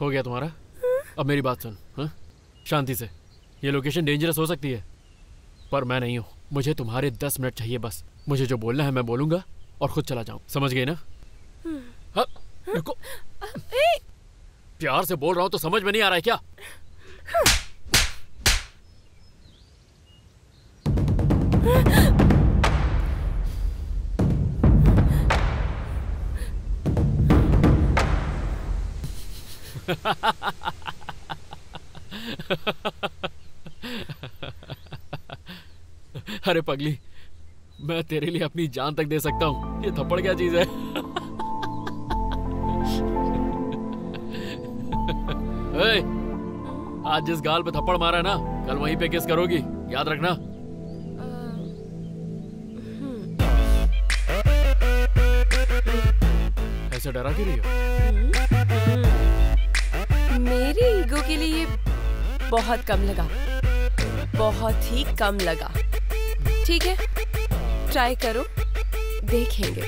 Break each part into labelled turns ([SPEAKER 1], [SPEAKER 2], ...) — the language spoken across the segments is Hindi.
[SPEAKER 1] हो गया तुम्हारा? अब मेरी बात सुन, हाँ? शांति से। ये लोकेशन डेंजरस हो सकती है, पर मैं नहीं हूँ। मुझे तुम्हारे 10 मिनट चाहिए बस। मुझे जो बोलना है मैं बोलूंगा और खुद चला जाऊँ, समझ गई ना? हाँ, रुको। प्यार से बोल रहा हूँ तो समझ में नहीं आ रहा है क्या? अरे पगली, मैं तेरे लिए अपनी जान तक दे सकता हूँ। ये थप्पड़ क्या चीज है? आज जिस गाल पे थप्पड़ मारा है ना, कल वहीं पे किस करोगी, याद रखना। ऐसे डरा क्यों रही हो?
[SPEAKER 2] मेरी ईगो के लिए ये बहुत कम लगा, बहुत ही कम लगा। ठीक है, ट्राई करो, देखेंगे।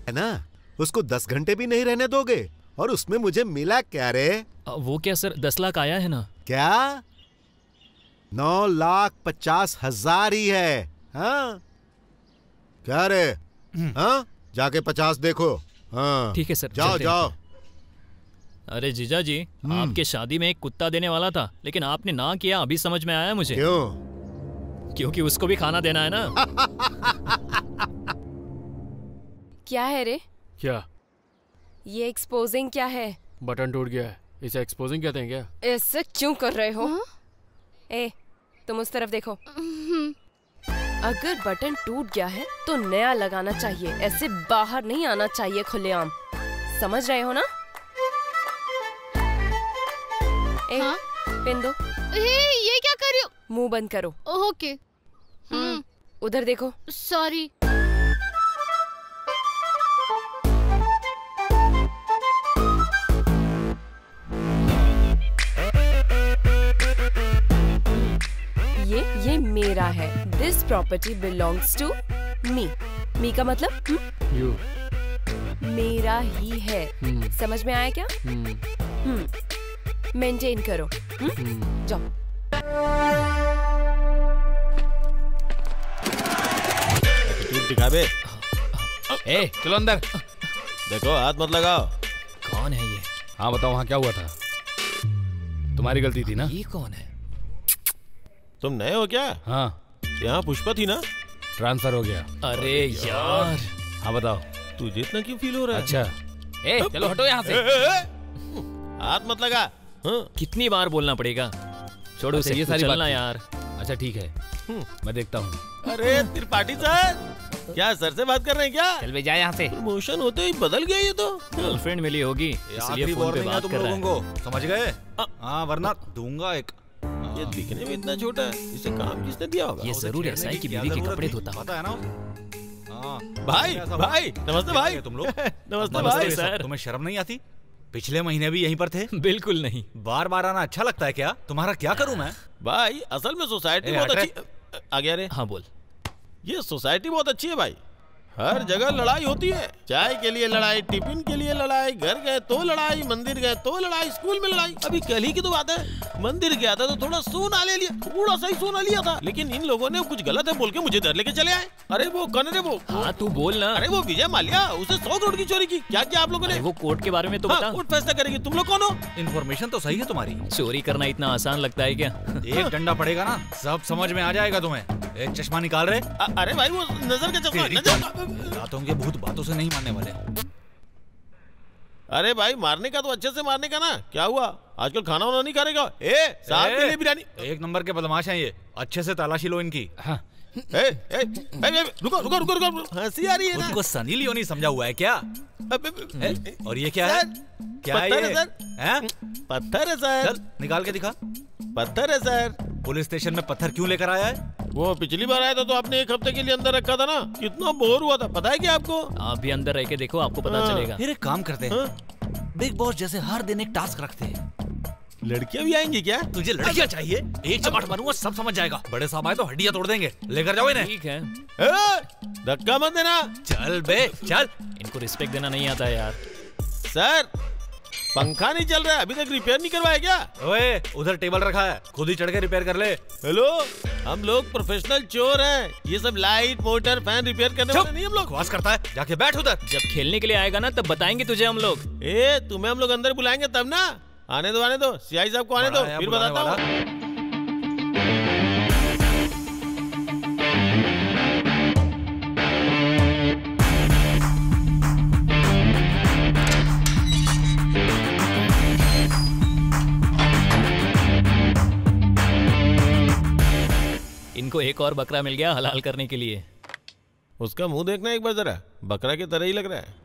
[SPEAKER 3] है ना, उसको 10 घंटे भी नहीं रहने दोगे? और उसमें मुझे मिला क्या रे?
[SPEAKER 4] वो क्या सर, 10 लाख आया है ना?
[SPEAKER 3] क्या? 9,50,000 ही है। हाँ क्या रे? हाँ, जाके 50 देखो। हाँ
[SPEAKER 4] ठीक है सर,
[SPEAKER 3] जाओ जाओ।
[SPEAKER 4] अरे जीजा जी, आपके शादी में एक कुत्ता देने वाला था, लेकिन आपने ना किया। अभी समझ में आया मुझे।
[SPEAKER 3] क्यों?
[SPEAKER 4] क्योंकि उसको भी खाना देना है ना।
[SPEAKER 2] क्या है रे?
[SPEAKER 1] क्या?
[SPEAKER 2] ये एक्सपोजिंग क्या है?
[SPEAKER 1] बटन टूट गया है, इसे एक्सपोजिंग कहते हैं क्या?
[SPEAKER 2] ऐसे क्यों कर रहे हो? ए, तुम उस तरफ देखो। अगर बटन टूट गया है तो नया लगाना चाहिए, ऐसे बाहर नहीं आना चाहिए खुलेआम। समझ रहे हो ना? ए, पेन दो।
[SPEAKER 5] ये क्या कर रही हो?
[SPEAKER 2] मुंह बंद करो।
[SPEAKER 5] ओके।
[SPEAKER 2] उधर देखो।
[SPEAKER 5] सॉरी। ये मेरा है। This property belongs to me. Me का मतलब
[SPEAKER 1] यू।
[SPEAKER 2] मेरा ही है। समझ में आया क्या? मेंटेन करो। जाओ।
[SPEAKER 6] दिखा बे।
[SPEAKER 7] ए, चलो अंदर।
[SPEAKER 6] देखो, हाथ मत लगाओ।
[SPEAKER 4] कौन है ये?
[SPEAKER 7] हाँ बताओ, वहाँ क्या हुआ था? तुम्हारी गलती थी ना?
[SPEAKER 4] ये कौन है?
[SPEAKER 6] तुम नए हो क्या?
[SPEAKER 7] हाँ।
[SPEAKER 6] यहाँ पुष्पा थी ना?
[SPEAKER 7] ट्रांसफर हो गया।
[SPEAKER 4] अरे यार।
[SPEAKER 7] हाँ बताओ,
[SPEAKER 6] तुझे इतना क्यों फील हो रहा है?
[SPEAKER 7] अच्छा। ए, चलो हटो यहाँ से।
[SPEAKER 6] हाथ मत लगा।
[SPEAKER 4] कितनी बार बोलना पड़ेगा? छोड़ो उसे,
[SPEAKER 7] ये सारी
[SPEAKER 4] चलना
[SPEAKER 7] बात
[SPEAKER 4] यार।
[SPEAKER 7] अच्छा ठीक है, मैं देखता हूँ।
[SPEAKER 6] अरे त्रिपाठी सर, क्या सर से बात कर रहे हैं क्या?
[SPEAKER 7] चल बे, जा यहाँ से।
[SPEAKER 6] प्रमोशन होते ही बदल गया ये तो।
[SPEAKER 4] गर्लफ्रेंड मिली होगी, इसलिए फोन पे बात कर रहा है।
[SPEAKER 8] समझ गए? हाँ, वरना दूंगा एक।
[SPEAKER 6] ये दिखने में इतना छोटा है, इसे काम किसने दिया होगा?
[SPEAKER 4] ये जरूर ऐसा है कि बीवी के कपड़े धोता है।
[SPEAKER 8] पता है ना?
[SPEAKER 6] भाई भाई नमस्ते भाई।
[SPEAKER 8] तुम लोग
[SPEAKER 6] नमस्ते भाई।
[SPEAKER 4] सर,
[SPEAKER 8] तुम्हें शर्म नहीं आती? पिछले महीने भी यहीं पर थे।
[SPEAKER 4] बिल्कुल नहीं।
[SPEAKER 8] बार बार आना अच्छा लगता है क्या? तुम्हारा क्या करूं मैं?
[SPEAKER 6] भाई असल में सोसाइटी बहुत अच्छी। आ गया रे।
[SPEAKER 4] हाँ बोल।
[SPEAKER 6] ये सोसाइटी बहुत अच्छी है भाई। हर जगह लड़ाई होती है। चाय के लिए लड़ाई, टिफिन के लिए लड़ाई, घर गए तो लड़ाई, मंदिर गए तो लड़ाई, स्कूल में लड़ाई। अभी कल ही की तो बात है, मंदिर गया था तो थोड़ा सोना ले लिया, थोड़ा सा ही सोना लिया था, लेकिन इन लोगों ने कुछ गलत है बोल के मुझे डर लेके चले आए। अरे वो कौन है वो?
[SPEAKER 4] हाँ तू बोल ना।
[SPEAKER 6] अरे वो विजय माल्या, उसे 100 करोड़ की चोरी की। क्या किया आप लोगों ने?
[SPEAKER 4] वो कोर्ट के बारे में तो बता।
[SPEAKER 6] कोर्ट फैसला करेगी। तुम लोग कौन हो?
[SPEAKER 8] इन्फॉर्मेशन तो सही है तुम्हारी।
[SPEAKER 4] चोरी करना इतना आसान लगता है क्या?
[SPEAKER 8] एक डंडा पड़ेगा ना, सब समझ में आ जाएगा तुम्हें। एक चश्मा निकाल रहे।
[SPEAKER 6] अरे भाई वो नजर का चश्मा।
[SPEAKER 8] रातों के भूत बातों से नहीं मानने वाले।
[SPEAKER 6] अरे भाई मारने का तो अच्छे से मारने का ना। क्या हुआ, आजकल खाना वाना नहीं करेगा? साहब के लिए बिरयानी।
[SPEAKER 8] एक नंबर के बदमाश हैं ये, अच्छे से तलाशी लो इनकी।
[SPEAKER 7] हाँ।
[SPEAKER 6] रुको रुको रुको रुको, हंसी आ रही है ना?
[SPEAKER 8] उनको सनी लियोनी समझा हुआ है क्या? और ये क्या है? क्या है ये?
[SPEAKER 6] पत्थर है सर।
[SPEAKER 8] चल निकाल के दिखा।
[SPEAKER 6] पत्थर है सर।
[SPEAKER 8] पुलिस स्टेशन में पत्थर क्यों लेकर आया है?
[SPEAKER 6] वो पिछली बार आया था तो आपने 1 हफ्ते के लिए अंदर रखा था ना, कितना बोर हुआ था पता है क्या आपको?
[SPEAKER 4] आप भी अंदर रह के देखो, आपको पता चलेगा।
[SPEAKER 8] फिर एक काम करते हैं, बिग बॉस जैसे हर दिन एक टास्क रखते हैं।
[SPEAKER 6] लड़कियां भी आएंगी क्या?
[SPEAKER 8] तुझे लड़कियां चाहिए? एक चमाट मारूंगा सब समझ जाएगा। बड़े साहब आए तो हड्डियां तोड़ देंगे। लेकर जाओ इन्हें।
[SPEAKER 4] ठीक है।
[SPEAKER 6] धक्का मत देना।
[SPEAKER 8] चल बे चल।
[SPEAKER 4] इनको रिस्पेक्ट देना नहीं आता यार।
[SPEAKER 6] सर पंखा नहीं चल रहा है, अभी तक रिपेयर नहीं करवाया क्या?
[SPEAKER 8] ओए उधर टेबल रखा है, खुद ही चढ़ के रिपेयर कर ले।
[SPEAKER 6] हेलो, हम लोग प्रोफेशनल चोर हैं, ये सब लाइट मोटर फैन रिपेयर करने वाले नहीं हम लोग।
[SPEAKER 8] बकवास करता है, जाके बैठ उधर।
[SPEAKER 4] जब खेलने के लिए आएगा ना तब बताएंगे तुझे हम लोग।
[SPEAKER 6] ए तुम्हें हम लोग अंदर बुलाएंगे तब ना। आने दो सीआई साहब को आने दो, फिर बताता हूँ।
[SPEAKER 4] इनको एक और बकरा मिल गया हलाल करने के लिए।
[SPEAKER 6] उसका मुंह देखना एक बार जरा, बकरा की तरह ही लग रहा है।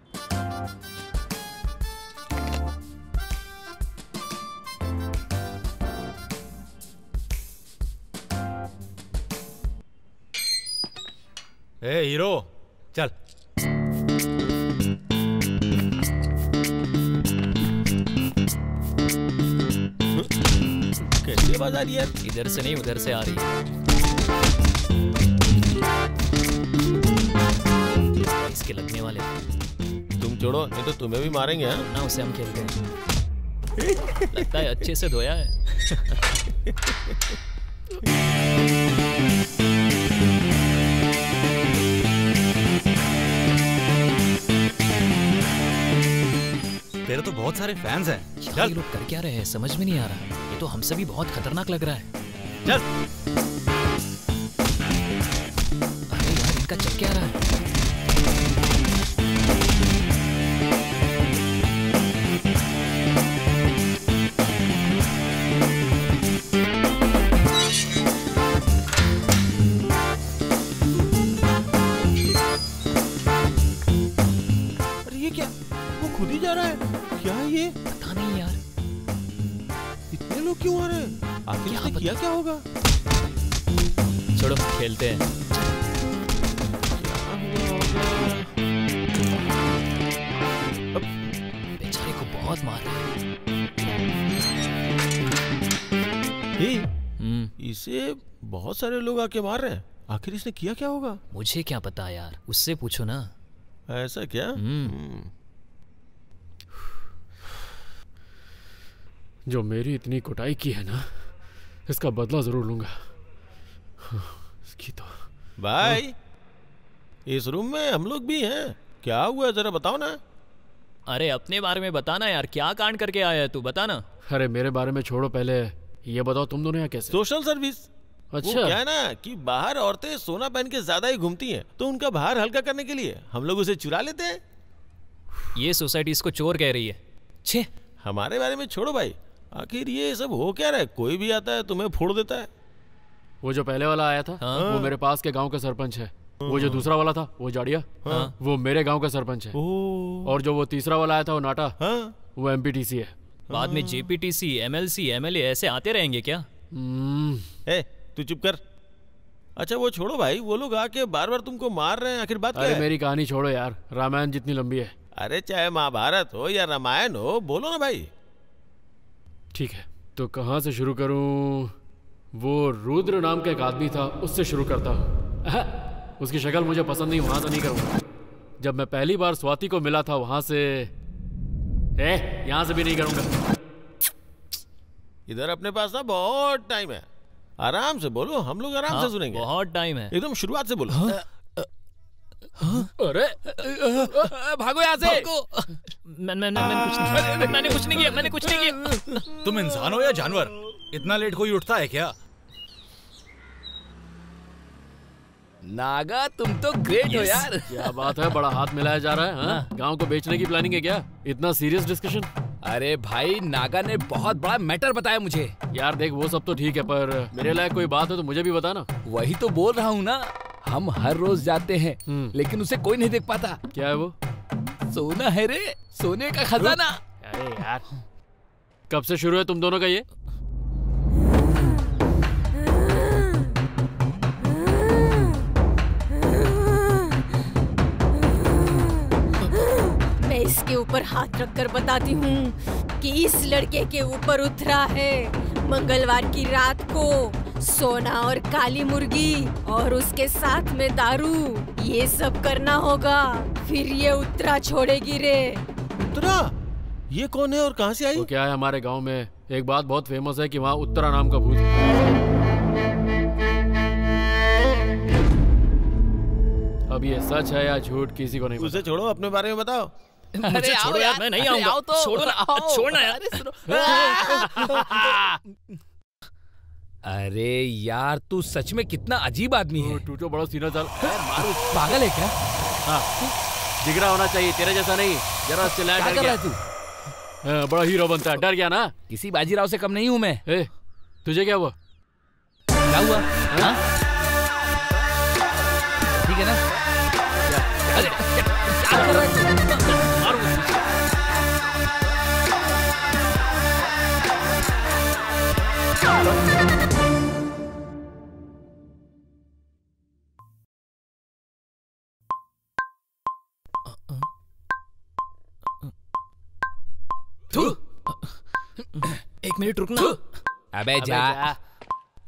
[SPEAKER 8] ए हीरो चल।
[SPEAKER 6] कैसी आवाज आ रही है?
[SPEAKER 4] इधर से नहीं उधर से आ रही है। इसके लगने वाले।
[SPEAKER 6] तुम छोड़ो, नहीं तो तुम्हें भी मारेंगे। हाँ
[SPEAKER 4] ना, उसे हम खेलते हैं। लगता है अच्छे से धोया है।
[SPEAKER 8] तेरे तो बहुत सारे फैंस हैं।
[SPEAKER 4] ये लोग कर क्या रहे हैं समझ में नहीं आ रहा। ये तो हमसे भी बहुत खतरनाक लग रहा है।
[SPEAKER 8] चल।
[SPEAKER 4] अरे यार, इनका चल क्या रहा है?
[SPEAKER 6] अरे ये क्या, वो खुद ही जा रहा है क्या? ये
[SPEAKER 4] पता नहीं यार,
[SPEAKER 6] इतने लोग क्यों आ रहे हैं? आखिर इसने किया क्या होगा?
[SPEAKER 4] छोड़ो खेलते हैं। बेचारे को बहुत मार रहे
[SPEAKER 6] हैं। इसे बहुत सारे लोग आके मार रहे हैं, आखिर इसने किया क्या होगा?
[SPEAKER 4] मुझे क्या पता यार, उससे पूछो ना।
[SPEAKER 6] ऐसा क्या?
[SPEAKER 1] जो मेरी इतनी कुटाई की है ना, इसका बदला जरूर लूंगा। इसकी तो
[SPEAKER 6] भाई, इस रूम में हम लोग भी हैं, क्या हुआ जरा बताओ ना।
[SPEAKER 4] अरे अपने बारे में बताना यार, क्या कांड करके आया है तू, बता ना।
[SPEAKER 1] अरे मेरे बारे में छोड़ो, पहले ये बताओ तुम दोनों यहाँ कैसे?
[SPEAKER 6] Social service.
[SPEAKER 1] अच्छा,
[SPEAKER 6] वो क्या है ना कि बाहर औरतें सोना पहन के ज्यादा ही घूमती हैं, तो उनका भार हल्का करने के लिए हम लोग उसे चुरा लेते हैं।
[SPEAKER 4] ये सोसाइटी इसको चोर कह रही है। छे,
[SPEAKER 6] हमारे बारे में छोड़ो भाई, आखिर ये सब हो क्या रहा है? कोई भी आता है तुम्हें फोड़ देता है।
[SPEAKER 1] वो जो पहले वाला आया था वो मेरे पास के गांव का सरपंच है। वो जो दूसरा वाला था वो जाड़िया, वो मेरे गांव का सरपंच है। और जो वो तीसरा वाला आया था वो नाटा, वो एमपीटीसी है।
[SPEAKER 4] बाद में जेपीटीसी, एमएलसी, एमएलए ऐसे आते रहेंगे क्या?
[SPEAKER 6] तू चुप कर। अच्छा वो छोड़ो भाई, वो लोग आके बार बार तुमको मार रहे हैं, आखिर बात क्या है?
[SPEAKER 1] अरे मेरी कहानी छोड़ो यार, रामायण जितनी लंबी है।
[SPEAKER 6] अरे चाहे महाभारत हो या रामायण हो, बोलो ना भाई।
[SPEAKER 1] ठीक है, तो कहाँ से शुरू करूं? वो रुद्र नाम का एक आदमी था, उससे शुरू करता हूँ। उसकी शक्ल मुझे पसंद नहीं, वहां से नहीं करूंगा। जब मैं पहली बार स्वाति को मिला था वहां से, यहाँ से भी नहीं करूंगा।
[SPEAKER 6] इधर अपने पास ना बहुत टाइम है, आराम से बोलो, हम लोग आराम से सुनेंगे।
[SPEAKER 4] बहुत टाइम है,
[SPEAKER 6] एकदम शुरुआत से बोलो।
[SPEAKER 4] अरे भागो यहाँ से। मैंने कुछ नहीं किया, मैंने कुछ नहीं किया।
[SPEAKER 8] तुम इंसान हो या जानवर? इतना लेट कोई उठता है क्या?
[SPEAKER 7] नागा तुम तो ग्रेट हो यार।
[SPEAKER 1] क्या बात है, बड़ा हाथ मिलाया जा रहा है। हाँ? गांव को बेचने की प्लानिंग है क्या? इतना सीरियस डिस्कशन?
[SPEAKER 7] अरे भाई, नागा ने बहुत बड़ा मैटर बताया मुझे।
[SPEAKER 1] यार देख, वो सब तो ठीक है, पर मेरे लायक कोई बात है तो मुझे भी बताना।
[SPEAKER 7] वही तो बोल रहा हूँ ना, हम हर रोज जाते हैं लेकिन उसे कोई नहीं देख पाता।
[SPEAKER 1] क्या है वो?
[SPEAKER 7] सोना है रे, सोने का खजाना।
[SPEAKER 1] अरे यार, कब से शुरू है तुम दोनों का ये?
[SPEAKER 5] मैं इसके ऊपर हाथ रखकर बताती हूँ कि इस लड़के के ऊपर उतरा है मंगलवार की रात को सोना और काली मुर्गी और उसके साथ में दारू। ये सब करना होगा, फिर ये उत्तरा छोड़ेगी रे।
[SPEAKER 6] उत्तरा? ये कौन है और कहाँ से आई?
[SPEAKER 1] वो क्या है, हमारे गांव में एक बात बहुत फेमस है कि वहाँ उत्तरा नाम का भूत है। अब ये सच है या झूठ किसी को नहीं पता।
[SPEAKER 6] उसे छोड़ो, अपने बारे में बताओ।
[SPEAKER 4] मुझे छोड़ो यार, मैं नहीं आऊंगा। छोड़ो ना, छोड़ना यार।
[SPEAKER 7] अरे यार तू सच में कितना अजीब आदमी है।
[SPEAKER 1] तू तो बड़ा सीना चाल
[SPEAKER 7] मारू, पागल है क्या?
[SPEAKER 1] हाँ, जिगरा होना चाहिए, तेरे जैसा नहीं। जरा चिल्ला
[SPEAKER 7] क्या कर रहा है तू?
[SPEAKER 1] बड़ा हीरो बनता है, डर गया ना?
[SPEAKER 7] किसी बाजीराव से कम नहीं हूँ मैं।
[SPEAKER 1] तुझे क्या हुआ?
[SPEAKER 7] क्या हुआ? हाँ? ठीक है ना? अरे क्या कर रहा है तू?
[SPEAKER 4] एक मिनट रुकना।
[SPEAKER 7] अबे जा।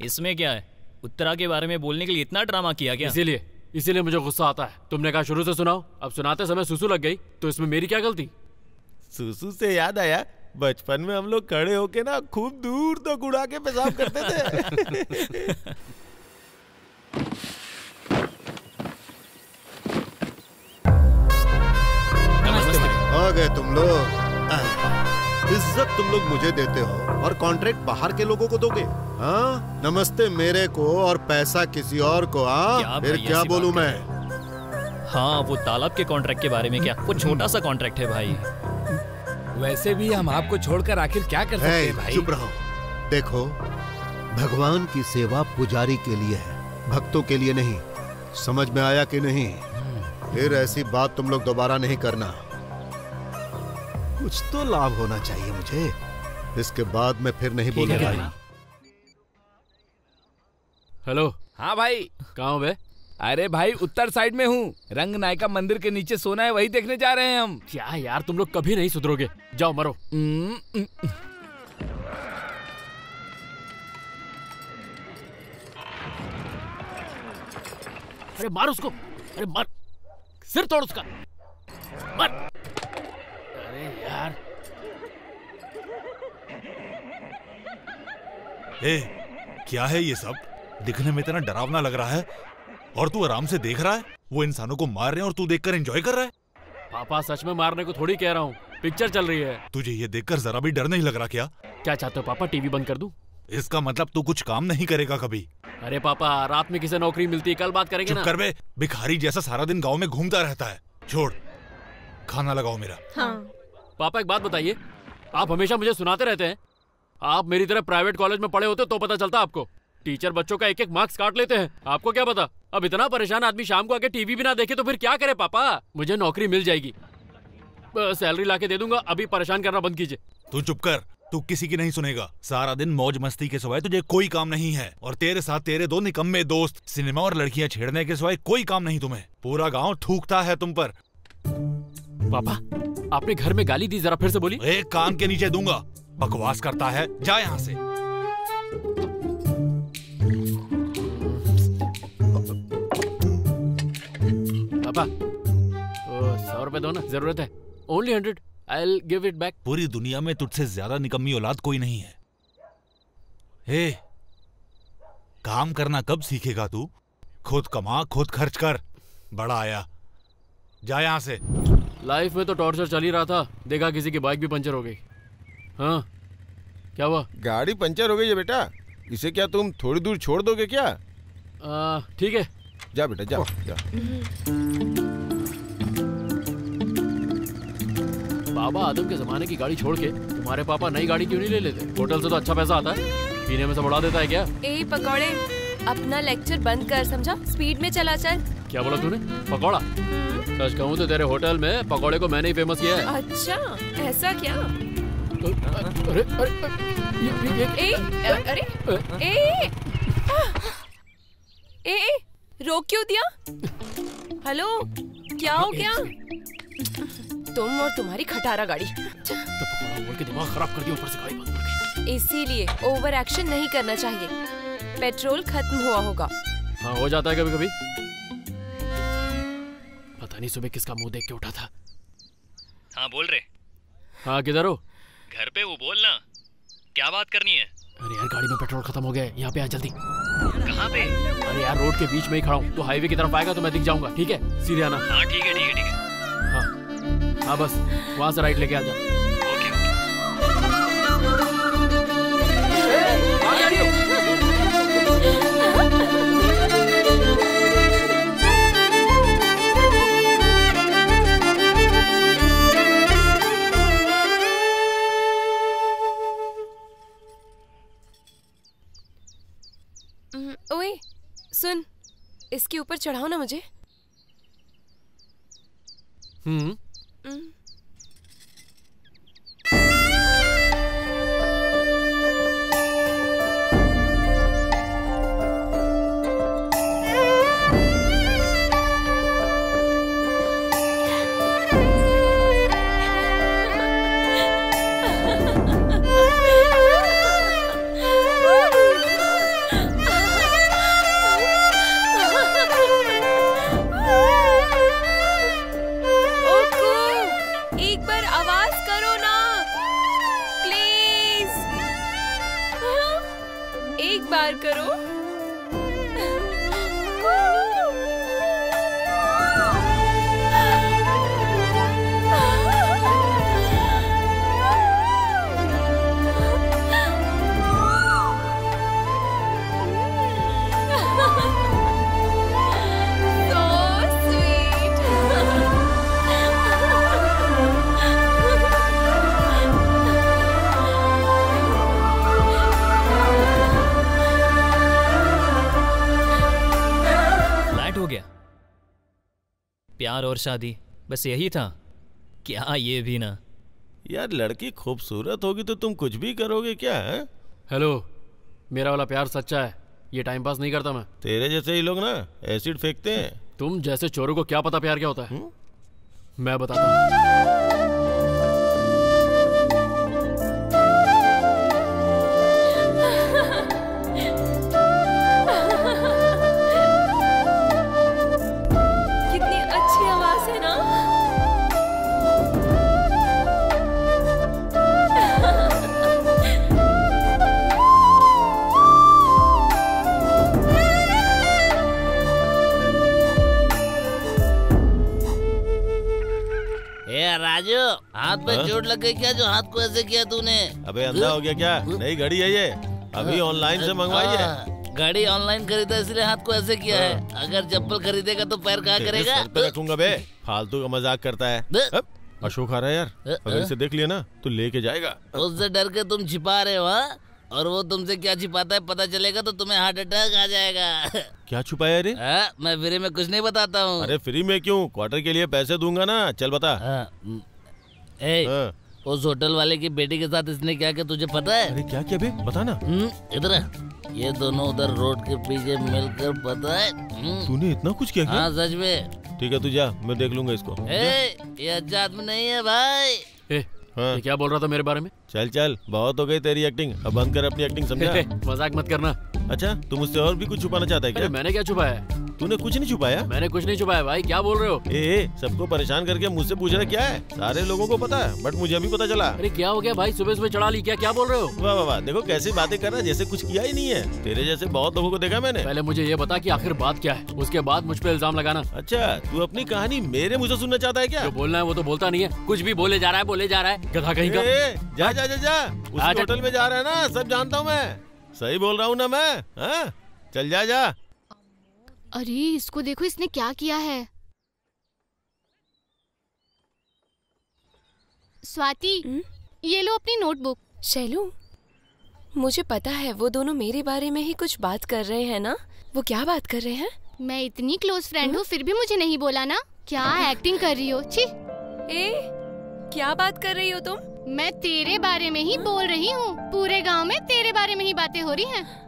[SPEAKER 4] इसमें क्या है? उत्तरा के बारे में बोलने के लिए इतना ड्रामा किया क्या?
[SPEAKER 1] इसीलिए मुझे गुस्सा आता है। तुमने कहा शुरू से सुनाओ, अब सुनाते समय सुसु लग गई, तो इसमें मेरी क्या गलती?
[SPEAKER 6] सुसु से याद आया, बचपन में हम लोग खड़े होके ना खूब दूर तक उड़ा के पेशाब करते थे।
[SPEAKER 3] आ गए तुम लोग। इज्जत तुम लोग मुझे देते हो और कॉन्ट्रैक्ट बाहर के लोगों को दोगे? हाँ, नमस्ते मेरे को और पैसा किसी और को। हाँ, फिर क्या बोलूं मैं?
[SPEAKER 4] हाँ, वो तालाब के कॉन्ट्रैक्ट के बारे में क्या? वो छोटा सा कॉन्ट्रैक्ट है भाई।
[SPEAKER 7] वैसे भी हम आपको छोड़कर आखिर क्या कर सकते हैं भाई?
[SPEAKER 3] चुप रहो। देखो, भगवान की सेवा पुजारी के लिए है, भक्तों के लिए नहीं। समझ में आया कि नहीं? फिर ऐसी बात तुम लोग दोबारा नहीं करना। कुछ तो लाभ होना चाहिए मुझे। इसके बाद मैं फिर नहीं बोलूंगा।
[SPEAKER 1] हेलो।
[SPEAKER 7] हाँ भाई।
[SPEAKER 1] कहाँ हो बे?
[SPEAKER 7] अरे भाई उत्तर साइड में हूँ। रंग नायका मंदिर के नीचे सोना है, वही देखने जा रहे हैं हम।
[SPEAKER 1] क्या यार, तुम लोग कभी नहीं सुधरोगे। जाओ मरो। अरे मार उसको, अरे मार, सिर तोड़ उसका, मार। अरे यार।
[SPEAKER 8] क्या है ये सब? दिखने में इतना डरावना लग रहा है और तू आराम से देख रहा है। वो इंसानों को मार रहे हैं और तू देखकर एंजॉय कर रहा है।
[SPEAKER 1] पापा सच में मारने को थोड़ी कह रहा हूँ, पिक्चर चल रही है।
[SPEAKER 8] तुझे ये देखकर जरा भी डर नहीं लग रहा क्या?
[SPEAKER 1] क्या चाहते हो पापा, टीवी बंद कर दूं?
[SPEAKER 8] इसका मतलब तू कुछ काम नहीं करेगा कभी?
[SPEAKER 1] अरे पापा, रात में किसे नौकरी मिलती है, कल बात करेंगे ना।
[SPEAKER 8] चुप कर बे, भिखारी जैसा सारा दिन गाँव में घूमता रहता है। छोड़, खाना लगाओ मेरा।
[SPEAKER 2] हाँ।
[SPEAKER 1] पापा एक बात बताइए, आप हमेशा मुझे सुनाते रहते हैं, आप मेरी तरह प्राइवेट कॉलेज में पढ़े होते तो पता चलता आपको। टीचर बच्चों का एक एक मार्क्स काट लेते हैं, आपको क्या पता? अब इतना परेशान आदमी शाम को आके टीवी भी ना देखे तो फिर क्या करे पापा? मुझे नौकरी मिल जाएगी, सैलरी लाके दे दूंगा, अभी परेशान करना बंद कीजिए।
[SPEAKER 8] तू चुप कर, तू किसी की नहीं सुनेगा। सारा दिन मौज मस्ती के सिवाय तुझे कोई काम नहीं है और तेरे साथ तेरे दो निकम्मे दोस्त सिनेमा और लड़कियां छेड़ने के सिवाय कोई काम नहीं तुम्हें। पूरा गाँव थूकता है तुम पर।
[SPEAKER 1] पापा, आपने घर में गाली दी, जरा फिर से बोली।
[SPEAKER 8] एक कान के नीचे दूंगा। बकवास करता है, जा यहाँ से।
[SPEAKER 1] पापा, 100 रुपए दो ना, जरूरत है। Only 100, I'll give it back।
[SPEAKER 8] पूरी दुनिया में तुझसे ज्यादा निकम्मी औलाद कोई नहीं है। हे, काम करना कब सीखेगा तू? खुद कमा, खुद खर्च कर। बड़ा आया, जा यहाँ से।
[SPEAKER 1] लाइफ में तो टॉर्चर चल ही रहा था, देखा किसी की बाइक भी पंचर हो गई। हाँ, क्या हुआ?
[SPEAKER 6] गाड़ी पंचर हो गई है बेटा, इसे क्या तुम थोड़ी दूर छोड़ दोगे क्या?
[SPEAKER 1] ठीक है,
[SPEAKER 6] जा बेटा जा, जा।
[SPEAKER 1] बाबा आदम के जमाने की गाड़ी छोड़ के तुम्हारे पापा नई गाड़ी क्यों नहीं ले लेते? होटल से तो अच्छा पैसा आता है, पीने में सब उड़ा देता है क्या?
[SPEAKER 2] ए पकौड़े, अपना लेक्चर बंद कर, समझा? स्पीड में चला चल।
[SPEAKER 1] क्या बोला तूने? पकौड़ा? सच कहूँ तो तेरे होटल में पकौड़े को मैंने ही फेमस किया है।
[SPEAKER 2] अच्छा, ऐसा क्या?
[SPEAKER 1] अरे अरे
[SPEAKER 2] ए, रोक क्यों दिया? हेलो, क्या हो गया? तुम और तुम्हारी खटारा गाड़ी।
[SPEAKER 1] तो पकौड़ा बोल के दिमाग खराब कर दिया, ऊपर से गाड़ी बंद कर गई।
[SPEAKER 2] इसीलिए ओवर एक्शन नहीं करना चाहिए, पेट्रोल खत्म हुआ होगा।
[SPEAKER 1] हाँ, हो जाता है कभी कभी। पता नहीं सुबह किसका मुंह देख के उठा था।
[SPEAKER 4] हाँ बोल रहे।
[SPEAKER 1] हाँ किधर हो?
[SPEAKER 4] घर पे वो बोलना, क्या बात करनी है?
[SPEAKER 1] अरे यार गाड़ी में पेट्रोल खत्म हो गया है, यहाँ पे आ जल्दी।
[SPEAKER 4] कहाँ पे?
[SPEAKER 1] अरे यार रोड के बीच में ही खड़ा हूँ, तो हाईवे की तरफ आएगा तो मैं दिख जाऊंगा, ठीक है? सीधे आना।
[SPEAKER 4] हाँ ठीक है ठीक है ठीक है।
[SPEAKER 1] हाँ बस वहाँ से राइट लेके आ जा।
[SPEAKER 2] ओए सुन, इसके ऊपर चढ़ाओ ना मुझे।
[SPEAKER 4] प्यार और शादी, बस यही था क्या? ये भी ना
[SPEAKER 6] यार, लड़की खूबसूरत होगी तो तुम कुछ भी करोगे क्या?
[SPEAKER 1] हेलो, मेरा वाला प्यार सच्चा है, ये टाइम पास नहीं करता मैं।
[SPEAKER 6] तेरे जैसे ही लोग ना एसिड फेंकते हैं।
[SPEAKER 1] तुम जैसे चोरों को क्या पता प्यार क्या होता है? मैं बताता हूँ।
[SPEAKER 9] राजू, हाथ पे चोट लग गई क्या जो हाथ को ऐसे किया तूने?
[SPEAKER 6] अबे अंधा हो गया क्या? नई घड़ी है ये, अभी ऑनलाइन से मंगवाई है।
[SPEAKER 9] घड़ी ऑनलाइन खरीदा इसलिए हाथ को ऐसे किया है। अगर चप्पल खरीदेगा तो पैर कहाँ करेगा?
[SPEAKER 6] सर पे रखूंगा बे, फालतू का मजाक करता है। अशोक आ रहा है यार, अगर इसे देख लिया ना तो लेके जाएगा।
[SPEAKER 9] उससे डर के तुम छिपा रहे हो? और वो तुमसे क्या छिपाता है पता चलेगा तो तुम्हें हार्ट अटैक आ जाएगा।
[SPEAKER 6] क्या छुपाया रे?
[SPEAKER 9] मैं फ्री में कुछ नहीं बताता हूँ।
[SPEAKER 6] अरे फ्री में क्यों, क्वार्टर के लिए पैसे दूंगा ना, चल बता।
[SPEAKER 9] उस होटल वाले की बेटी के साथ इसने क्या किया तुझे पता है?
[SPEAKER 6] अरे क्या किया बे, बता ना।
[SPEAKER 9] इधर ये दोनों उधर रोड के पीछे मिलकर, पता है?
[SPEAKER 6] तूने इतना कुछ किया?
[SPEAKER 9] हाँ सच में।
[SPEAKER 6] ठीक है तू जा, मैं देख लूंगा इसको।
[SPEAKER 9] ये अच्छा आदमी नहीं है भाई।
[SPEAKER 1] ये क्या बोल रहा था मेरे बारे में?
[SPEAKER 6] चल चल, बहुत हो गई तेरी एक्टिंग, अब बंद कर अपनी एक्टिंग, समझा?
[SPEAKER 1] मजाक मत करना।
[SPEAKER 6] अच्छा, तू मुझसे और भी कुछ छुपाना चाहता है क्या?
[SPEAKER 1] मैंने क्या छुपाया?
[SPEAKER 6] तूने कुछ नहीं छुपाया?
[SPEAKER 1] मैंने कुछ नहीं छुपाया भाई, क्या बोल रहे हो?
[SPEAKER 6] सबको परेशान करके मुझसे पूछ रहे क्या है? सारे लोगों को पता है, बट मुझे अभी पता चला।
[SPEAKER 1] अरे क्या हो गया भाई, सुबह सुबह चढ़ा ली क्या? क्या बोल रहे हो?
[SPEAKER 6] वाह वाह वाह, देखो कैसी बातें कर रहा है, जैसे कुछ किया ही नहीं है। तेरे जैसे बहुत लोगों को देखा मैंने।
[SPEAKER 1] पहले मुझे ये बता कि आखिर बात क्या है, उसके बाद मुझ पे इल्जाम लगाना।
[SPEAKER 6] अच्छा, तू अपनी कहानी मेरे मुझसे सुनना चाहता है क्या?
[SPEAKER 1] जो बोलना है वो तो बोलता नहीं है, कुछ भी बोले जा रहा है, बोले जा रहा है, गधा कहीं का।
[SPEAKER 6] जा जा जा जा, उस होटल में जा रहा है ना, सब जानता हूँ मैं, सही बोल रहा हूँ ना मैं? चल जा जा।
[SPEAKER 10] अरे इसको देखो, इसने क्या किया है। स्वाति, ये लो अपनी नोटबुक।
[SPEAKER 2] शैलू, मुझे पता है वो दोनों मेरे बारे में ही कुछ बात कर रहे हैं ना। वो क्या बात कर रहे हैं?
[SPEAKER 10] मैं इतनी क्लोज फ्रेंड हूँ फिर भी मुझे नहीं बोला ना। क्या एक्टिंग कर रही हो? छी।
[SPEAKER 2] क्या बात कर रही हो तुम?
[SPEAKER 10] मैं तेरे बारे में ही बोल रही हूँ। पूरे गांव में तेरे बारे में ही बातें हो रही हैं।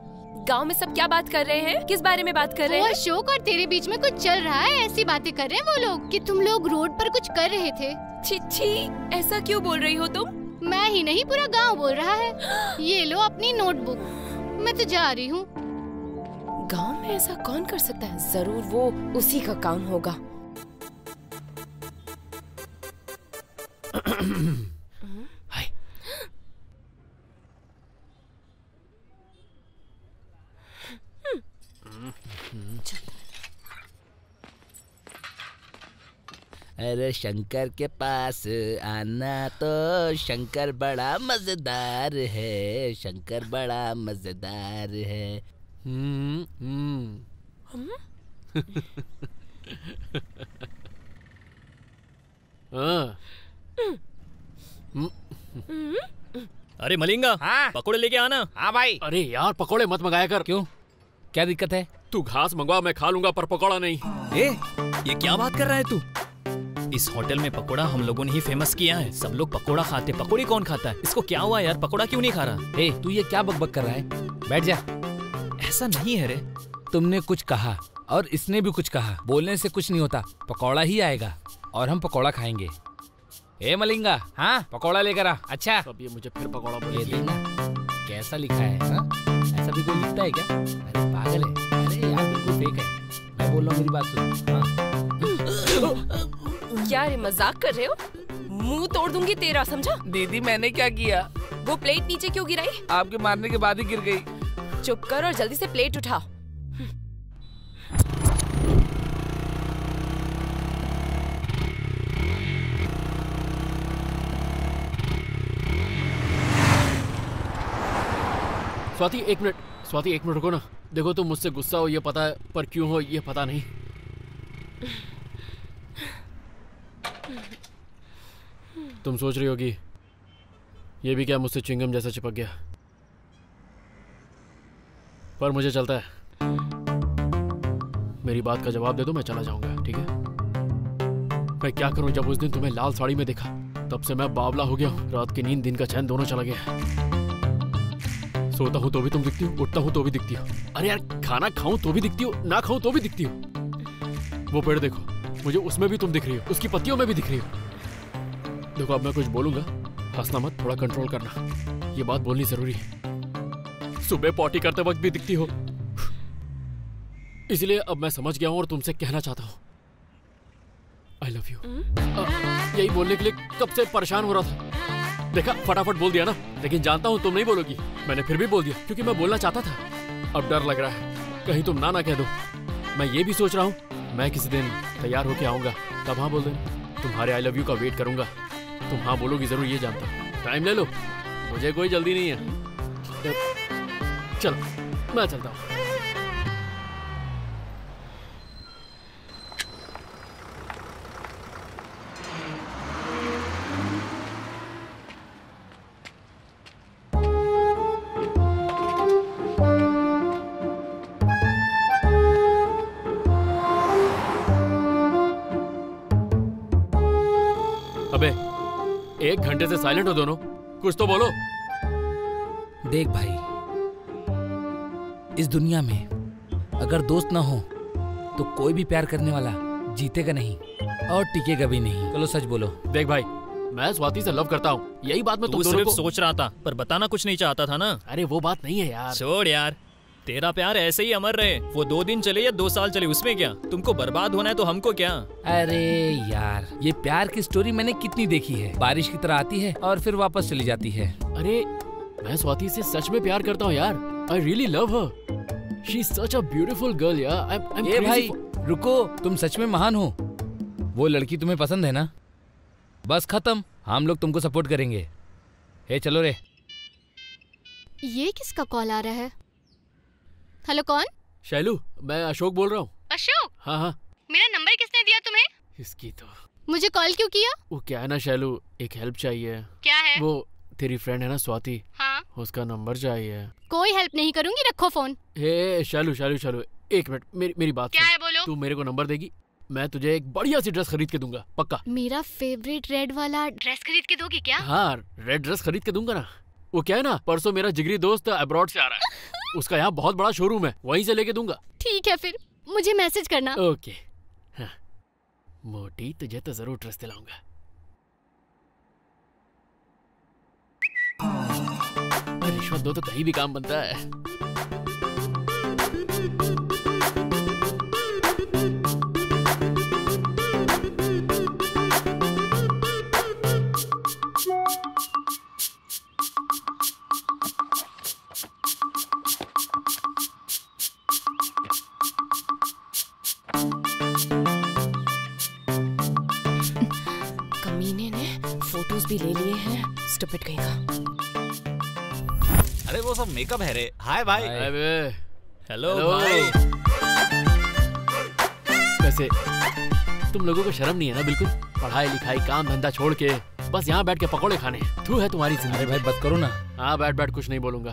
[SPEAKER 2] गांव में सब क्या बात कर रहे हैं? किस बारे में बात कर रहे हैं?
[SPEAKER 10] अशोक और तेरे बीच में कुछ चल रहा है, ऐसी बातें कर रहे हैं वो लोग कि तुम लोग रोड पर कुछ कर रहे थे।
[SPEAKER 2] छी, ऐसा क्यों बोल रही हो तुम?
[SPEAKER 10] मैं ही नहीं, पूरा गांव बोल रहा है। ये लो अपनी नोटबुक, मैं तो जा रही हूँ।
[SPEAKER 2] गांव में ऐसा कौन कर सकता है? जरूर वो उसी का काम होगा।
[SPEAKER 7] अरे शंकर के पास आना तो शंकर बड़ा मजेदार है, शंकर बड़ा मजेदार है।
[SPEAKER 4] अरे मलिंगा,
[SPEAKER 7] हाँ?
[SPEAKER 4] पकोड़े लेके आना।
[SPEAKER 7] हाँ भाई।
[SPEAKER 1] अरे यार पकोड़े मत मंगाया कर।
[SPEAKER 7] क्यों, क्या दिक्कत है?
[SPEAKER 1] तू घास मंगवा, मैं खा लूंगा, पर पकोड़ा नहीं।
[SPEAKER 4] ये क्या बात कर रहा है तू? इस होटल में पकोड़ा हम लोगों ने ही फेमस किया है। सब लोग पकोड़ा खाते, पकोड़ी कौन खाता है? इसको क्या हुआ यार, पकोड़ा क्यों नहीं खा रहा?
[SPEAKER 7] तू ये क्या बकबक कर रहा है? बैठ जा।
[SPEAKER 4] ऐसा नहीं है रे।
[SPEAKER 7] तुमने कुछ कहा और इसने भी कुछ कहा, बोलने से कुछ नहीं होता। पकौड़ा ही आएगा और हम पकौड़ा खाएंगे। ए मलिंगा, हाँ पकौड़ा लेकर आ। अच्छा,
[SPEAKER 1] अब ये मुझे फिर पकौड़ा
[SPEAKER 7] ये
[SPEAKER 1] बोलेगी।
[SPEAKER 7] देखना कैसा लिखा है। हाँ? ऐसा भी कोई लिखता है क्या? अरे पागल है। अरे यार बिल्कुल फेक है। मैं बोल रहा हूँ, मेरी बात सुन। हाँ।
[SPEAKER 2] क्या रे, मजाक कर रहे हो? मुंह तोड़ दूंगी तेरा, समझा?
[SPEAKER 7] दीदी मैंने क्या किया?
[SPEAKER 2] वो प्लेट नीचे क्यों गिराई?
[SPEAKER 7] आपके मारने के बाद ही गिर गई।
[SPEAKER 2] चुप कर और जल्दी से प्लेट उठा।
[SPEAKER 1] स्वाति एक मिनट, स्वाति एक मिनट रुको ना। देखो तुम मुझसे गुस्सा हो ये पता है, पर क्यों हो ये पता नहीं। तुम सोच रही होगी ये भी क्या मुझसे च्युइंगम जैसा चिपक गया, पर मुझे चलता है। मेरी बात का जवाब दे दो, मैं चला जाऊंगा, ठीक है? मैं क्या करूं, जब उस दिन तुम्हें लाल साड़ी में देखा तब से मैं बावला हो गया हूं। रात की नींद दिन का चैन दोनों चला गया है। सोता हूं तो भी तुम दिखती हो, उठता हूं तो भी दिखती हो। अरे यार, खाना खाऊं तो भी दिखती हो, ना खाऊं तो भी दिखती हो। वो पेड़ देखो, मुझे उसमें भी तुम दिख रही हो, उसकी पत्तियों में भी दिख रही हो। देखो अब मैं कुछ बोलूंगा, हंसना मत, थोड़ा कंट्रोल करना, ये बात बोलनी जरूरी है। सुबह पॉटी करते वक्त भी दिखती हो, इसलिए अब मैं समझ गया हूं और तुमसे कहना चाहता हूं, आई लव यू। यही बोलने के लिए कब से परेशान हो रहा था। देखा, फटाफट बोल दिया ना, लेकिन जानता हूं तुम नहीं बोलोगी। मैंने फिर भी बोल दिया क्योंकि मैं बोलना चाहता था। अब डर लग रहा है कहीं तुम ना कह दो। मैं ये भी सोच रहा हूं मैं किसी दिन तैयार होके आऊंगा, तब हाँ बोल देना। तुम्हारे आई लव यू का वेट करूंगा, तुम हाँ बोलोगी जरूर, ये जानता हूं। टाइम ले लो, मुझे कोई जल्दी नहीं है। चलो मैं चलता हूं। अबे 1 घंटे से साइलेंट हो दोनों, कुछ तो बोलो।
[SPEAKER 7] देख भाई, इस दुनिया में अगर दोस्त ना हो तो कोई भी प्यार करने वाला जीतेगा नहीं और टिकेगा भी नहीं। चलो सच बोलो।
[SPEAKER 1] देख भाई, मैं स्वाति से लव करता हूँ, यही बात मैं तुम दोनों
[SPEAKER 4] सिर्फ
[SPEAKER 1] को
[SPEAKER 4] सोच रहा था, पर बताना कुछ नहीं चाहता था ना।
[SPEAKER 1] अरे वो बात नहीं है यार।
[SPEAKER 4] छोड़ यार, तेरा प्यार ऐसे ही अमर रहे, वो 2 दिन चले या 2 साल चले, उसमें क्या? तुमको बर्बाद होना है तो हमको क्या?
[SPEAKER 7] अरे यार, ये प्यार की स्टोरी मैंने कितनी देखी है। बारिश की तरह आती है और फिर वापस चली जाती है।
[SPEAKER 1] अरे मैं स्वाति से सच में प्यार करता हूँ यार। I really love her, she is such a beautiful girl यार।
[SPEAKER 7] ए भाई रुको, तुम सच में महान हो। वो लड़की तुम्हें पसंद है ना? बस खत्म, हम लोग तुमको सपोर्ट करेंगे। हे चलो रे।
[SPEAKER 10] ये किसका कॉल आ रहा है? हेलो, कौन?
[SPEAKER 1] शैलू, मैं अशोक बोल रहा हूँ।
[SPEAKER 10] अशोक?
[SPEAKER 1] हाँ हाँ।
[SPEAKER 10] मेरा नंबर किसने दिया तुम्हें?
[SPEAKER 1] इसकी तो।
[SPEAKER 10] मुझे कॉल क्यों किया?
[SPEAKER 1] वो क्या है ना शैलू, एक हेल्प चाहिए।
[SPEAKER 10] क्या है?
[SPEAKER 1] वो तेरी फ्रेंड है ना स्वाति,
[SPEAKER 10] हाँ?
[SPEAKER 1] उसका नंबर चाहिए।
[SPEAKER 10] कोई हेल्प नहीं करूंगी, रखो फोन।
[SPEAKER 1] हे शैलू शैलू शैलू, एक मिनट, मेरी बात
[SPEAKER 10] क्या
[SPEAKER 1] सुन।
[SPEAKER 10] है, बोलो।
[SPEAKER 1] तू मेरे को नंबर देगी, मैं तुझे एक बढ़िया सी ड्रेस खरीद के दूंगा, पक्का।
[SPEAKER 10] मेरा फेवरेट रेड वाला ड्रेस खरीद के दोगी क्या?
[SPEAKER 1] हाँ, रेड ड्रेस खरीद के दूंगा ना। वो क्या है ना, परसों मेरा जिगरी दोस्त अब्रॉड से आ रहा है, उसका यहाँ बहुत बड़ा शोरूम है, वहीं से लेके दूंगा।
[SPEAKER 10] ठीक है, फिर मुझे मैसेज करना।
[SPEAKER 1] ओके। हाँ। मोटी, तुझे तो जरूर ड्रेस दिलाऊंगा। रिश्वत दो तो कहीं भी काम बनता है।
[SPEAKER 2] भी ले लिए हैं, स्टूपिड कहीं का।
[SPEAKER 8] अरे वो सब मेकअप है रे। हाय भाई।
[SPEAKER 4] हेलो
[SPEAKER 1] भाई। वैसे तुम लोगों को शर्म नहीं है ना बिल्कुल? पढ़ाई लिखाई काम धंधा छोड़ के बस यहाँ बैठ के पकौड़े खाने थू है तुम्हारी जिंदगी।
[SPEAKER 7] अरे भाई बात करो ना।
[SPEAKER 1] हाँ बैठ बैठ, कुछ नहीं बोलूंगा।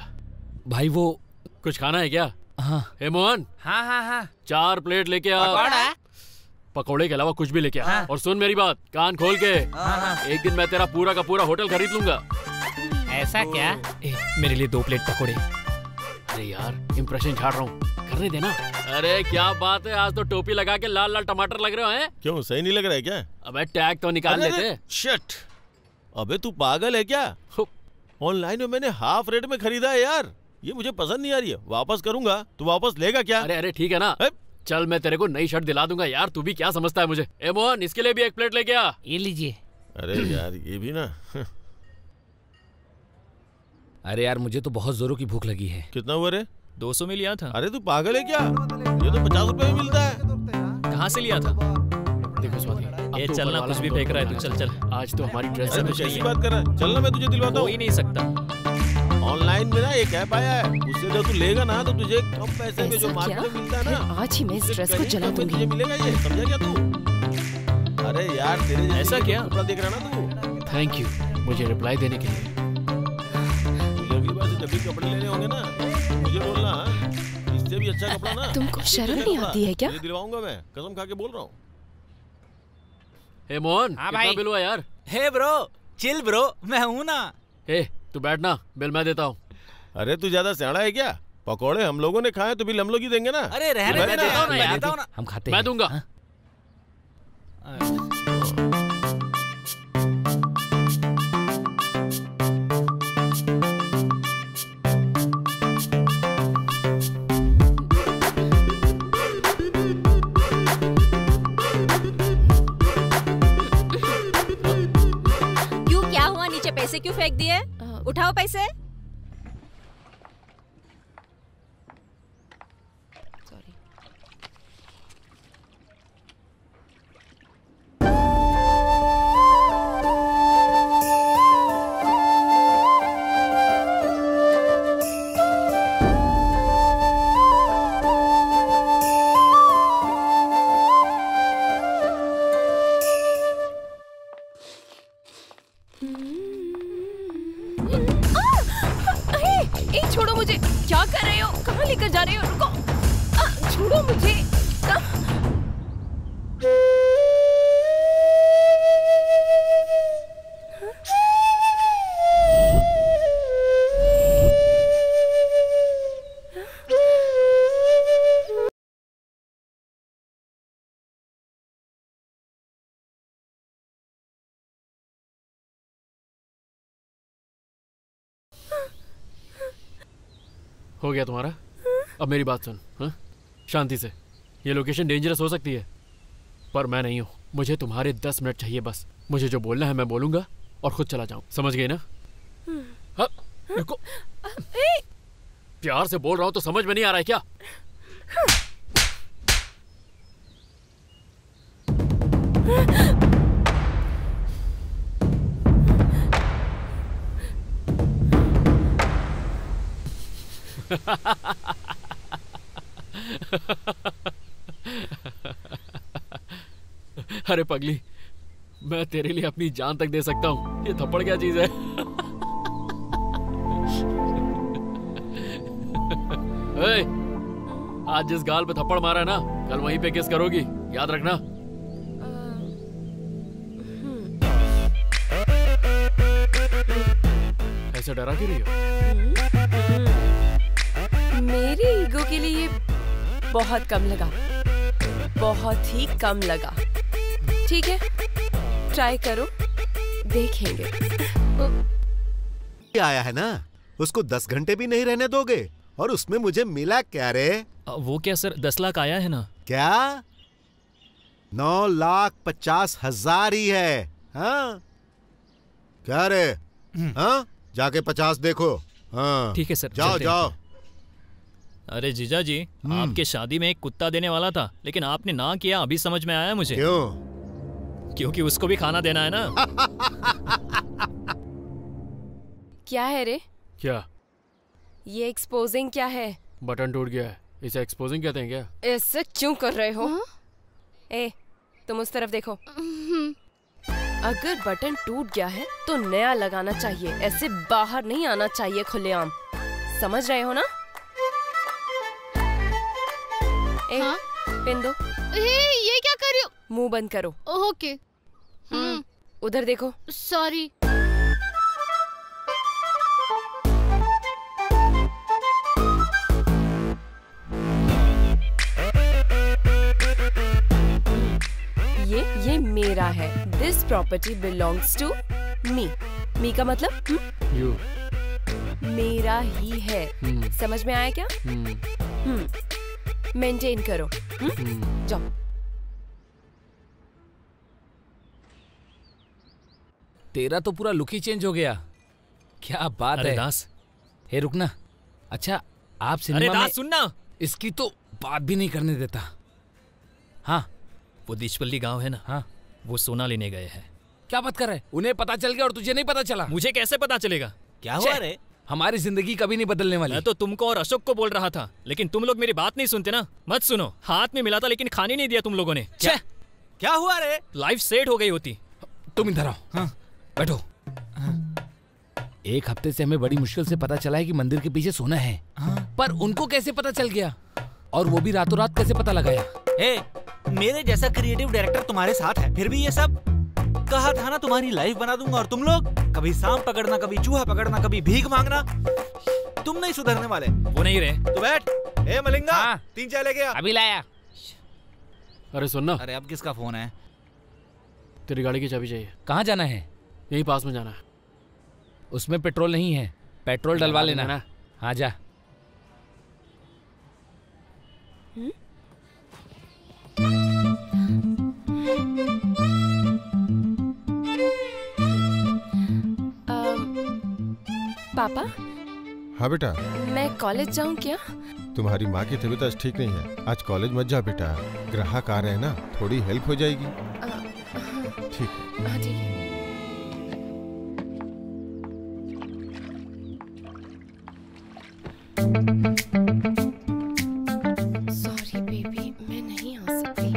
[SPEAKER 7] भाई वो
[SPEAKER 1] कुछ खाना है क्या?
[SPEAKER 7] हाँ।
[SPEAKER 1] हे मोहन।
[SPEAKER 7] हाँ हाँ हाँ
[SPEAKER 1] 4 प्लेट लेके आ। पकौड़े के अलावा कुछ भी लेके आ।
[SPEAKER 7] हाँ।
[SPEAKER 1] और सुन मेरी बात, कान खोल के। एक दिन मैं तेरा पूरा का पूरा होटल खरीद लूंगा।
[SPEAKER 7] ऐसा क्या?
[SPEAKER 4] मेरे लिए 2 प्लेट पकोड़े।
[SPEAKER 1] अरे यार इंप्रेशन झाड़ रहा हूँ, करने देना। अरे क्या बात है, आज तो टोपी लगा के लाल लाल टमाटर लग रहे हो हैं?
[SPEAKER 6] क्यों, सही नहीं लग रहा है क्या?
[SPEAKER 1] अबे टैग तो निकाल लेते।
[SPEAKER 6] शिट, अबे तू पागल है क्या? ऑनलाइन में मैंने हाफ रेट में खरीदा है यार, ये मुझे पसंद नहीं आ रही है, वापस करूंगा। तू वापस लेगा क्या?
[SPEAKER 1] अरे अरे ठीक है ना, चल मैं तेरे को नई शर्ट दिला दूंगा यार, तू भी क्या समझता है मुझे। ए मोहन, इसके लिए भी 1 प्लेट लेके आ।
[SPEAKER 7] ये लीजिए।
[SPEAKER 6] अरे यार ये भी ना।
[SPEAKER 7] अरे यार मुझे तो बहुत जोरों की भूख लगी है।
[SPEAKER 6] कितना हुआ रे?
[SPEAKER 4] 200 में लिया था।
[SPEAKER 6] अरे तू पागल है क्या? ये तो 50 रुपए में मिलता है।
[SPEAKER 4] कहाँ से लिया था?
[SPEAKER 1] देखो स्वाति,
[SPEAKER 4] ये चलना, कुछ भी फेंक रहा है तू। चल चल,
[SPEAKER 1] आज तो हमारी ड्रेस
[SPEAKER 6] अरे तू कैसी बात कर रहा है? चलना, मैं तुझे दिलवाता हूँ।
[SPEAKER 4] हो ही नहीं सकता।
[SPEAKER 6] ऑनलाइन में ना एक ऐप आया है, उससे जब तू लेगा ना तो तुझे कम पैसे में जो मार्केट में मिलता है ना,
[SPEAKER 2] आज ही मैं इस ड्रेस को जला दूंगी।
[SPEAKER 6] तुझे मिलेगा ये, समझा क्या तू? अरे यार तेरे
[SPEAKER 4] ऐसा क्या?
[SPEAKER 6] कपड़ा देख रहा ना तू।
[SPEAKER 1] थैंक यू मुझे रिप्लाई देने के लिए।
[SPEAKER 6] अगली बार जब भी कपड़े लेने होंगे ना मुझे बोलना, इससे भी अच्छा कपड़ा ना।
[SPEAKER 2] तुमको शर्म नहीं आती है क्या?
[SPEAKER 6] दिलवाऊंगा मैं, कसम खा के बोल रहा हूँ।
[SPEAKER 1] हे मोहन,
[SPEAKER 7] हाँ
[SPEAKER 1] कितना
[SPEAKER 7] भाई।
[SPEAKER 1] बिल हुआ यार?
[SPEAKER 7] हे ब्रो, चिल ब्रो, मैं हूँ ना।
[SPEAKER 1] हे तू बैठना, बिल मैं देता हूँ।
[SPEAKER 6] अरे तू ज्यादा सियाना है क्या? पकौड़े हम लोगों ने खाए तो बिल हम लोग ही देंगे ना।
[SPEAKER 7] अरे रहने
[SPEAKER 6] मैं
[SPEAKER 7] दे,
[SPEAKER 6] देता हूँ ना
[SPEAKER 7] मैं
[SPEAKER 6] यार।
[SPEAKER 7] देता हूँ ना। हम खाते हैं।
[SPEAKER 1] मैं दूंगा।
[SPEAKER 7] हाँ?
[SPEAKER 5] क्यों, क्या हुआ? नीचे पैसे क्यों फेंक दिए? उठाओ पैसे।
[SPEAKER 2] सॉरी। ए, छोड़ो मुझे, क्या कर रहे हो? कहाँ लेकर जा रहे हो? रुको, छोड़ो मुझे।
[SPEAKER 1] हो गया तुम्हारा? अब मेरी बात सुन, हाँ? शांति से। ये लोकेशन डेंजरस हो सकती है पर मैं नहीं हूँ। मुझे तुम्हारे 10 मिनट चाहिए बस। मुझे जो बोलना है मैं बोलूंगा और खुद चला जाऊँ, समझ गई ना? हाँ, रुको। प्यार से बोल रहा हूँ तो समझ में नहीं आ रहा है क्या? अरे पगली, मैं तेरे लिए अपनी जान तक दे सकता हूँ। ये थप्पड़ क्या चीज है? ए, आज जिस गाल पे थप्पड़ मारा है ना, कल वहीं पे किस करोगी, याद रखना। ऐसे डरा क्यों रही हो?
[SPEAKER 2] मेरी ईगो के लिए ये बहुत कम लगा, बहुत ही कम लगा। ठीक है, ट्राई करो, देखेंगे।
[SPEAKER 3] आया है ना, उसको 10 घंटे भी नहीं रहने दोगे? और उसमें मुझे मिला क्या रे?
[SPEAKER 4] वो क्या सर, 10 लाख आया है ना?
[SPEAKER 3] क्या? 9,50,000 ही है। हाँ क्या रे? हाँ जाके 50 देखो। हाँ
[SPEAKER 4] ठीक है सर,
[SPEAKER 3] जाओ
[SPEAKER 4] चलते हैं।
[SPEAKER 3] जाओ।
[SPEAKER 4] अरे जीजा जी, आपके शादी में एक कुत्ता देने वाला था, लेकिन आपने ना किया, अभी समझ में आया मुझे।
[SPEAKER 3] क्यों?
[SPEAKER 4] क्योंकि उसको भी खाना देना है ना।
[SPEAKER 2] क्या है रे?
[SPEAKER 1] क्या?
[SPEAKER 2] ये एक्सपोजिंग क्या है?
[SPEAKER 1] बटन टूट गया है, इसे एक्सपोजिंग कहते हैं क्या?
[SPEAKER 2] ऐसे क्यों कर रहे हो? ए, तुम उस तरफ देखो। अगर बटन टूट गया है तो नया लगाना चाहिए, ऐसे बाहर नहीं आना चाहिए खुलेआम। समझ रहे हो ना? ए, पिन दो।
[SPEAKER 10] ये क्या कर रही हो?
[SPEAKER 2] मुंह बंद करो।
[SPEAKER 10] ओके।
[SPEAKER 2] उधर देखो।
[SPEAKER 10] सॉरी।
[SPEAKER 2] ये मेरा है। This property belongs to me. Me का मतलब
[SPEAKER 1] यू।
[SPEAKER 2] मेरा ही है। समझ में आया क्या? मेंटेन करो। जाओ।
[SPEAKER 7] तेरा तो पूरा लुक ही चेंज हो गया। क्या बात है
[SPEAKER 4] दास।
[SPEAKER 7] हे रुकना। अच्छा आप
[SPEAKER 4] अरे
[SPEAKER 7] सिनेमा में
[SPEAKER 4] दास सुनना,
[SPEAKER 7] इसकी तो बात भी नहीं करने देता। हाँ
[SPEAKER 4] वो दिशपल्ली गांव है ना,
[SPEAKER 7] हाँ
[SPEAKER 4] वो सोना लेने गए हैं।
[SPEAKER 7] क्या बात कर रहे हैं? उन्हें पता चल गया और तुझे नहीं पता चला?
[SPEAKER 4] मुझे कैसे पता चलेगा?
[SPEAKER 9] क्या हुआ रे?
[SPEAKER 7] हमारी जिंदगी कभी नहीं बदलने वाली।
[SPEAKER 4] मैं तो तुमको और अशोक को बोल रहा था, लेकिन तुम लोग मेरी बात नहीं सुनते ना। मत सुनो। हाथ में मिला था लेकिन खाने नहीं दिया तुम लोगों ने।
[SPEAKER 9] क्या हुआ रे?
[SPEAKER 4] लाइफ सेट हो गई होती।
[SPEAKER 7] तुम इधर आओ। हाँ बैठो। एक हफ्ते से हमें बड़ी मुश्किल से पता चला है कि मंदिर के पीछे सोना है। पर उनको कैसे पता चल गया? और वो भी रातों रात कैसे पता लगाया?
[SPEAKER 9] मेरे जैसा क्रिएटिव डायरेक्टर तुम्हारे साथ है, फिर भी ये सब? कहा था ना तुम्हारी लाइफ बना दूंगा। और तुम लोग कभी सांप पकड़ना, कभी चूहा पकड़ना, कभी भीख मांगना। तुम नहीं सुधरने वाले।
[SPEAKER 4] वो नहीं रहे
[SPEAKER 9] तो बैठ। ए मलिंगा, 3 चाय लेके आ।
[SPEAKER 7] अभी लाया।
[SPEAKER 1] अरे सुनना।
[SPEAKER 9] अरे अब किसका फोन है?
[SPEAKER 1] तेरी गाड़ी की चाबी चाहिए।
[SPEAKER 7] कहाँ जाना है?
[SPEAKER 1] यहीं पास में जाना है।
[SPEAKER 7] उसमें पेट्रोल नहीं है, पेट्रोल डलवा लेना। हाँ जा।
[SPEAKER 2] पापा।
[SPEAKER 11] हाँ बेटा।
[SPEAKER 2] मैं कॉलेज जाऊँ क्या?
[SPEAKER 11] तुम्हारी माँ की तबीयत आज ठीक नहीं है, आज कॉलेज मत जा बेटा। ग्राहक आ रहे हैं ना, थोड़ी हेल्प हो जाएगी। ठीक है।
[SPEAKER 2] हाँ ठीक है। सॉरी बेबी, मैं नहीं आ सकती।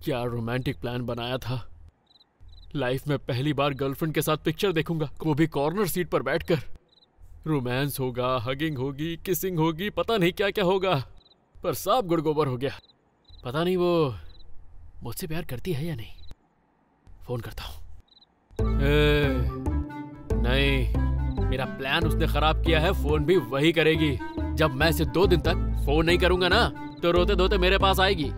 [SPEAKER 1] क्या रोमांटिक प्लान बनाया था। लाइफ में पहली बार गर्लफ्रेंड के साथ पिक्चर देखूंगा, वो भी कॉर्नर सीट पर बैठकर। रोमांस होगा, हगिंग होगी, किसिंग होगी, पता नहीं क्या क्या होगा, पर सब गुड़गोबर हो गया। पता नहीं वो मुझसे प्यार करती है या नहीं। फोन करता हूँ। नहीं, मेरा प्लान उसने खराब किया है। फोन भी वही करेगी। जब मैं इसे 2 दिन तक फोन नहीं करूंगा ना, तो रोते धोते मेरे पास आएगी।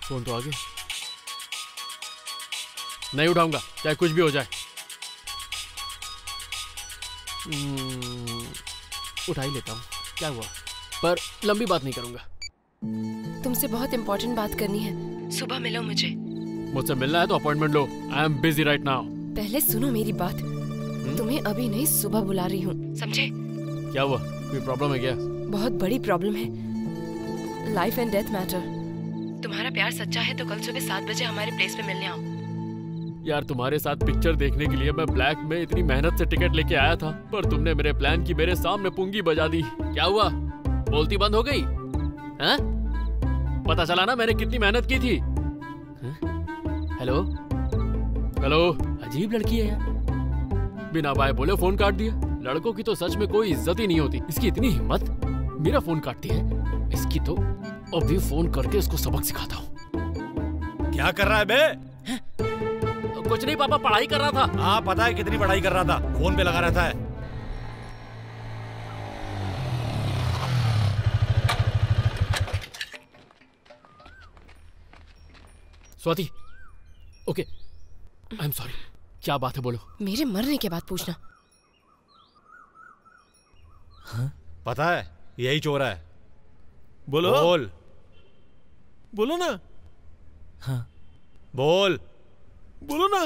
[SPEAKER 1] फोन तो आगे नहीं उठाऊंगा, चाहे कुछ भी हो जाए। उठा ही लेता हूँ, क्या हुआ। पर लंबी बात नहीं करूंगा।
[SPEAKER 2] तुमसे बहुत इंपॉर्टेंट बात करनी है। सुबह मिलो मुझे।
[SPEAKER 1] मुझसे मिलना है तो appointment low. I am busy right now.
[SPEAKER 2] पहले सुनो मेरी बात। तुम्हें अभी नहीं, सुबह बुला रही हूँ, समझे?
[SPEAKER 1] क्या हुआ? कोई प्रॉब्लम है क्या?
[SPEAKER 2] बहुत बड़ी प्रॉब्लम है। Life and death matter. तुम्हारा प्यार सच्चा है तो कल सुबह 7 बजे हमारे प्लेस पे मिलने आओ।
[SPEAKER 1] यार तुम्हारे साथ पिक्चर देखने के लिए मैं ब्लैक में इतनी मेहनत से टिकट लेके आया था, पर तुमने मेरे प्लान की मेरे सामने पुंगी बजा दी। क्या हुआ? बोलती बंद हो गई? हाँ? पता चला ना मैंने कितनी मेहनत की थी। हेलो हेलो, अजीब लड़की है यार। बिना बाय बोले फोन काट दिया। लड़कों की तो सच में कोई इज्जत ही नहीं होती। इसकी इतनी हिम्मत, मेरा फोन काटती है। इसकी तो अभी फोन करके इसको सबक सिखाता हूँ।
[SPEAKER 8] क्या कर रहा है बे?
[SPEAKER 1] कुछ नहीं पापा, पढ़ाई कर रहा था।
[SPEAKER 8] हाँ पता है कितनी पढ़ाई कर रहा था, फोन पे लगा रहता है।
[SPEAKER 1] Swati, okay, I am sorry. क्या बात है बोलो।
[SPEAKER 2] मेरे मरने के बाद पूछना।
[SPEAKER 9] पता है यही चोर है।
[SPEAKER 6] बोलो
[SPEAKER 9] बोल
[SPEAKER 6] बोलो ना।
[SPEAKER 4] हाँ
[SPEAKER 9] बोल
[SPEAKER 6] बोलो ना।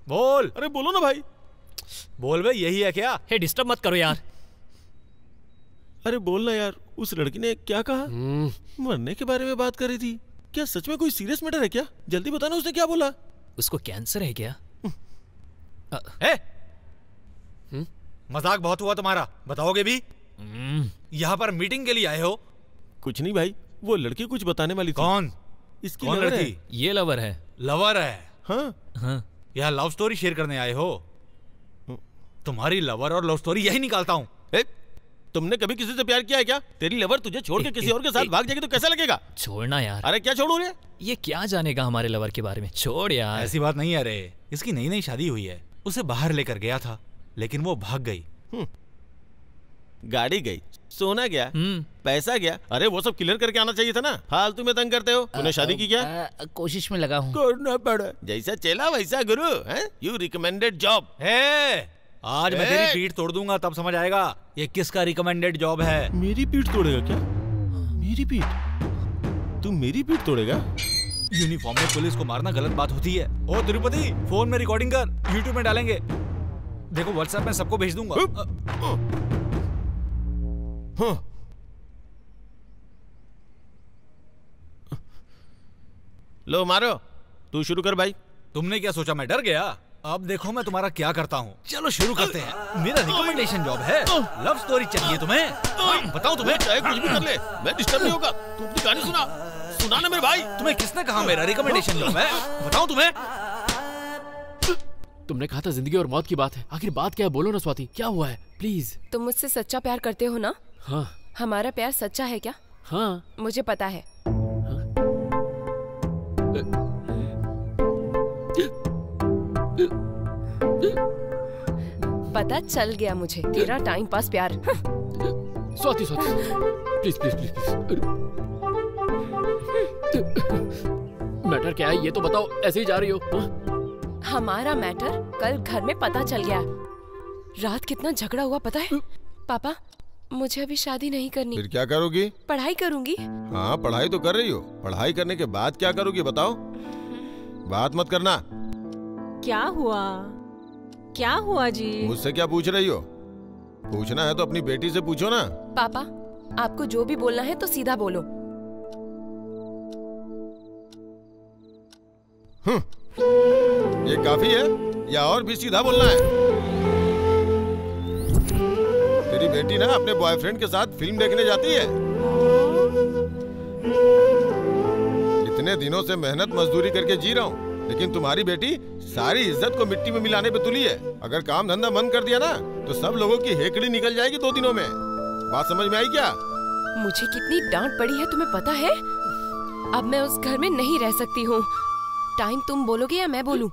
[SPEAKER 9] बोल।
[SPEAKER 6] अरे बोलो ना भाई।
[SPEAKER 9] बोल बे, यही है क्या?
[SPEAKER 4] हे डिस्टर्ब मत करो यार।
[SPEAKER 6] अरे बोलना यार, उस लड़की ने क्या कहा? मरने के बारे में बात कर रही थी। क्या सच में कोई सीरियस मैटर है क्या? जल्दी बताना, उसने क्या बोला?
[SPEAKER 4] उसको कैंसर है क्या?
[SPEAKER 9] मजाक बहुत हुआ तुम्हारा, बताओगे भी? यहाँ पर मीटिंग के लिए आए हो?
[SPEAKER 6] कुछ नहीं भाई, वो लड़की कुछ बताने वाली थी।
[SPEAKER 9] कौन?
[SPEAKER 6] इसकी
[SPEAKER 9] कौन
[SPEAKER 6] लवर
[SPEAKER 9] लड़की?
[SPEAKER 6] है।
[SPEAKER 4] ये लवर है।
[SPEAKER 9] लवर है?
[SPEAKER 6] हाँ
[SPEAKER 4] हाँ।
[SPEAKER 9] यहाँ लव स्टोरी शेयर करने आए हो? तुम्हारी लवर और लव स्टोरी यही निकालता हूँ।
[SPEAKER 6] तुमने कभी किसी से प्यार किया है क्या? तेरी लवर तुझे छोड़ के किसी और के साथ भाग जाएगी तो कैसा लगेगा?
[SPEAKER 4] छोड़ना यार।
[SPEAKER 6] अरे क्या छोड़ू रे?
[SPEAKER 4] ये क्या जानेगा हमारे लवर के बारे में, छोड़ यार।
[SPEAKER 9] ऐसी बात नहीं है रे, इसकी नई नई शादी हुई है। उसे बाहर लेकर गया था लेकिन वो भाग गई।
[SPEAKER 6] गाड़ी गई, सोना गया, पैसा गया। अरे वो सब क्लियर करके आना चाहिए था ना। फालतू में तंग करते हो। तूने शादी की क्या?
[SPEAKER 7] कोशिश में लगा हूँ।
[SPEAKER 6] करना पड़ा। जैसा चला वैसा गुरु। You recommended job.
[SPEAKER 9] आज मैं तेरी पीठ तोड़ दूंगा, तब समझ आएगा ये किसका रिकमेंडेड जॉब है।
[SPEAKER 6] मेरी पीठ तोड़ेगा क्या? मेरी पीठ? तू मेरी पीठ तोड़ेगा?
[SPEAKER 9] यूनिफॉर्म में पुलिस को मारना गलत बात होती है। ओ तिरुपति, फोन में रिकॉर्डिंग कर, यूट्यूब में डालेंगे। देखो व्हाट्सएप में सबको भेज दूंगा।
[SPEAKER 6] लो मारो, तू शुरू कर भाई।
[SPEAKER 9] तुमने क्या सोचा मैं डर गया? अब देखो मैं तुम्हारा क्या करता हूँ। चलो शुरू करते हैं। मेरा रिकमेंडेशन जॉब है। लव स्टोरी चाहिए तुम्हें? बताओ तुम्हें।
[SPEAKER 6] चाहे कुछ भी कर ले, मैं डिस्टर्ब नहीं होगा। तू अपनी कहानी सुना। सुना ना मेरे भाई।
[SPEAKER 9] तुम्हें किसने कहा मेरा रिकमेंडेशन जॉब है? बताओ तुम्हें।
[SPEAKER 1] तुमने कहा था जिंदगी और मौत की बात है, आखिर बात क्या है? बोलो ना स्वाति, क्या हुआ है प्लीज।
[SPEAKER 2] तुम मुझसे सच्चा प्यार करते हो ना?
[SPEAKER 1] हाँ।
[SPEAKER 2] हमारा प्यार सच्चा है क्या?
[SPEAKER 1] हाँ।
[SPEAKER 2] मुझे पता है। पता चल गया मुझे तेरा टाइम पास प्यार।
[SPEAKER 1] Swati Swati please please please please. Matter क्या है ये तो बताओ, ऐसे ही जा रही हो?
[SPEAKER 2] हमारा मैटर कल घर में पता चल गया। रात कितना झगड़ा हुआ पता है? पापा मुझे अभी शादी नहीं करनी।
[SPEAKER 11] फिर क्या करोगी?
[SPEAKER 2] पढ़ाई करूंगी।
[SPEAKER 11] हाँ पढ़ाई तो कर रही हो, पढ़ाई करने के बाद क्या करोगी बताओ? बात मत करना।
[SPEAKER 5] क्या हुआ? क्या हुआ जी?
[SPEAKER 11] मुझसे क्या पूछ रही हो? पूछना है तो अपनी बेटी से पूछो ना।
[SPEAKER 2] पापा आपको जो भी बोलना है तो सीधा बोलो।
[SPEAKER 11] ये काफी है या और भी सीधा बोलना है? तेरी बेटी ना अपने बॉयफ्रेंड के साथ फिल्म देखने जाती है। इतने दिनों से मेहनत मजदूरी करके जी रहा हूँ, लेकिन तुम्हारी बेटी सारी इज्जत को मिट्टी में मिलाने पे तुली है। अगर काम धंधा बंद कर दिया ना तो सब लोगों की हेकड़ी निकल जाएगी 2 दिनों में। बात समझ में आई क्या?
[SPEAKER 2] मुझे कितनी डांट पड़ी है तुम्हें पता है? अब मैं उस घर में नहीं रह सकती हूँ। टाइम तुम बोलोगे या मैं बोलूं?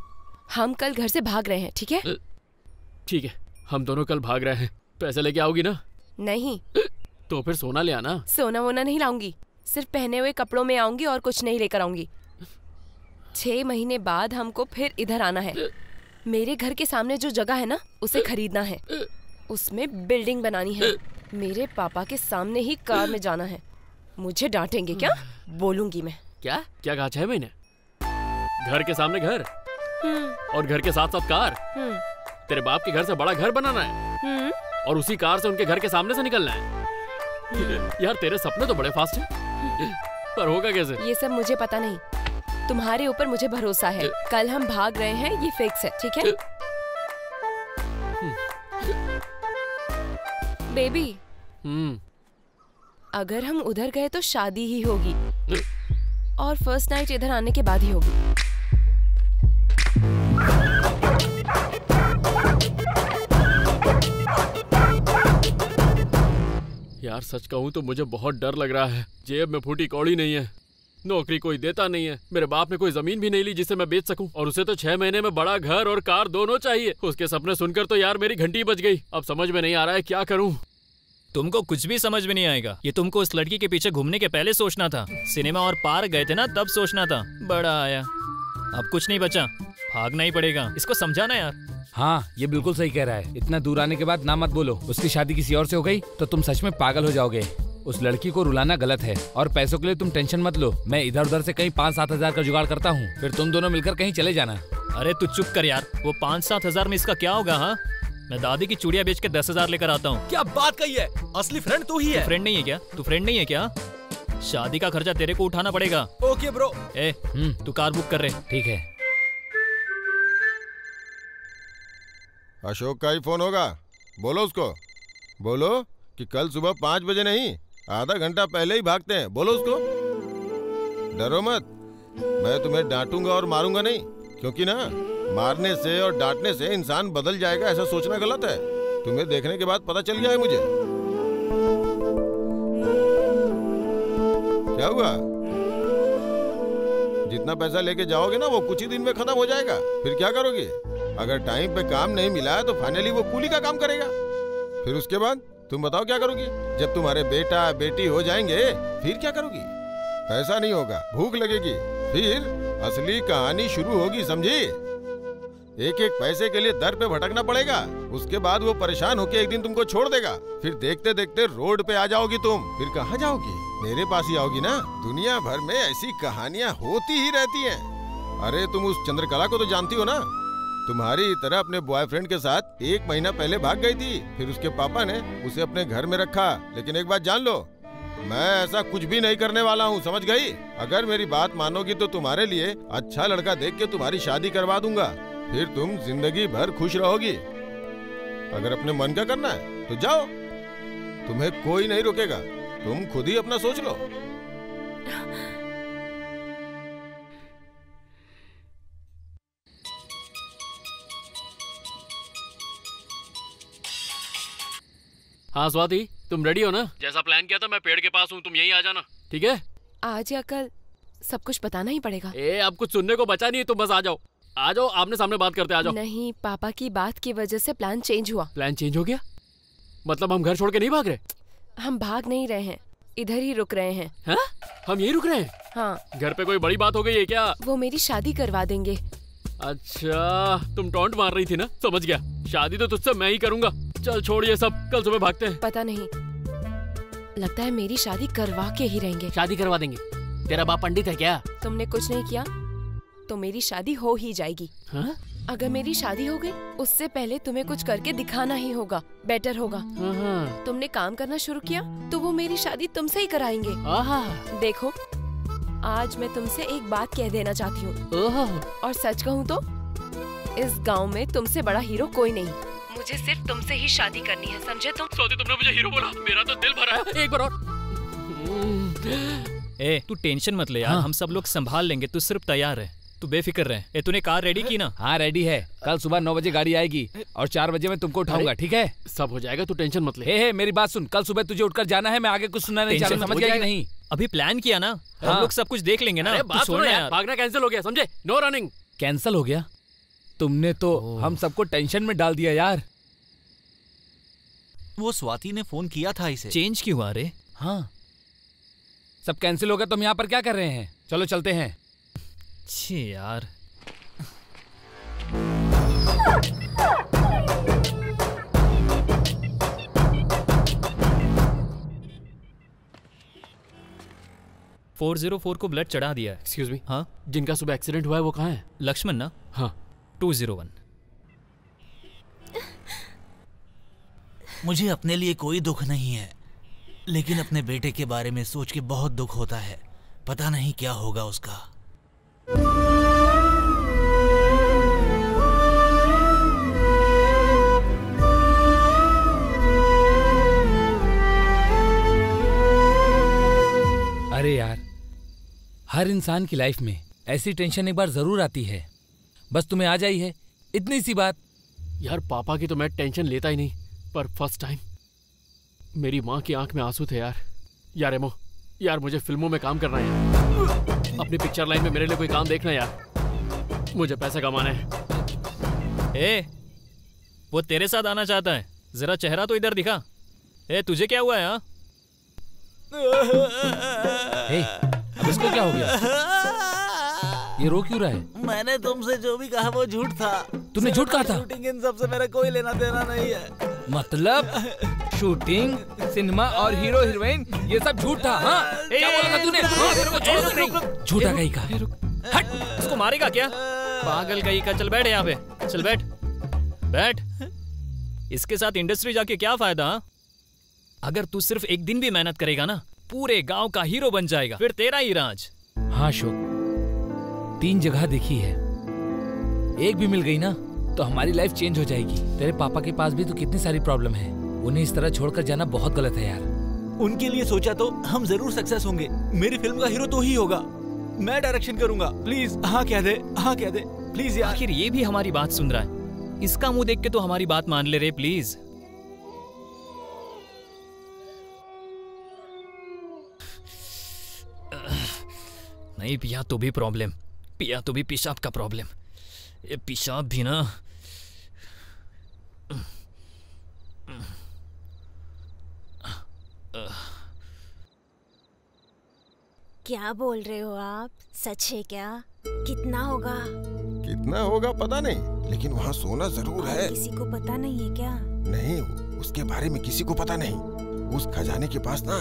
[SPEAKER 2] हम कल घर से भाग रहे हैं, ठीक है?
[SPEAKER 1] ठीक है, हम दोनों कल भाग रहे हैं। पैसे लेके आओगी ना?
[SPEAKER 2] नहीं।
[SPEAKER 1] तो फिर सोना ले आना।
[SPEAKER 2] सोना वोना नहीं लाऊंगी, सिर्फ पहने हुए कपड़ों में आऊंगी और कुछ नहीं लेकर आऊंगी। 6 महीने बाद हमको फिर इधर आना है। मेरे घर के सामने जो जगह है ना उसे खरीदना है, उसमें बिल्डिंग बनानी है। मेरे पापा के सामने ही कार में जाना है। मुझे डांटेंगे क्या? बोलूंगी मैं।
[SPEAKER 1] क्या क्या कहा? 6 महीने? घर के सामने घर और घर के साथ साथ कार? तेरे बाप के घर से बड़ा घर बनाना है और उसी कार से उनके घर के सामने से निकलना है। यार तेरे सपने तो बड़े फास्ट हैं, पर होगा कैसे?
[SPEAKER 2] ये सब मुझे पता नहीं, तुम्हारे ऊपर मुझे भरोसा है। कल हम भाग रहे हैं, ये फिक्स है, ठीक है? बेबी अगर हम उधर गए तो शादी ही होगी और फर्स्ट नाइट इधर आने के बाद ही होगी।
[SPEAKER 1] यार सच कहूँ तो मुझे बहुत डर लग रहा है। जेब में फूटी कौड़ी नहीं है, नौकरी कोई देता नहीं है, मेरे बाप ने कोई जमीन भी नहीं ली जिसे मैं बेच सकूं, और उसे तो 6 महीने में बड़ा घर और कार दोनों चाहिए। उसके सपने सुनकर तो यार मेरी घंटी बज गई। अब समझ में नहीं आ रहा है क्या करूं।
[SPEAKER 4] तुमको कुछ भी समझ में नहीं आएगा। ये तुमको उस लड़की के पीछे घूमने के पहले सोचना था। सिनेमा और पार्क गए थे ना तब सोचना था। बड़ा आया, अब कुछ नहीं बचा। भागना ही पड़ेगा, इसको समझाना यार।
[SPEAKER 7] हाँ ये बिल्कुल सही कह रहा है। इतना दूर आने के बाद ना मत बोलो। उसकी शादी किसी और से हो गई तो तुम सच में पागल हो जाओगे। उस लड़की को रुलाना गलत है और पैसों के लिए तुम टेंशन मत लो। मैं इधर उधर से कहीं 5-7 हजार का जुगाड़ करता हूँ, फिर तुम दोनों मिलकर कहीं चले जाना।
[SPEAKER 4] अरे तू चुप कर यार, वो 5-7 हजार में इसका क्या होगा? हाँ, मैं दादी की चूड़ियां बेच के 10 हजार लेकर आता हूँ।
[SPEAKER 9] क्या बात कही है, असली फ्रेंड तू ही है।
[SPEAKER 4] फ्रेंड नहीं है क्या? तू फ्रेंड नहीं है क्या? शादी का खर्चा तेरे को उठाना पड़ेगा।
[SPEAKER 9] Okay bro.
[SPEAKER 4] ए, तू कार बुक कर रहे।
[SPEAKER 7] ठीक है।
[SPEAKER 11] अशोक का ही फोन होगा, बोलो उसको। बोलो कि कल सुबह 5 बजे नहीं, आधा घंटा पहले ही भागते हैं। बोलो उसको। डरो मत, मैं तुम्हें डांटूंगा और मारूंगा नहीं, क्योंकि ना मारने से और डांटने से इंसान बदल जाएगा ऐसा सोचना गलत है। तुम्हें देखने के बाद पता चल गया है मुझे। क्या हुआ? जितना पैसा लेके जाओगे ना वो कुछ ही दिन में खत्म हो जाएगा। फिर क्या करोगे? अगर टाइम पे काम नहीं मिला तो फाइनली वो कूली का काम करेगा। फिर उसके बाद तुम बताओ क्या करोगी? जब तुम्हारे बेटा बेटी हो जाएंगे फिर क्या करोगी? पैसा नहीं होगा, भूख लगेगी, फिर असली कहानी शुरू होगी, समझी? एक एक पैसे के लिए दर पे भटकना पड़ेगा। उसके बाद वो परेशान होके एक दिन तुमको छोड़ देगा। फिर देखते देखते रोड पे आ जाओगी तुम। फिर कहाँ जाओगी? मेरे पास ही आओगी ना। दुनिया भर में ऐसी कहानियाँ होती ही रहती हैं। अरे तुम उस चंद्रकला को तो जानती हो ना? तुम्हारी तरह अपने बॉयफ्रेंड के साथ 1 महीना पहले भाग गई थी। फिर उसके पापा ने उसे अपने घर में रखा। लेकिन एक बात जान लो, मैं ऐसा कुछ भी नहीं करने वाला हूँ, समझ गई? अगर मेरी बात मानोगी तो तुम्हारे लिए अच्छा लड़का देख के तुम्हारी शादी करवा दूंगा। फिर तुम जिंदगी भर खुश रहोगी। अगर अपने मन का करना है तो जाओ, तुम्हें कोई नहीं रोकेगा। तुम खुद ही अपना सोच लो।
[SPEAKER 1] हाँ स्वाति, तुम रेडी हो ना? जैसा प्लान किया था मैं पेड़ के पास हूँ, तुम यहीं आ जाना, ठीक है?
[SPEAKER 2] आज या कल सब कुछ बताना ही पड़ेगा।
[SPEAKER 1] अब कुछ सुनने को बचा नहीं है, तुम बस आ जाओ। आ जाओ, आमने सामने बात करते, आ जाओ।
[SPEAKER 2] नहीं, पापा की बात की वजह से प्लान चेंज हुआ।
[SPEAKER 1] प्लान चेंज हो गया? मतलब हम घर छोड़ के नहीं भाग रहे?
[SPEAKER 2] हम भाग नहीं रहे हैं, इधर ही रुक रहे हैं।
[SPEAKER 1] हा? हम यही रुक रहे हैं?
[SPEAKER 2] हाँ।
[SPEAKER 1] घर पे कोई बड़ी बात हो गई है क्या?
[SPEAKER 2] वो मेरी शादी करवा देंगे।
[SPEAKER 1] अच्छा, तुम टॉन्ट मार रही थी ना, समझ गया। शादी तो तुझसे मैं ही करूंगा। चल छोड़ ये सब, कल सुबह भागते हैं।
[SPEAKER 2] पता नहीं, लगता है मेरी शादी करवा के ही रहेंगे।
[SPEAKER 1] शादी करवा देंगे? तेरा बाप पंडित है क्या?
[SPEAKER 2] तुमने कुछ नहीं किया तो मेरी शादी हो ही जाएगी।
[SPEAKER 1] हाँ?
[SPEAKER 2] अगर मेरी शादी हो गई उससे पहले तुम्हें कुछ करके दिखाना ही होगा, बेटर होगा। तुमने काम करना शुरू किया तो वो मेरी शादी तुमसे ही कराएंगे। देखो, आज मैं तुमसे एक बात कह देना चाहती हूँ, और सच कहूँ तो इस गांव में तुमसे बड़ा हीरो कोई नहीं। मुझे सिर्फ तुमसे ही शादी करनी है, समझे तुम?
[SPEAKER 1] स्वाति, तुमने मुझे हीरो बोला, मेरा तो दिल भरा है। एक बार और।
[SPEAKER 4] तू टेंशन मत ले यार। हाँ। हम सब लोग संभाल लेंगे, तू सिर्फ तैयार है, तू बेफिक्र रहे। तूने कार रेडी की ना?
[SPEAKER 7] हाँ रेडी है। कल सुबह 9 बजे गाड़ी आएगी और 4 बजे मैं तुमको उठाऊंगा, ठीक है?
[SPEAKER 1] सब हो जाएगा, तू टेंशन मत ले।
[SPEAKER 7] मेरी बात सुन, कल सुबह तुझे उठकर जाना है, मैं आगे कुछ सुनना नहीं चाहता, समझ गया कि नहीं?
[SPEAKER 4] अभी प्लान किया ना, हम लोग सब कुछ देख लेंगे ना।
[SPEAKER 1] भागना कैंसिल हो गया, समझे? No running.
[SPEAKER 7] कैंसिल हो गया? तुमने तो हम सबको टेंशन में डाल दिया यार।
[SPEAKER 9] वो स्वाति ने फोन किया था इसे।
[SPEAKER 4] चेंज क्यों हुआ रे?
[SPEAKER 7] हाँ, सब कैंसिल हो गया, तुम यहाँ पर क्या कर रहे हैं? चलो चलते हैं।
[SPEAKER 4] छी यार। $404 को ब्लड चढ़ा दिया है।
[SPEAKER 1] Excuse me.
[SPEAKER 4] हाँ?
[SPEAKER 1] जिनका सुबह एक्सीडेंट हुआ है वो कहाँ है?
[SPEAKER 4] लक्ष्मण ना?
[SPEAKER 1] हाँ।
[SPEAKER 4] 201।
[SPEAKER 9] मुझे अपने लिए कोई दुख नहीं है, लेकिन अपने बेटे के बारे में सोच के बहुत दुख होता है। पता नहीं क्या होगा उसका।
[SPEAKER 7] अरे यार, हर इंसान की लाइफ में ऐसी टेंशन एक बार जरूर आती है। बस तुम्हें आ जाई है, इतनी सी बात।
[SPEAKER 1] यार पापा की तो मैं टेंशन लेता ही नहीं, पर फर्स्ट टाइम मेरी माँ की आंख में आंसू थे यार। यार एमो, यार मुझे फिल्मों में काम करना है। अपनी पिक्चर लाइन में मेरे लिए कोई काम देखना यार, मुझे पैसा कमाना है।
[SPEAKER 4] वो तेरे साथ आना चाहता है, जरा चेहरा तो इधर दिखा। तुझे क्या हुआ है?
[SPEAKER 7] अब इसको क्या हो गया? ये रो क्यों रहा है?
[SPEAKER 9] मैंने तुमसे जो भी कहा वो झूठ था।
[SPEAKER 7] तूने झूठ कहा था?
[SPEAKER 9] शूटिंग इन सबसे मेरा कोई लेना देना नहीं है।
[SPEAKER 7] मतलब शूटिंग, सिनेमा और हीरो हीरोइन ये सब झूठ था? हाँ? क्या बोला था तूने? झूठा कहीं का।
[SPEAKER 4] हट, इसको मारेगा क्या? पागल कहीं का। चल बैठ यहाँ पे, चल बैठ बैठ। इसके साथ इंडस्ट्री जाके क्या फायदा? अगर तू सिर्फ एक दिन भी मेहनत करेगा ना, पूरे गांव का हीरो बन जाएगा, फिर तेरा ही राज।
[SPEAKER 7] हाँ अशोक, 3 जगह देखी है, एक भी मिल गई ना तो हमारी लाइफ चेंज हो जाएगी। तेरे पापा के पास भी तो कितनी सारी प्रॉब्लम है, उन्हें इस तरह छोड़कर जाना बहुत गलत है यार।
[SPEAKER 9] उनके लिए सोचा तो हम जरूर सक्सेस होंगे। मेरी फिल्म का हीरो तो ही होगा, मैं डायरेक्शन करूंगा। प्लीज हाँ कह दे, हाँ कह दे प्लीज यार।
[SPEAKER 4] आखिर ये भी हमारी बात सुन रहा है, इसका मुंह देख के तो हमारी बात मान ले रे प्लीज। नहीं पिया तो भी प्रॉब्लम, पिया तो भी पेशाब का प्रॉब्लम। ये पेशाब भी ना।
[SPEAKER 5] क्या बोल रहे हो आप? सच है क्या? कितना होगा?
[SPEAKER 11] कितना होगा पता नहीं, लेकिन वहाँ सोना जरूर है।
[SPEAKER 5] किसी को पता नहीं है क्या?
[SPEAKER 11] नहीं, उसके बारे में किसी को पता नहीं। उस खजाने के पास ना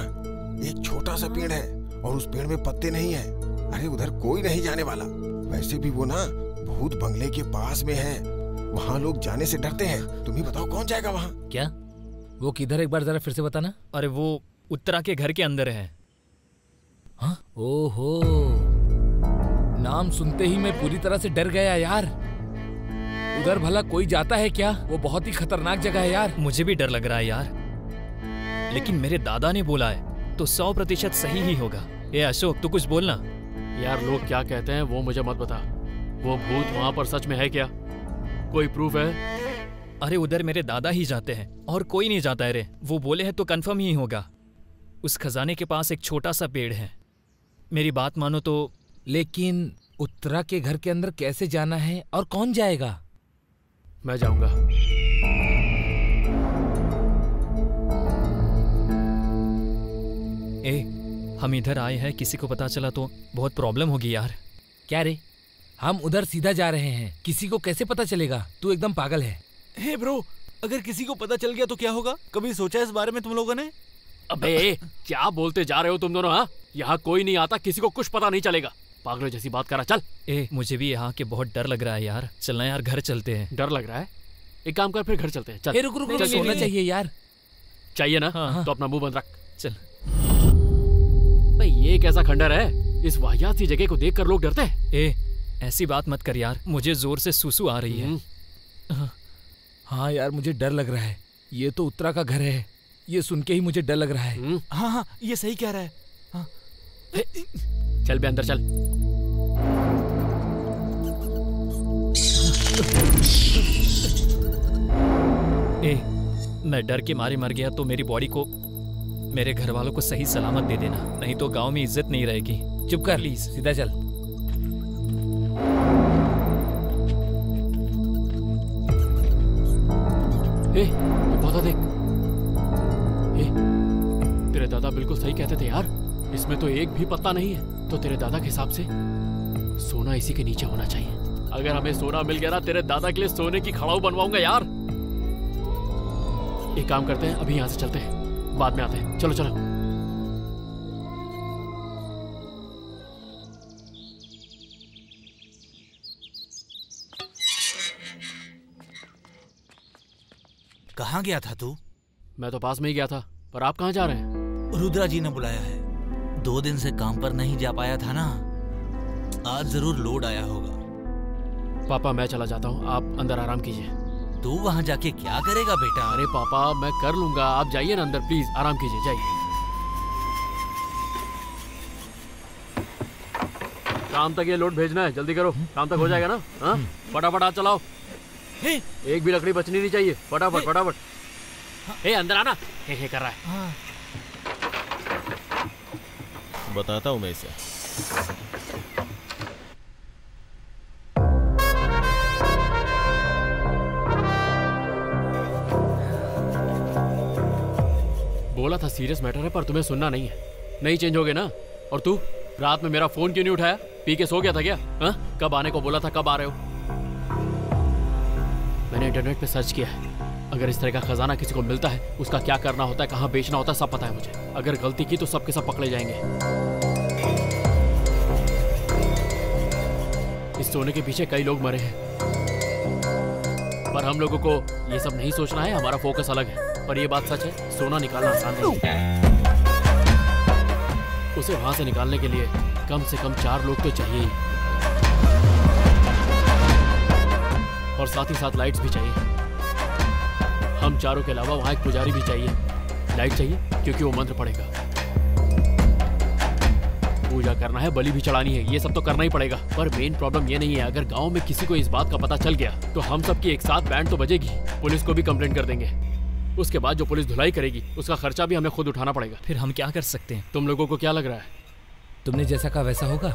[SPEAKER 11] एक छोटा सा पेड़ है और उस पेड़ में पत्ते नहीं है। अरे उधर कोई नहीं जाने वाला। वैसे भी वो ना भूत बंगले के पास में है, वहाँ लोग जाने से डरते हैं। तुम ही बताओ कौन जाएगा वहाँ?
[SPEAKER 7] क्या? वो किधर, एक बार जरा फिर से बताना।
[SPEAKER 4] अरे वो उत्तरा के घर के अंदर है।
[SPEAKER 7] हाँ? ओहो, नाम सुनते ही मैं पूरी तरह से डर गया यार। उधर भला कोई जाता है क्या? वो बहुत ही खतरनाक जगह है यार।
[SPEAKER 4] मुझे भी डर लग रहा है यार, लेकिन मेरे दादा ने बोला है तो 100% सही ही होगा। ये अशोक तू कुछ बोलना।
[SPEAKER 1] यार लोग क्या कहते हैं वो मुझे मत बता। वो भूत वहाँ पर सच में है क्या? कोई प्रूफ है?
[SPEAKER 4] अरे उधर मेरे दादा ही जाते हैं और कोई नहीं जाता है रे। वो बोले हैं तो कंफर्म ही होगा। उस खजाने के पास एक छोटा सा पेड़ है, मेरी बात मानो तो।
[SPEAKER 7] लेकिन उत्तरा के घर के अंदर कैसे जाना है और कौन जाएगा?
[SPEAKER 1] मैं जाऊंगा।
[SPEAKER 4] हम इधर आए हैं, किसी को पता चला तो बहुत प्रॉब्लम होगी यार।
[SPEAKER 7] क्या रे, हम उधर सीधा जा रहे हैं, किसी को कैसे पता चलेगा? तू एकदम पागल है।
[SPEAKER 9] हे ब्रो, अगर किसी को पता चल गया तो क्या होगा? कभी सोचा इस बारे में तुम लोगों ने?
[SPEAKER 1] अबे क्या बोलते जा रहे हो तुम दोनों? हाँ, यहाँ कोई नहीं आता, किसी को कुछ पता नहीं चलेगा। पागलों जैसी बात करा। चल।
[SPEAKER 4] मुझे भी यहाँ के बहुत डर लग रहा है यार। चलना यार, घर चलते हैं।
[SPEAKER 1] डर लग रहा है? एक काम कर, फिर घर चलते हैं। चल।
[SPEAKER 7] रुक रुक, सोना चाहिए यार।
[SPEAKER 1] चाहिए ना?
[SPEAKER 4] हाँ।
[SPEAKER 1] तो अपना मुंह बंद रख।
[SPEAKER 4] चल।
[SPEAKER 1] भाई ये कैसा खंडर है? इस वाहियात सी जगह को देखकर लोग डरते हैं।
[SPEAKER 4] ऐसी बात मत कर यार, मुझे जोर से सुसु आ रही है।
[SPEAKER 7] हाँ यार, मुझे डर लग रहा है। ये तो उत्तरा का घर है, ये सुन के ही मुझे डर लग रहा है।
[SPEAKER 9] हाँ हाँ, ये सही कह रहा है। हाँ।
[SPEAKER 1] चल बे अंदर चल।
[SPEAKER 4] मैं डर के मारे मर गया तो मेरी बॉडी को, मेरे घर वालों को सही सलामत दे देना, नहीं तो गांव में इज्जत नहीं रहेगी।
[SPEAKER 7] चुप कर, प्लीज सीधा चल।
[SPEAKER 1] ये पौधा देख। तेरे दादा बिल्कुल सही कहते थे यार, इसमें तो एक भी पत्ता नहीं है। तो तेरे दादा के हिसाब से सोना इसी के नीचे होना चाहिए। अगर हमें सोना मिल गया ना, तेरे दादा के लिए सोने की खड़ाऊ बनवाऊंगा यार। एक काम करते हैं, अभी यहाँ से चलते हैं, बाद में आते हैं। चलो चलो।
[SPEAKER 9] कहाँ गया था तू?
[SPEAKER 1] मैं तो पास में ही गया था, पर आप कहाँ जा रहे हैं?
[SPEAKER 9] रुद्रा जी ने बुलाया है। 2 दिन से काम पर नहीं जा पाया था ना, आज जरूर लोड आया होगा।
[SPEAKER 1] पापा मैं चला जाता हूँ, आप अंदर आराम कीजिए।
[SPEAKER 9] तू वहाँ जाके क्या करेगा बेटा?
[SPEAKER 1] अरे पापा मैं कर लूंगा, आप जाइए ना अंदर, प्लीज आराम कीजिए, जाइए। शाम तक ये लोड भेजना है, जल्दी करो, शाम तक हो जाएगा ना? हाँ फटाफट हाथ चलाओ। एक भी लकड़ी बचनी नहीं चाहिए, फटाफट फटाफट। हे अंदर आना। हे कर रहा है।
[SPEAKER 6] बताता हूँ मैं इसे।
[SPEAKER 1] बोला था सीरियस मैटर है, पर तुम्हें सुनना नहीं है। नहीं चेंज हो गए ना? और तू रात में मेरा फोन क्यों नहीं उठाया? पी के सो गया था क्या? हाँ? कब आने को बोला था, कब आ रहे हो? मैंने इंटरनेट पे सर्च किया है। अगर इस तरह का खजाना किसी को मिलता है, उसका क्या करना होता है, कहाँ बेचना होता है, सब पता है मुझे। अगर गलती की तो सब के सब पकड़े जाएंगे। इस सोने के पीछे कई लोग मरे हैं, पर हम लोगों को ये सब नहीं सोचना है। हमारा फोकस अलग है। पर ये बात सच है, सोना निकालना आसान नहीं है। उसे वहां से निकालने के लिए कम से कम 4 लोग तो चाहिए ही, और साथ ही साथ लाइट्स भी चाहिए। हम चारों के अलावा वहां एक पुजारी भी चाहिए। लाइट चाहिए क्योंकि वो मंत्र पड़ेगा, पूजा करना है, बलि भी चढ़ानी है, ये सब तो करना ही पड़ेगा। पर मेन प्रॉब्लम ये नहीं है, अगर गांव में किसी को इस बात का पता चल गया तो हम सब की एक साथ बैंड तो बजेगी। पुलिस को भी कंप्लेंट कर देंगे। उसके बाद जो पुलिस धुलाई करेगी उसका खर्चा भी हमें खुद उठाना पड़ेगा।
[SPEAKER 4] फिर हम क्या कर सकते हैं?
[SPEAKER 1] तुम लोगों को क्या लग रहा है?
[SPEAKER 7] तुमने जैसा कहा वैसा होगा।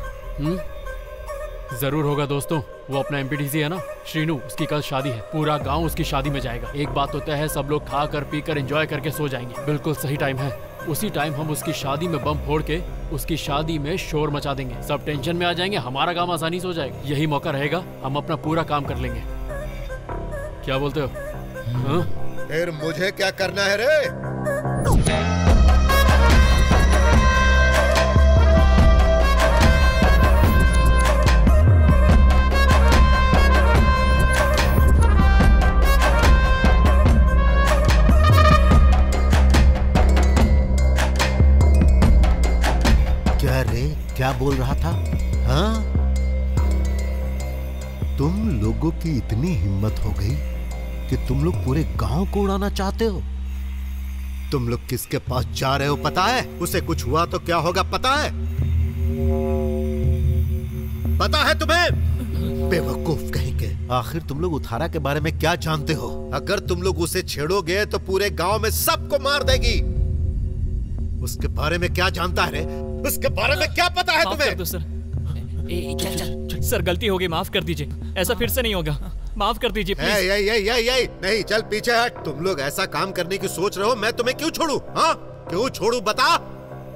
[SPEAKER 1] जरूर होगा दोस्तों। वो अपना एमपीटीसी है ना, श्रीनू, उसकी कल शादी है। पूरा गांव उसकी शादी में जाएगा। एक बात तो तय है, सब लोग खा कर पी कर एंजॉय करके सो जाएंगे। बिल्कुल सही टाइम है। उसी टाइम हम उसकी शादी में बम फोड़ के उसकी शादी में शोर मचा देंगे। सब टेंशन में आ जाएंगे, हमारा काम आसानी से हो जाएगा। यही मौका रहेगा, हम अपना पूरा काम कर लेंगे। क्या बोलते हो?
[SPEAKER 3] फिर मुझे क्या करना है रे? क्या बोल रहा था? हाँ? तुम लोगों की इतनी हिम्मत हो गई कि तुम लोग पूरे गांव को उड़ाना चाहते हो? तुम लोग किसके पास जा रहे हो पता है? उसे कुछ हुआ तो क्या होगा पता है? पता है तुम्हें? बेवकूफ कहीं के। आखिर तुम लोग उथारा के बारे में क्या जानते हो? अगर तुम लोग उसे छेड़ोगे तो पूरे गांव में सबको मार देगी। उसके बारे में क्या जानता है रे? उसके बारे में क्या पता है तुम्हें?
[SPEAKER 4] सर, सर गलती हो गई, माफ कर दीजिए। ऐसा फिर से नहीं होगा, माफ कर दीजिए प्लीज।
[SPEAKER 3] नहीं, चल पीछे हट। तुम लोग ऐसा काम करने की सोच रहे हो, मैं तुम्हें क्यों छोड़ू? हाँ, क्यों छोड़ू बता?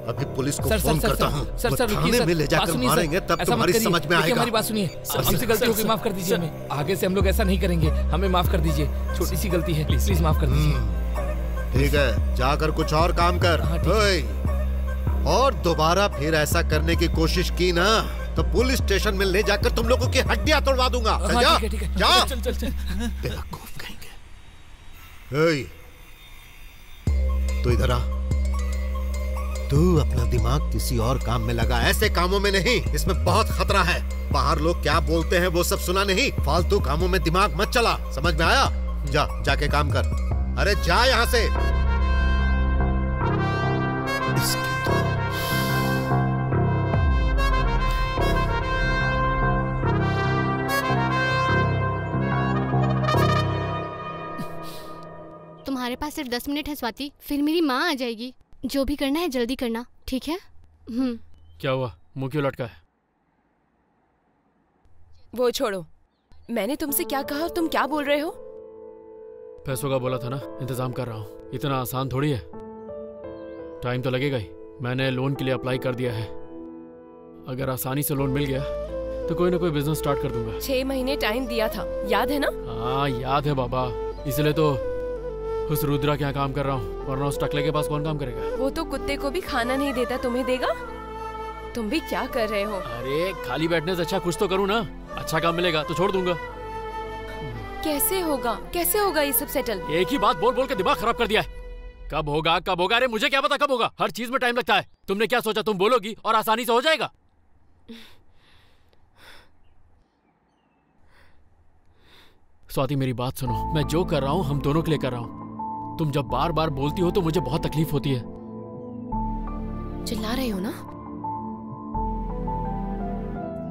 [SPEAKER 3] अभी पुलिस को फोन करता हूँ।
[SPEAKER 7] सर
[SPEAKER 3] थाने में ले जाकर मारेंगे, तब तुम्हारी समझ में आएगा।
[SPEAKER 7] हमारी बात सुनिए, हमसे गलती हो गई, माफ कर दीजिए हमें। आगे से हम लोग ऐसा नहीं करेंगे, हमें माफ कर दीजिए। छोटी सी गलती है, प्लीज माफ कर दीजिए।
[SPEAKER 3] ठीक है, जाकर कुछ और काम कर। और दोबारा फिर ऐसा करने की कोशिश की ना तो पुलिस स्टेशन में ले जाकर तुम लोगों की हड्डियां तोड़वा दूंगा। जा, जा।
[SPEAKER 7] चल।
[SPEAKER 3] बेवकूफ कहेंगे। तो इधर आ। तू अपना दिमाग किसी और काम में लगा, ऐसे कामों में नहीं। इसमें बहुत खतरा है। बाहर लोग क्या बोलते हैं वो सब सुना नहीं। फालतू कामों में दिमाग मत चला, समझ में आया? जाके काम कर। अरे जा यहाँ से। इसकी तो
[SPEAKER 10] तुम्हारे पास सिर्फ 10 मिनट है स्वाति, फिर मेरी माँ आ जाएगी। जो भी करना है जल्दी करना, ठीक है?
[SPEAKER 1] क्या हुआ? मुंह क्यों लटका है?
[SPEAKER 2] वो छोड़ो, मैंने तुमसे क्या कहा, तुम क्या बोल रहे हो?
[SPEAKER 1] पैसों का बोला था ना, इंतजाम कर रहा हूँ। इतना आसान थोड़ी है, टाइम तो लगेगा ही। मैंने लोन के लिए अप्लाई कर दिया है। अगर आसानी से लोन मिल गया तो कोई ना कोई बिजनेस स्टार्ट कर दूंगा।
[SPEAKER 2] 6 महीने टाइम दिया था, याद है ना?
[SPEAKER 1] हाँ याद है बाबा, इसलिए तो उस रुद्रा के यहाँ काम कर रहा हूँ, वरना उस टकले के पास कौन काम करेगा?
[SPEAKER 2] वो तो कुत्ते को भी खाना नहीं देता, तुम्हें देगा? तुम भी क्या कर रहे हो?
[SPEAKER 1] अरे खाली बैठने से अच्छा कुछ तो करूँ ना। अच्छा काम मिलेगा तो छोड़ दूंगा।
[SPEAKER 2] कैसे होगा ये सब सेटल?
[SPEAKER 1] एक ही बात बोल बोल के दिमाग खराब कर दिया है। कब होगा? अरे मुझे क्या पता कब होगा? हर चीज में टाइम लगता है। तुमने क्या सोचा तुम बोलोगी और आसानी से हो जाएगा? स्वाति मेरी बात सुनो, मैं जो कर रहा हूँ हम दोनों के लिए कर रहा हूँ। तुम जब बार बार बोलती हो तो मुझे बहुत तकलीफ होती है।
[SPEAKER 2] चिल्ला रहे हो ना?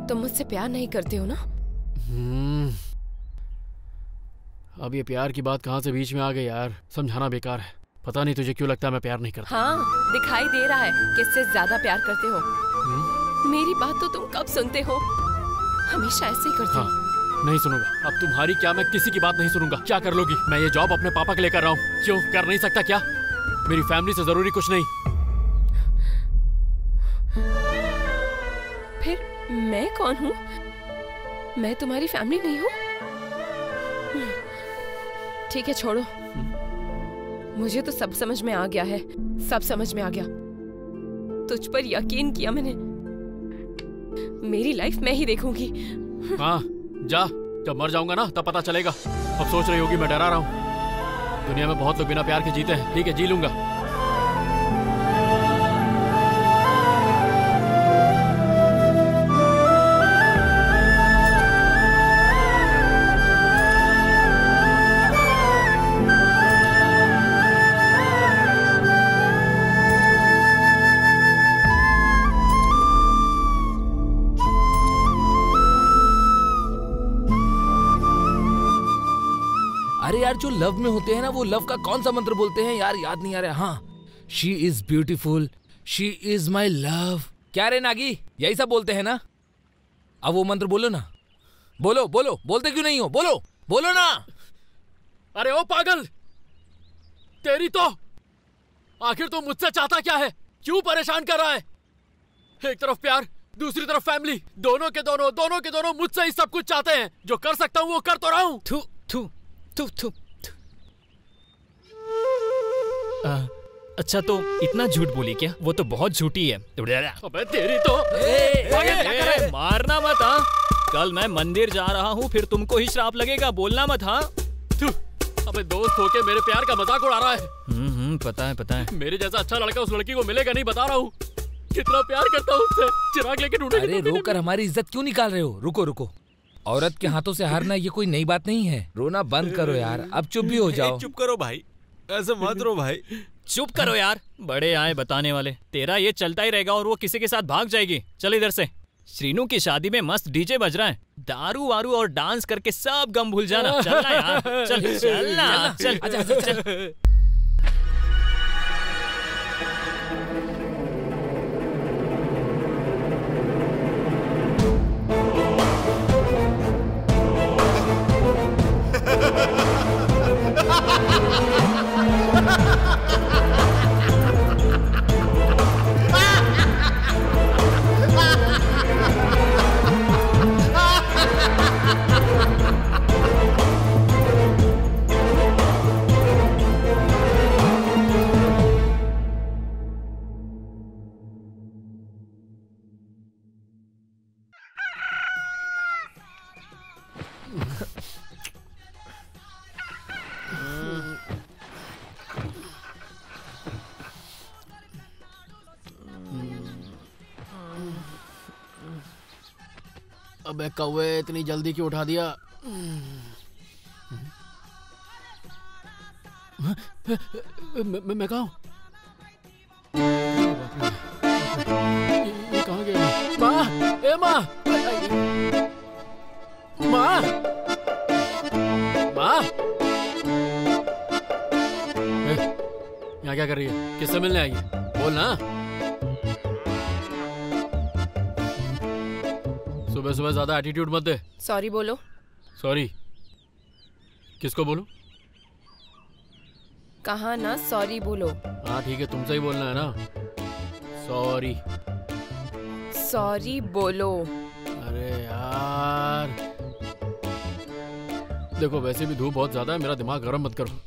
[SPEAKER 2] तुम मुझसे प्यार नहीं करते हो ना?
[SPEAKER 1] अब ये प्यार की बात कहाँ से बीच में आ गई यार? समझाना बेकार है। पता नहीं तुझे क्यों लगता है मैं प्यार नहीं करता।
[SPEAKER 2] हाँ, दिखाई दे रहा है किससे ज्यादा प्यार करते हो। मेरी बात तो तुम कब सुनते हो? हमेशा ऐसे ही करते हो।
[SPEAKER 1] नहीं सुनूंगा। अब तुम्हारी क्या, मैं किसी की बात नहीं सुनूंगा। क्या कर लोगी? मैं ये जॉब अपने पापा के लिए कर रहा हूँ। क्यों कर नहीं सकता क्या? मेरी फैमिली से जरूरी कुछ नहीं।
[SPEAKER 2] मैं कौन हूँ? मैं तुम्हारी फैमिली नहीं हूँ? ठीक है, छोड़ो। मुझे तो सब समझ में आ गया है, सब समझ में आ गया। तुझ पर यकीन किया मैंने। मेरी लाइफ मैं ही देखूंगी।
[SPEAKER 1] हाँ जा, जब मर जाऊंगा ना तब पता चलेगा। अब सोच रही होगी मैं डरा रहा हूँ। दुनिया में बहुत लोग बिना प्यार के जीते हैं। ठीक है, जी लूंगा।
[SPEAKER 7] अरे यार, जो लव में होते हैं ना, वो लव का कौन सा मंत्र बोलते हैं यार, याद नहीं आ रहा। हाँ, she is beautiful, she is my love. क्या रे नागी, यही सब बोलते हैं ना? अब वो मंत्र बोलो ना। बोलो बोलो, बोलते क्यों नहीं हो? बोलो बोलो ना।
[SPEAKER 1] अरे ओ पागल, तेरी तो आखिर तो मुझसे चाहता क्या है? क्यों परेशान कर रहा है? एक तरफ प्यार, दूसरी तरफ फैमिली, दोनों के दोनों मुझसे ही सब कुछ चाहते हैं। जो कर सकता हूँ वो कर तो रहा हूँ।
[SPEAKER 4] थू थू थू थू। अच्छा, तो इतना झूठ बोली क्या? वो तो बहुत झूठी है।
[SPEAKER 1] अबे तेरी तो
[SPEAKER 4] मारना मत। हाँ, कल मैं मंदिर जा रहा हूँ, फिर तुमको ही श्राप लगेगा। बोलना मत। हाँ,
[SPEAKER 1] अबे दोस्त होके मेरे प्यार का मजाक उड़ा रहा है।
[SPEAKER 4] पता है।
[SPEAKER 1] मेरे जैसा अच्छा लड़का उस लड़की को मिलेगा नहीं, बता रहा हूँ। कितना प्यार करता हूँ उससे। चिराग लेके ढूंढे।
[SPEAKER 7] अरे रोकर हमारी इज्जत क्यों निकाल रहे हो? रुको रुको, औरत के हाथों से हारना ये कोई नई बात नहीं है। रोना बंद करो यार, अब चुप भी हो जाओ।
[SPEAKER 9] चुप करो भाई, ऐसे मत रो भाई।
[SPEAKER 4] चुप करो यार, बड़े आए बताने वाले। तेरा ये चलता ही रहेगा और वो किसी के साथ भाग जाएगी। चल इधर से। श्रीनू की शादी में मस्त डीजे बज रहा है। दारू वारू और डांस करके सब गम भूल जाना। चलना यार, चल चलना, चल।
[SPEAKER 1] अबे कौवे, इतनी जल्दी क्यों उठा दिया? मैं कहाँ हूँ? ये कहाँ गया? माँ, ए माँ, माँ, माँ, यहाँ क्या कर रही है? किससे मिलने आई है? बोल ना। सुबह सुबह ज्यादा एटीट्यूड मत दे।
[SPEAKER 2] सॉरी बोलो।
[SPEAKER 1] सॉरी? किसको बोलूं?
[SPEAKER 2] कहा ना सॉरी बोलो।
[SPEAKER 1] हाँ ठीक है, तुमसे ही बोलना है ना। सॉरी।
[SPEAKER 2] सॉरी बोलो।
[SPEAKER 1] अरे यार, देखो वैसे भी धूप बहुत ज्यादा है, मेरा दिमाग गर्म मत करो।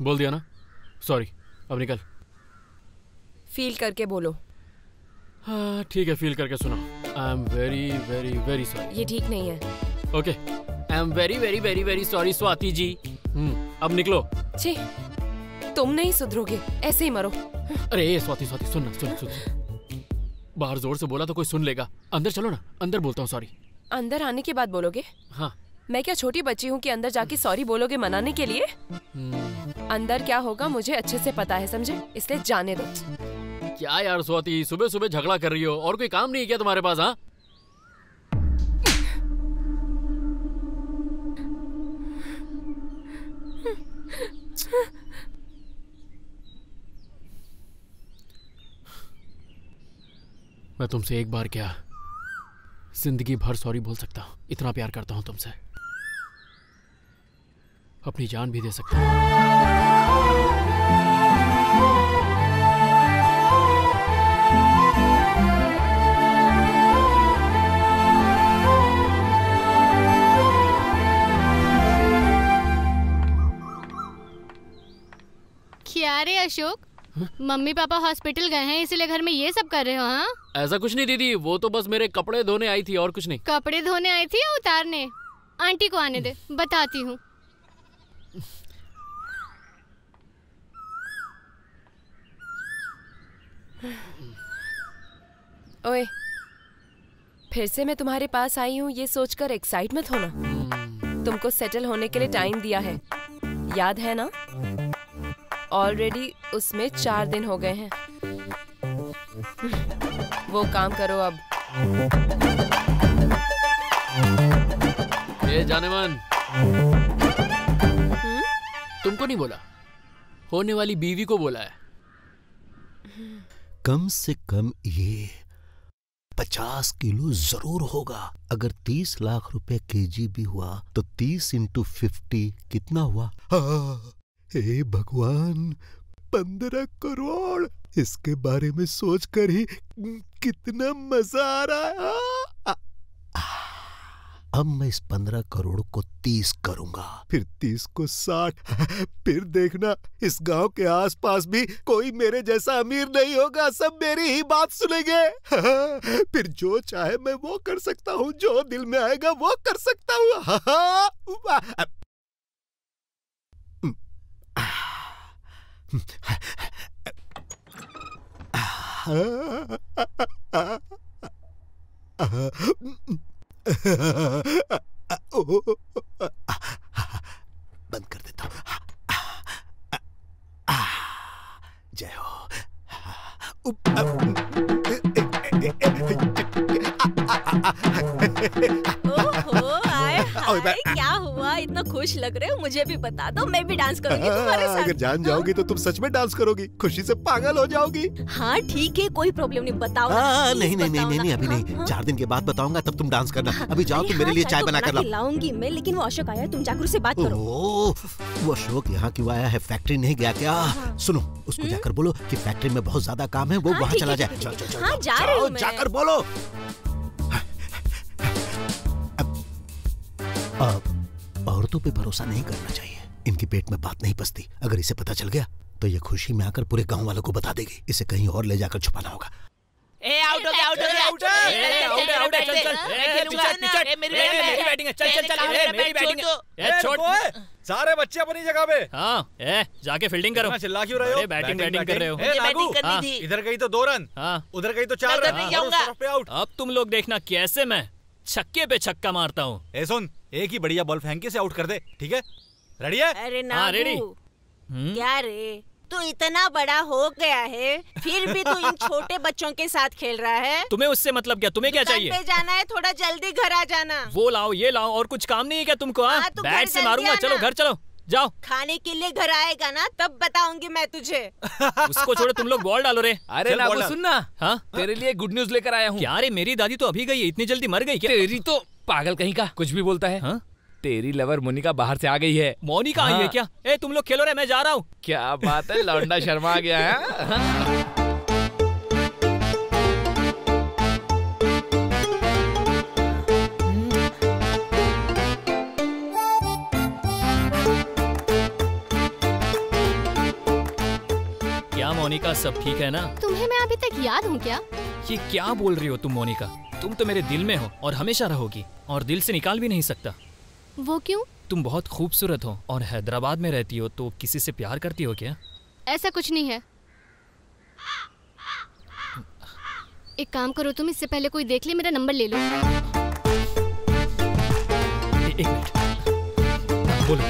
[SPEAKER 1] बोल दिया ना सॉरी, अब निकल।
[SPEAKER 2] फील करके बोलो।
[SPEAKER 1] हाँ ठीक है, फील करके सुनो। I am very very very sorry.
[SPEAKER 2] ये ठीक नहीं है।
[SPEAKER 1] Okay, I am very very very very sorry Swati ji. अब निकलो।
[SPEAKER 2] छी, तुम नहीं सुधरोगे, ऐसे ही मरो।
[SPEAKER 1] अरे स्वाति स्वाति, सुन सुन सुन। बाहर जोर से बोला तो कोई सुन लेगा। अंदर चलो ना, अंदर बोलता हूँ सॉरी।
[SPEAKER 2] अंदर आने के बाद बोलोगे?
[SPEAKER 1] हाँ।
[SPEAKER 2] मैं क्या छोटी बच्ची हूँ कि अंदर जाके सॉरी बोलोगे मनाने के लिए? अंदर क्या होगा मुझे अच्छे से पता है, समझे? इसलिए जाने दो।
[SPEAKER 1] क्या यार स्वाति, सुबह सुबह झगड़ा कर रही हो? और कोई काम नहीं है क्या तुम्हारे पास? हाँ, मैं तुमसे एक बार क्या जिंदगी भर सॉरी बोल सकता हूँ। इतना प्यार करता हूँ तुमसे, अपनी जान भी दे सकता हूँ।
[SPEAKER 10] अशोक, मम्मी पापा हॉस्पिटल गए हैं इसलिए घर में ये सब कर रहे हो? हाँ,
[SPEAKER 1] ऐसा कुछ नहीं दीदी, वो तो बस मेरे कपड़े धोने आई थी और कुछ नहीं।
[SPEAKER 10] कपड़े धोने आई थी या उतारने? आंटी को आने दे, बताती हूँ।
[SPEAKER 2] ओए, फिर से मैं तुम्हारे पास आई हूँ ये सोचकर एक्साइट मत होना। तुमको सेटल होने के लिए टाइम दिया है, याद है ना? ऑलरेडी उसमें 4 दिन हो गए हैं। वो काम करो अब।
[SPEAKER 1] ये जाने मन, तुमको नहीं बोला, होने वाली बीवी को बोला है।
[SPEAKER 3] कम से कम ये 50 किलो जरूर होगा। अगर 30 लाख रुपए केजी भी हुआ तो 30 × 50 कितना हुआ? हे भगवान, 15 करोड़! इसके बारे में सोचकर ही कितना मजा आ रहा है। अब मैं इस 15 करोड़ को 30 करूंगा, फिर 30 को 60, फिर देखना इस गांव के आसपास भी कोई मेरे जैसा अमीर नहीं होगा, सब मेरी ही बात सुनेंगे। फिर जो चाहे मैं वो कर सकता हूँ, जो दिल में आएगा वो कर सकता हूँ। बंद कर देता हूँ। जय हो।
[SPEAKER 5] क्या हुआ, इतना खुश लग रहे हो? मुझे भी बता दो, मैं भी डांस करूंगी तुम्हारे साथ।
[SPEAKER 3] अगर जान जाओगी तो तुम सच में डांस करोगी, खुशी से पागल हो जाओगी।
[SPEAKER 5] हाँ ठीक है, कोई प्रॉब्लम नहीं, बताओ ना।
[SPEAKER 3] नहीं अभी नहीं, 4 दिन के बाद बताऊंगा, तब तुम डांस करना। अभी जाओ, तुम मेरे लिए चाय बना कर
[SPEAKER 5] लाऊंगी मैं, लेकिन वो अशोक आया है, तुम जाकर उससे बात करो।
[SPEAKER 3] वो अशोक यहाँ क्यों आया है? फैक्ट्री नहीं गया क्या? सुनो, उसको जाकर बोलो कि फैक्ट्री में बहुत ज्यादा काम है, वो वहाँ चला जाए। जाकर बोलो। औरतों पे भरोसा नहीं करना चाहिए, इनकी पेट में बात नहीं पचती। अगर इसे पता चल गया तो ये खुशी में आकर पूरे गांव वालों को बता देगी। इसे कहीं और ले जाकर छुपाना होगा।
[SPEAKER 9] आउट हो गया। सारे बच्चे अपनी जगह पे।
[SPEAKER 4] हाँ, जाके फील्डिंग करो।
[SPEAKER 9] चिल्ला क्यों रहे हो?
[SPEAKER 4] बैटिंग कर रहे हो।
[SPEAKER 9] इधर गई तो 2 रन, उधर गई तो 4 रन।
[SPEAKER 4] अब तुम लोग देखना कैसे मैं छक्के पे छक्का मारता हूँ।
[SPEAKER 9] सुन, एक ही बढ़िया बॉल फेंक के से आउट कर दे, ठीक है? रेडी है?
[SPEAKER 5] अरे ना रेडी। क्या रे, तू इतना बड़ा हो गया है, फिर भी तू इन छोटे बच्चों के साथ खेल रहा है?
[SPEAKER 4] तुम्हें उससे मतलब क्या? तुम्हें क्या चाहिए?
[SPEAKER 5] पे जाना है, थोड़ा जल्दी घर आ जाना।
[SPEAKER 4] वो लाओ, ये लाओ, और कुछ काम नहीं है क्या तुमको? बैट से मारूंगा। चलो घर चलो, जाओ।
[SPEAKER 5] खाने के लिए घर आएगा ना, तब बताऊंगी मैं तुझे।
[SPEAKER 4] उसको छोड़ो, तुम लोग बॉल डालो रे।
[SPEAKER 7] अरे नागू सुनना, हाँ तेरे लिए गुड न्यूज लेकर आया हूँ।
[SPEAKER 4] क्या रे, मेरी दादी तो अभी गई है, इतनी जल्दी मर गई क्या?
[SPEAKER 7] तेरी तो पागल कहीं का, कुछ भी बोलता है। हाँ? तेरी लवर मोनिका बाहर से आ गई है।
[SPEAKER 4] मोनिका आई है क्या? तुम लोग खेलो रे, मैं जा रहा हूँ।
[SPEAKER 7] क्या बात है, लौंडा शर्मा आ गया है।
[SPEAKER 4] मोनिका सब ठीक है ना?
[SPEAKER 10] तुम्हें मैं अभी तक याद हूँ क्या?
[SPEAKER 4] ये क्या बोल रही हो तुम मोनिका? तुम तो मेरे दिल में हो और हमेशा रहोगी, और दिल से निकाल भी नहीं सकता।
[SPEAKER 10] वो क्यों?
[SPEAKER 4] तुम बहुत खूबसूरत हो और हैदराबाद में रहती हो, तो किसी से प्यार करती हो क्या?
[SPEAKER 10] ऐसा कुछ नहीं है। एक काम करो तुम, इससे पहले कोई देख ले, मेरा नंबर ले लो।
[SPEAKER 4] एक मिनट, बोलो।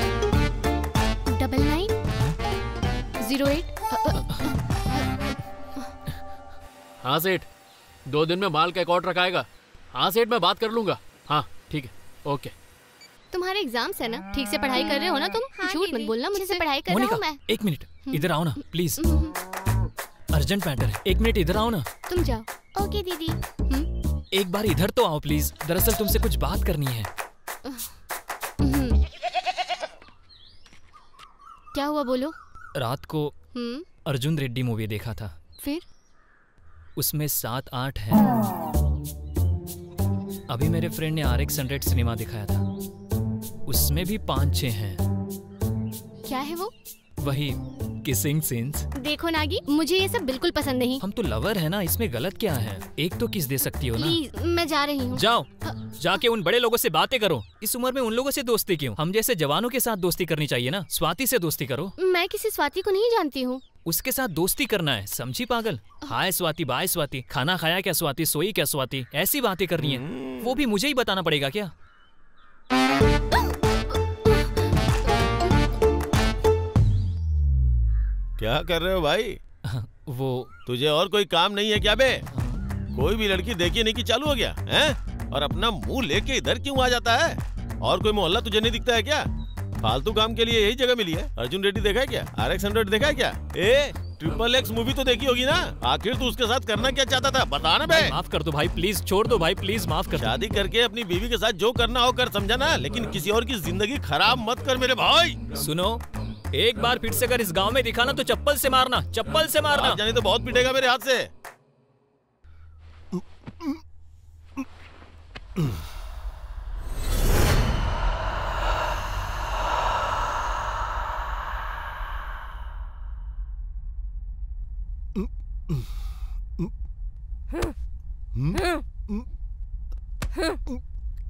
[SPEAKER 10] 9908।
[SPEAKER 1] हाँ सेठ, 2 दिन में माल का एक ऑर्डर रखाएगा। हाँ सेठ, मैं बात कर लूंगा। हाँ ठीक है, ओके।
[SPEAKER 10] तुम्हारे एग्जाम्स है ना, ठीक से पढ़ाई कर रहे हो ना तुम? झूठ मत बोलना, मुझसे पढ़ाई कर रहा हूँ मैं।
[SPEAKER 4] एक मिनट इधर आओ ना प्लीज, अर्जेंट मैटर है। एक मिनट इधर आओ ना।
[SPEAKER 10] तुम जाओ। ओके दीदी।
[SPEAKER 4] एक बार इधर तो आओ प्लीज, दरअसल तुमसे कुछ बात करनी है।
[SPEAKER 10] क्या हुआ, बोलो।
[SPEAKER 4] रात को अर्जुन रेड्डी मूवी देखा था।
[SPEAKER 10] फिर?
[SPEAKER 4] उसमें 7-8 है। अभी मेरे फ्रेंड ने RX 100 सिनेमा दिखाया था, उसमें भी 5-6 हैं।
[SPEAKER 10] क्या है वो?
[SPEAKER 4] वही किसिंग सीन्स।
[SPEAKER 10] देखो नागी, मुझे ये सब बिल्कुल पसंद नहीं।
[SPEAKER 4] हम तो लवर है ना, इसमें गलत क्या है? एक तो किस दे सकती हो ना।
[SPEAKER 10] प्लीज, मैं जा रही हूँ।
[SPEAKER 4] जाओ, जाके उन बड़े लोगों से बातें करो। इस उम्र में उन लोगों से दोस्ती क्यों? हम जैसे जवानों के साथ दोस्ती करनी चाहिए ना। स्वाति से दोस्ती करो।
[SPEAKER 10] मैं किसी स्वाति को नहीं जानती हूँ।
[SPEAKER 4] उसके साथ दोस्ती करना है, समझी पागल? हाय स्वाति, बाय स्वाति, खाना खाया क्या स्वाति, सोई क्या स्वाति, ऐसी बातें करनी है। वो भी मुझे ही बताना पड़ेगा क्या?
[SPEAKER 6] क्या कर रहे हो भाई?
[SPEAKER 4] वो
[SPEAKER 6] तुझे और कोई काम नहीं है क्या बे? कोई भी लड़की देखी नहीं कि चालू हो गया हैं? और अपना मुंह लेके इधर क्यों आ जाता है? और कोई मोहल्ला तुझे नहीं दिखता है क्या? फालतू काम के लिए यही जगह मिली है। अर्जुन रेड्डी देखा है क्या? RX-100 देखा है क्या? XXX मूवी तो देखी होगी ना? आखिर तू उसके साथ करना क्या चाहता था, बता ना बे।
[SPEAKER 4] माफ कर दो भाई, प्लीज छोड़ दो भाई, प्लीज माफ कर।
[SPEAKER 6] शादी करके अपनी बीवी के साथ जो करना हो कर, समझा ना? लेकिन किसी और की जिंदगी खराब मत कर मेरे भाई।
[SPEAKER 4] सुनो, एक बार फिर से अगर इस गांव में दिखा ना तो चप्पल से मारना, चप्पल से मारना।
[SPEAKER 6] जाने तो बहुत पिटेगा मेरे हाथ से।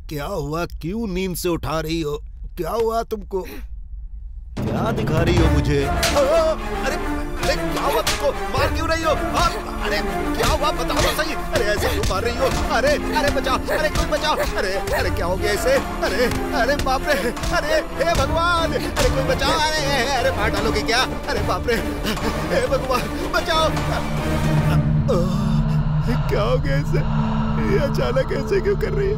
[SPEAKER 3] क्या हुआ? क्यों नींद से उठा रही हो? क्या हुआ तुमको? क्या दिखा रही हो मुझे? अरे अरे क्या हुआ तुमको? मार क्यों रही हो? अरे क्या हुआ बताओ तो सही। अरे ऐसे क्यों मार रही हो? अरे अरे बचाओ, अरे कोई बचाओ। अरे अरे क्या हो गया इसे? अरे अरे बाप रे, अरे हे भगवान, अरे कोई बचाओ। अरे अरे मार डालोगे क्या? अरे बाप रे, हे भगवान बचाओ। क्या हो गया इसे? ये अचानक ऐसे क्यों कर रही है?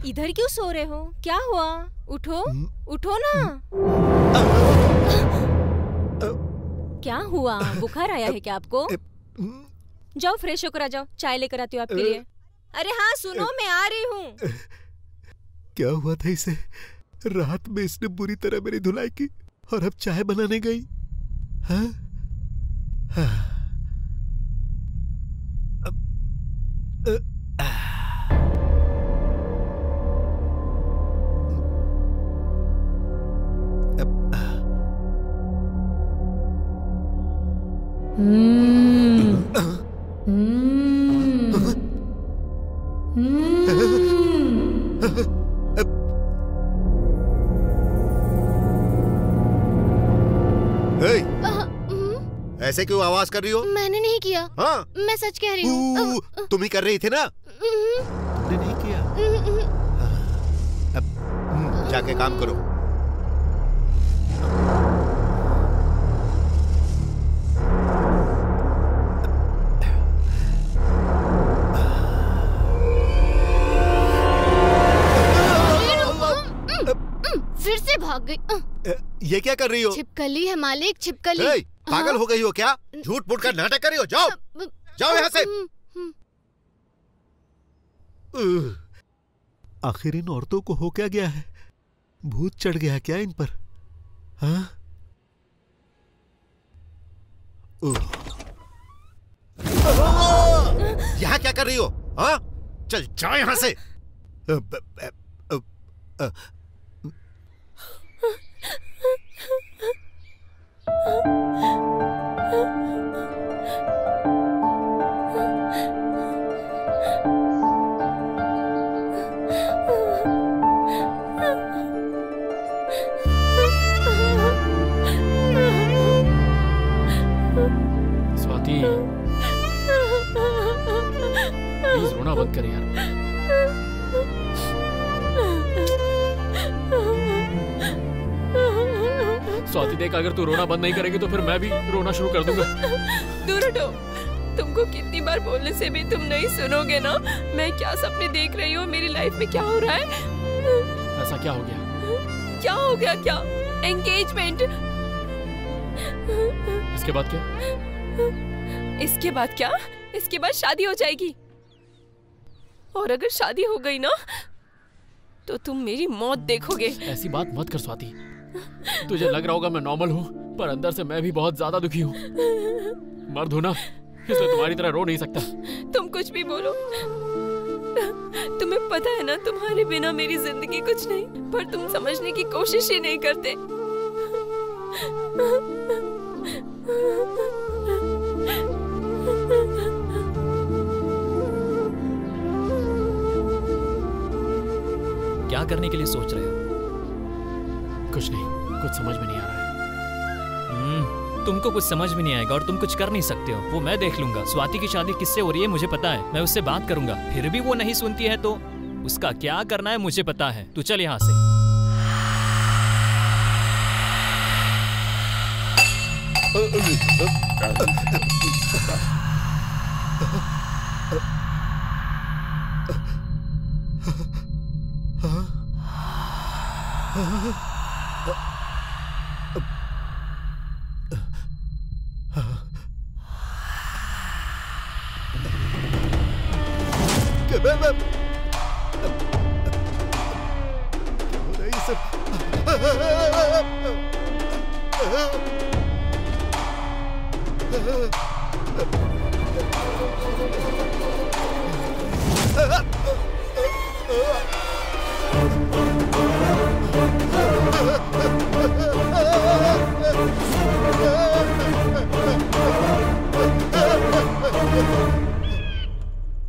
[SPEAKER 5] इधर क्यों सो रहे हो? क्या हुआ? उठो, उठो ना। क्या हुआ? बुखार आया है क्या आपको? जाओ फ्रेश होकर आ जाओ, चाय लेकर आती हूँ आपके लिए। अरे हाँ सुनो, मैं आ रही हूँ।
[SPEAKER 3] क्या हुआ था इसे? रात में इसने बुरी तरह मेरी धुलाई की और अब चाय बनाने गई। हाँ? हाँ। ऐसे क्यों आवाज कर रही हो?
[SPEAKER 10] मैंने नहीं किया।
[SPEAKER 3] हाँ?
[SPEAKER 10] मैं सच कह रही हूँ।
[SPEAKER 3] तुम ही कर रही थी ना? तुमने नहीं किया? अब जाके काम करो।
[SPEAKER 10] फिर से भाग गई।
[SPEAKER 3] ये क्या कर रही हो?
[SPEAKER 10] छिपकली है मालिक, छिपकली।
[SPEAKER 3] पागल हो गई हो क्या? झूठ मूठ का नाटक कर रही हो? जाओ जाओ यहाँ से। आखिर इन औरतों को हो क्या गया है? भूत चढ़ गया क्या इन पर? हाँ? यहाँ क्या कर रही हो? हाँ? चल जाओ यहाँ से।
[SPEAKER 1] स्वाति, प्लीज रोना बंद कर यार। स्वाति देख, अगर तू रोना बंद नहीं करेगी तो फिर मैं भी रोना शुरू कर दूंगा।
[SPEAKER 2] दूर हटो। तुमको कितनी बार बोलने से भी तुम नहीं सुनोगे ना। मैं क्या सपने देख रही हूँ, मेरी लाइफ में क्या हो रहा है?
[SPEAKER 1] ऐसा क्या हो गया?
[SPEAKER 2] क्या हो गया? क्या एंगेजमेंट?
[SPEAKER 1] इसके बाद क्या?
[SPEAKER 2] इसके बाद क्या? इसके बाद शादी हो जाएगी। और अगर शादी हो गई ना तो तुम मेरी मौत देखोगे।
[SPEAKER 1] ऐसी बात मत कर स्वाति। तुझे लग रहा होगा मैं नॉर्मल हूँ, पर अंदर से मैं भी बहुत ज्यादा दुखी हूँ। मर्द हूँ ना, इसलिए तुम्हारी तरह रो नहीं सकता।
[SPEAKER 2] तुम कुछ भी बोलो, तुम्हें पता है ना तुम्हारे बिना मेरी जिंदगी कुछ नहीं, पर तुम समझने की कोशिश ही नहीं करते।
[SPEAKER 4] क्या करने के लिए सोच रहे हो?
[SPEAKER 1] कुछ नहीं, कुछ समझ में नहीं आ रहा है।
[SPEAKER 4] तुमको कुछ समझ में नहीं आएगा और तुम कुछ कर नहीं सकते हो, वो मैं देख लूंगा। स्वाति की शादी किससे हो रही है मुझे पता है, मैं उससे बात करूंगा। फिर भी वो नहीं सुनती है तो उसका क्या करना है मुझे पता है। तू चल यहाँ से।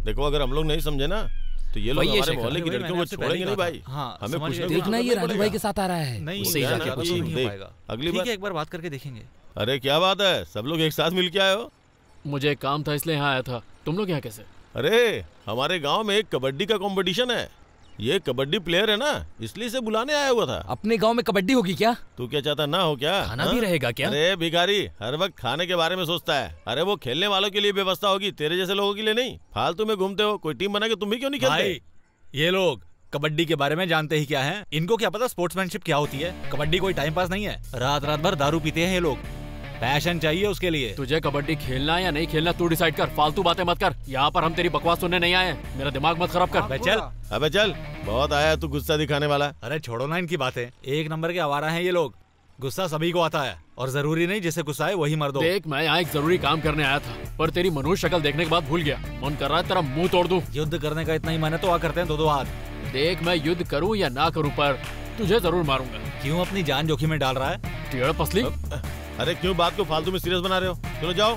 [SPEAKER 6] देखो अगर हम लोग नहीं समझे ना तो ये लोग हमारे मोहल्ले की लड़कियों को छोड़ेंगे नहीं भाई।
[SPEAKER 9] हाँ,
[SPEAKER 6] हमें कुछ
[SPEAKER 7] देखना ये राजू भाई के साथ आ रहा है।
[SPEAKER 9] नहीं
[SPEAKER 6] उससे ही जाके
[SPEAKER 9] कुछ नहीं हो पाएगा।
[SPEAKER 6] अगली
[SPEAKER 9] ठीक
[SPEAKER 6] बार
[SPEAKER 9] है, एक बार बात करके देखेंगे।
[SPEAKER 6] अरे क्या बात है, सब लोग एक साथ मिल के आए हो?
[SPEAKER 1] मुझे एक काम था इसलिए यहाँ आया था। तुम लोग यहाँ कैसे?
[SPEAKER 6] अरे हमारे गांव में एक कबड्डी का कंपटीशन है, ये कबड्डी प्लेयर है ना, इसलिए से बुलाने आया हुआ था।
[SPEAKER 7] अपने गांव में कबड्डी होगी क्या?
[SPEAKER 6] तू क्या चाहता ना हो क्या?
[SPEAKER 4] खाना भी रहेगा क्या?
[SPEAKER 6] अरे भिखारी हर वक्त खाने के बारे में सोचता है। अरे वो खेलने वालों के लिए व्यवस्था होगी, तेरे जैसे लोगों के लिए नहीं। फालतू में घूमते हो, कोई टीम बना के तुम भी क्यों नहीं खेलते?
[SPEAKER 9] भाई ये लोग कबड्डी के बारे में जानते ही क्या है, इनको क्या पता स्पोर्ट्समैनशिप क्या होती है। कबड्डी कोई टाइम पास नहीं है, रात रात भर दारू पीते हैं ये लोग, पैशन चाहिए उसके लिए।
[SPEAKER 1] तुझे कबड्डी खेलना या नहीं खेलना तू डिसाइड कर, फालतू बातें मत कर। यहाँ पर हम तेरी बकवास सुनने नहीं आए, मेरा दिमाग मत खराब कर।
[SPEAKER 9] चल
[SPEAKER 6] अबे चल, बहुत आया तू गुस्सा दिखाने वाला।
[SPEAKER 9] अरे छोड़ो ना इनकी बातें, एक नंबर के आवारा हैं ये लोग। गुस्सा सभी को आता है और जरूरी नहीं जिसे गुस्सा है वही मर दो।
[SPEAKER 1] देख मैं यहाँ एक जरूरी काम करने आया था, पर तेरी मनुष्य शक्ल देखने के बाद भूल गया। मन कर रहा है तेरा मुंह तोड़ दूं।
[SPEAKER 9] युद्ध करने का इतना ही मन है तो आ करते हैं दो हाथ।
[SPEAKER 1] देख मैं युद्ध करूं या ना करूं, पर तुझे जरूर मारूंगा।
[SPEAKER 9] क्यों अपनी जान जोखिम में डाल रहा है?
[SPEAKER 1] टेढ़ पसली।
[SPEAKER 6] अरे क्यों बात को फालतू में सीरियस बना रहे हो? चलो जाओ।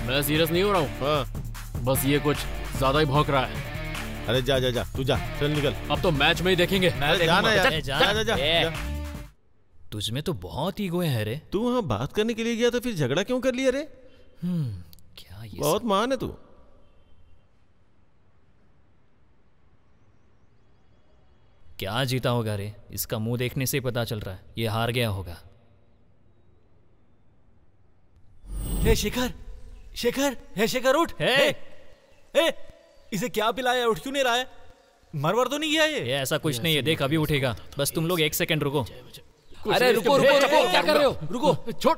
[SPEAKER 1] मैं सीरियस नहीं हो रहा हूँ, बस ये कुछ ज्यादा ही भौंक रहा है।
[SPEAKER 6] अरे जा जा जा, तू जा, चल निकल।
[SPEAKER 1] अब तो मैच में ही देखेंगे।
[SPEAKER 6] जाना यार, जा जा जा।
[SPEAKER 4] तुझमें तो बहुत ईगो है रे।
[SPEAKER 6] तू वहाँ बात करने के लिए गया था, फिर झगड़ा क्यों कर लिया रे?
[SPEAKER 4] क्या ये
[SPEAKER 6] बहुत महान है तू।
[SPEAKER 4] क्या जीता होगा रे? इसका मुंह देखने से पता चल रहा है ये हार गया होगा।
[SPEAKER 9] हे शेखर, शेखर, हे शेखर उठ। हे इसे क्या पिलाया है? उठ क्यों नहीं रहा है? मरवर तो नहीं गया ये?
[SPEAKER 4] ऐसा कुछ नहीं है, देख अभी उठेगा। बस तुम लोग एक सेकंड रुको।
[SPEAKER 7] अरे रुको रुको रुको, क्या कर रहे हो? रुको,
[SPEAKER 1] छोड़।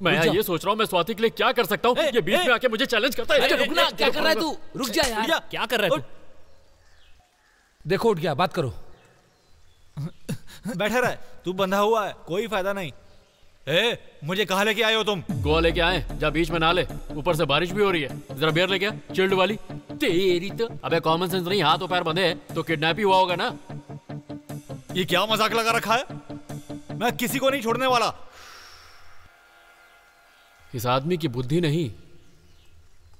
[SPEAKER 1] मैं ये सोच रहा हूँ मैं स्वाति के लिए क्या कर सकता हूँ। ये बीच में आके मुझे चैलेंज करता है।
[SPEAKER 7] रुकना, क्या कर रहा है तू? रुक जा यार।
[SPEAKER 4] क्या कर रहा है तू?
[SPEAKER 7] देखो उठ गया, बात करो।
[SPEAKER 9] बैठा रहा है, तू बंधा हुआ है, कोई फायदा नहीं। मुझे कहाँ लेके आए हो तुम?
[SPEAKER 1] गोवा लेके आए, जा बीच में नहा ले। ऊपर से बारिश भी हो रही है, जरा बियर लेके आ, चिल्ड वाली। तेरी तो अबे कॉमन सेंस नहीं, हाथ और पैर बंधे हैं तो किडनैप ही हुआ होगा ना।
[SPEAKER 9] ये क्या मजाक लगा रखा है? मैं किसी को नहीं छोड़ने वाला।
[SPEAKER 1] इस आदमी की बुद्धि नहीं,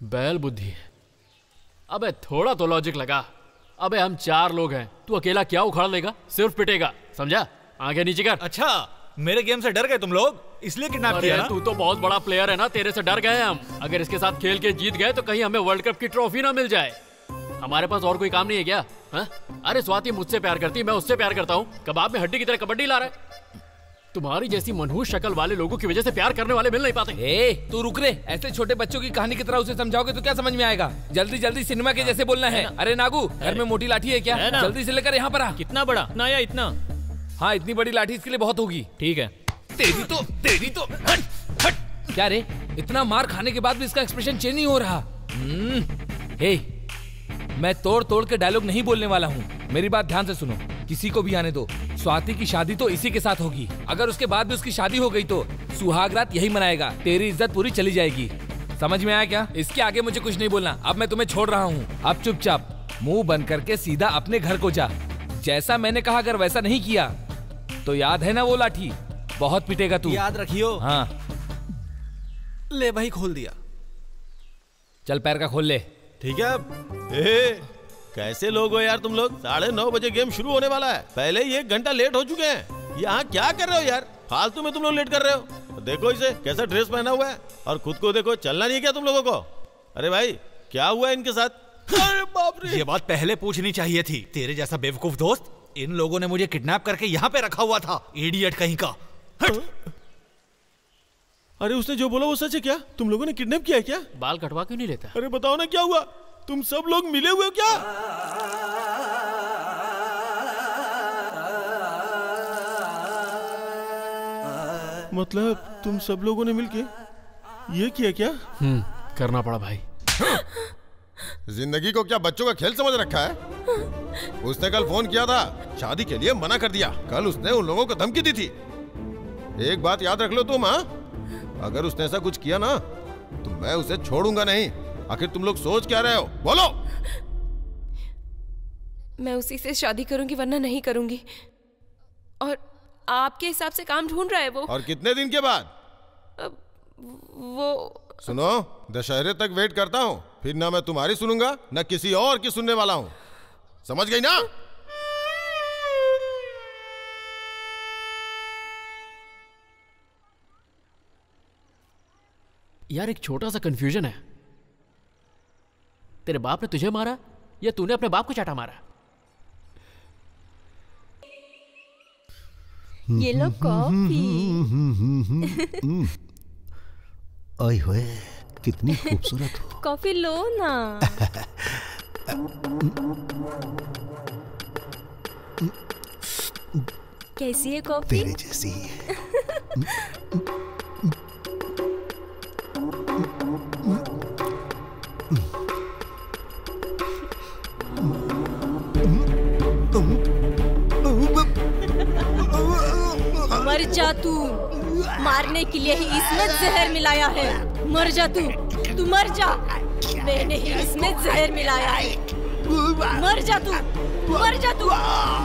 [SPEAKER 1] बैल बुद्धि है। अबे थोड़ा तो लॉजिक लगा। अबे हम 4 लोग हैं, तू अकेला क्या उखाड़ लेगा? सिर्फ पिटेगा, समझा? आगे नीचे कर।
[SPEAKER 9] अच्छा, मेरे गेम से डर गए तुम लोग, इसलिए किडनैप किया ना?
[SPEAKER 1] तू तो बहुत बड़ा प्लेयर है ना, तेरे से डर गए हम। अगर इसके साथ खेल के जीत गए तो कहीं हमें वर्ल्ड कप की ट्रॉफी ना मिल जाए। हमारे पास और कोई काम नहीं है क्या? हा? अरे स्वाति मुझसे प्यार करती, मैं उससे प्यार करता हूँ। कबाब में हड्डी की तरह कबड्डी ला रहा है। तुम्हारी जैसी मनहूस शक्ल वाले लोगों की वजह से प्यार करने वाले मिल नहीं पाते।
[SPEAKER 7] तू रुक रे, ऐसे छोटे बच्चों की कहानी की तरह उसे समझाओगे तो क्या समझ में आएगा? जल्दी जल्दी सिनेमा के जैसे बोलना है। अरे नागू, घर में मोटी लाठी है क्या? जल्दी से लेकर यहाँ पर आ।
[SPEAKER 4] कितना बड़ा? ना या इतना?
[SPEAKER 7] हाँ इतनी बड़ी लाठी इसके लिए बहुत होगी।
[SPEAKER 4] ठीक है।
[SPEAKER 7] तेरी तो हट हट। क्या रे, इतना मार खाने के बाद भी इसका एक्सप्रेशन चेंज नहीं हो रहा। मैं तोड़ तोड़ के डायलॉग नहीं बोलने वाला हूँ, मेरी बात ध्यान से सुनो। किसी को भी आने दो। स्वाति की शादी तो इसी के साथ होगी। अगर उसके बाद भी उसकी शादी हो गई तो सुहागरात यही मनाएगा। तेरी इज्जत पूरी चली जाएगी। समझ में आया क्या? इसके आगे मुझे कुछ नहीं बोलना। अब मैं तुम्हें छोड़ रहा हूँ। अब चुपचाप मुंह बंद करके सीधा अपने घर को जा। जैसा मैंने कहा, अगर वैसा नहीं किया तो याद है ना वो लाठी, बहुत पिटेगा तू।
[SPEAKER 9] याद रखियो।
[SPEAKER 7] हाँ
[SPEAKER 9] ले भाई, खोल दिया।
[SPEAKER 7] चल पैर का खोल ले।
[SPEAKER 6] ठीक है। कैसे लोग हो यार तुम लोग? 9:30 बजे गेम शुरू होने वाला है, पहले ही 1 घंटा लेट हो चुके हैं। यहाँ क्या कर रहे हो यार? फालतू में तुम लोग लेट कर रहे हो। देखो इसे, कैसा ड्रेस पहना हुआ है, और खुद को देखो। चलना नहीं है क्या तुम लोगों को? अरे भाई, क्या हुआ है इनके साथ? अरे बाप रे,
[SPEAKER 9] ये बात पहले पूछनी चाहिए थी। तेरे जैसा बेवकूफ दोस्त, इन लोगों ने मुझे किडनैप करके यहाँ पे रखा हुआ था। इडियट कहीं का।
[SPEAKER 6] अरे उसने जो बोला वो सच है क्या? तुम लोगों ने किडनैप किया है क्या?
[SPEAKER 1] बाल कटवा क्यों नहीं लेता?
[SPEAKER 6] अरे बताओ ना क्या हुआ? तुम सब लोग मिले हुए हो क्या? मतलब तुम सब लोगों ने मिलके ये किया क्या?
[SPEAKER 1] करना पड़ा भाई।
[SPEAKER 11] जिंदगी को क्या बच्चों का खेल समझ रखा है? उसने कल फोन किया था, शादी के लिए मना कर दिया। कल उसने उन लोगों को धमकी दी थी। एक बात याद रख लो तुम, हाँ? अगर उसने ऐसा कुछ किया ना तो मैं उसे छोड़ूंगा नहीं। आखिर तुम लोग सोच क्या रहे हो? बोलो।
[SPEAKER 2] मैं उसी से शादी करूंगी, वरना नहीं करूंगी। और आपके हिसाब से काम ढूंढ रहा है वो।
[SPEAKER 11] और कितने दिन के बाद?
[SPEAKER 2] वो
[SPEAKER 11] सुनो, दशहरे तक वेट करता हूँ, फिर ना मैं तुम्हारी सुनूंगा ना किसी और की सुनने वाला हूँ। समझ गई ना?
[SPEAKER 1] यार एक छोटा सा कंफ्यूजन है। तेरे बाप ने तुझे मारा या तूने अपने बाप को चाटा मारा?
[SPEAKER 5] ये लो कॉफी।
[SPEAKER 3] ओए होए, कितनी खूबसूरत हो।
[SPEAKER 5] कॉफी लो ना। कैसी है कॉफी?
[SPEAKER 3] तेरे जैसी ही है।
[SPEAKER 5] मर जा तू। मारने के लिए ही इसमें जहर मिलाया है। मर जा तू। तू मर जा। मैंने ही इसमें जहर मिलाया है। मर जा तू। मर जा तू।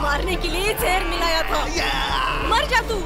[SPEAKER 5] मारने के लिए जहर मिलाया था। मर जा तू।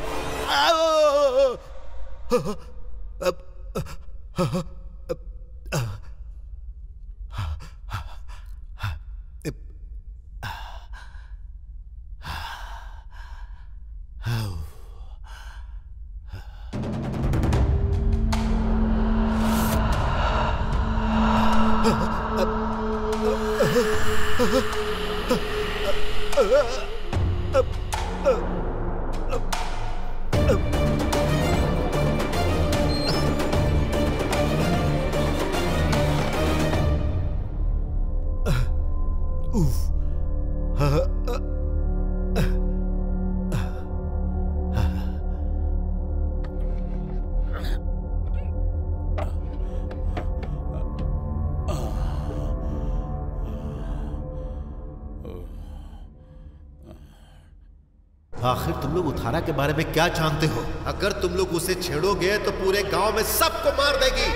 [SPEAKER 3] आखिर तुम लोग उत्थाना के बारे में क्या जानते हो? अगर तुम लोग उसे छेड़ोगे तो पूरे गांव में सबको मार देगी।